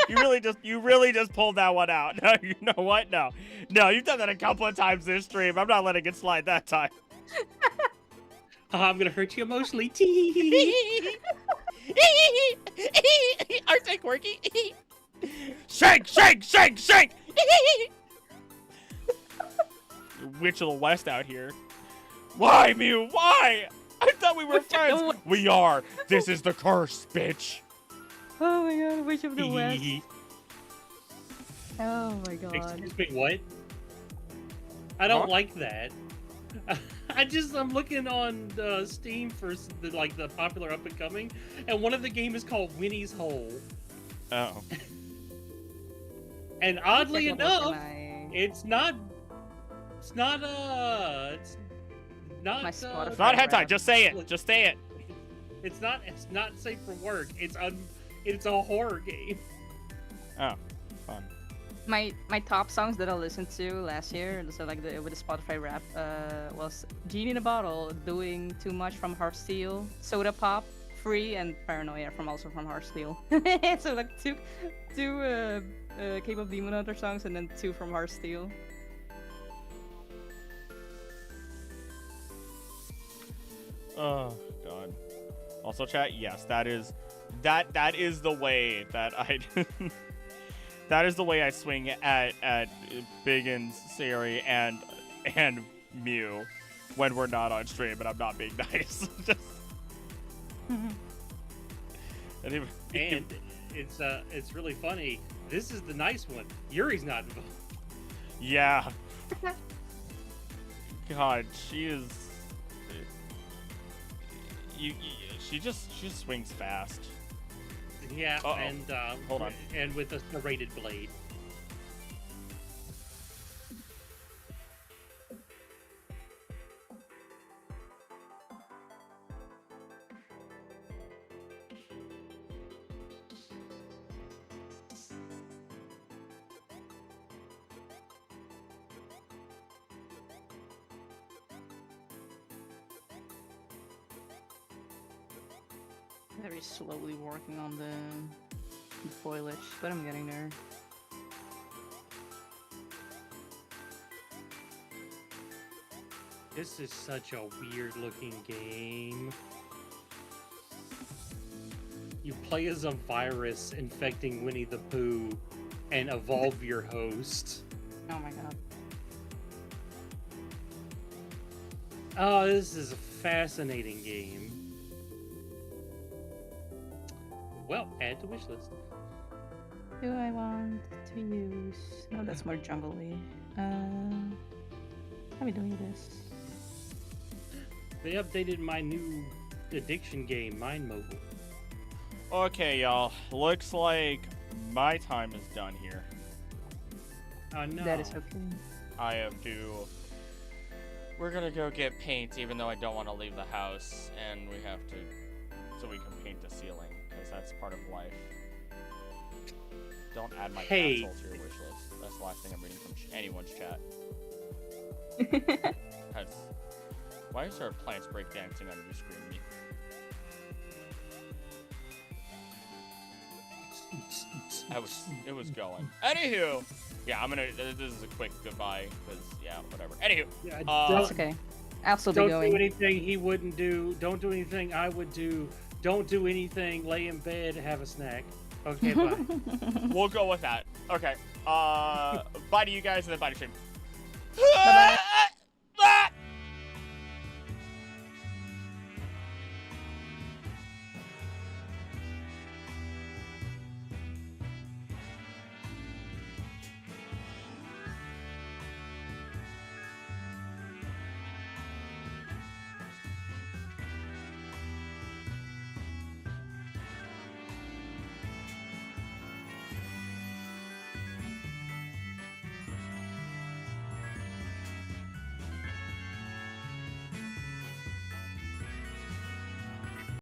You really just pulled that one out. No, you know what? No, you've done that a couple of times this stream. I'm not letting it slide that time. I'm gonna hurt you emotionally. Aren't they quirky? Shake, shake, shake, shake! Witch of the West out here. Why, Mew? Why? I thought we were friends. We are. This is the curse, bitch. Oh my god, Witch of the West. Oh my god. Excuse me, what? I don't like that. I'm looking on Steam for the popular up and coming, and one of the game is called Winnie's Hole. Oh. And oddly enough, My It's not hentai. Just say it. Just say it. It's not safe for work. It's a horror game. Oh, fun. my top songs that I listened to last year, so like with the Spotify rap, was Genie in a Bottle, Doing Too Much from Heartsteel, Soda Pop, Free, and Paranoia from Heartsteel. So like two K-pop Demon Hunter songs and then 2 from Heartsteel. Oh god. Also, chat. Yes, that is the way that I. That is the way I swing at Biggins, Siri, and Mew when we're not on stream and I'm not being nice. And it's really funny. This is the nice one. Yuri's not involved. Yeah. God, she is. She just swings fast. Yeah, Uh-oh. and Hold on. and with a serrated blade. Very slowly working on the foliage, but I'm getting there. This is such a weird looking game. You play as a virus infecting Winnie the Pooh and evolve your host. Oh my god. Oh, this is a fascinating game. Well, add to wish list. Do I want to use... No, that's more jungle-y. How are we doing this? They updated my new addiction game, Mind Mobile. Okay, y'all. Looks like my time is done here. Oh no. That is okay. I have to. We're gonna go get paint, even though I don't want to leave the house, and we have to, so we can paint the ceiling, because that's part of life. Don't add my Hey. castle to your wish list. That's the last thing I'm reading from anyone's chat. Why is there plants breakdancing on your screen? It was going. Anywho, yeah, I'm gonna. This is a quick goodbye because yeah, whatever. Anywho, Yeah, That's okay. I'll still be don't going. do anything he wouldn't do. Don't do anything I would do. Don't do anything. Lay in bed, have a snack. Okay, bye. we'll go with that. Okay. Bye to you guys and then bye to stream. Bye-bye.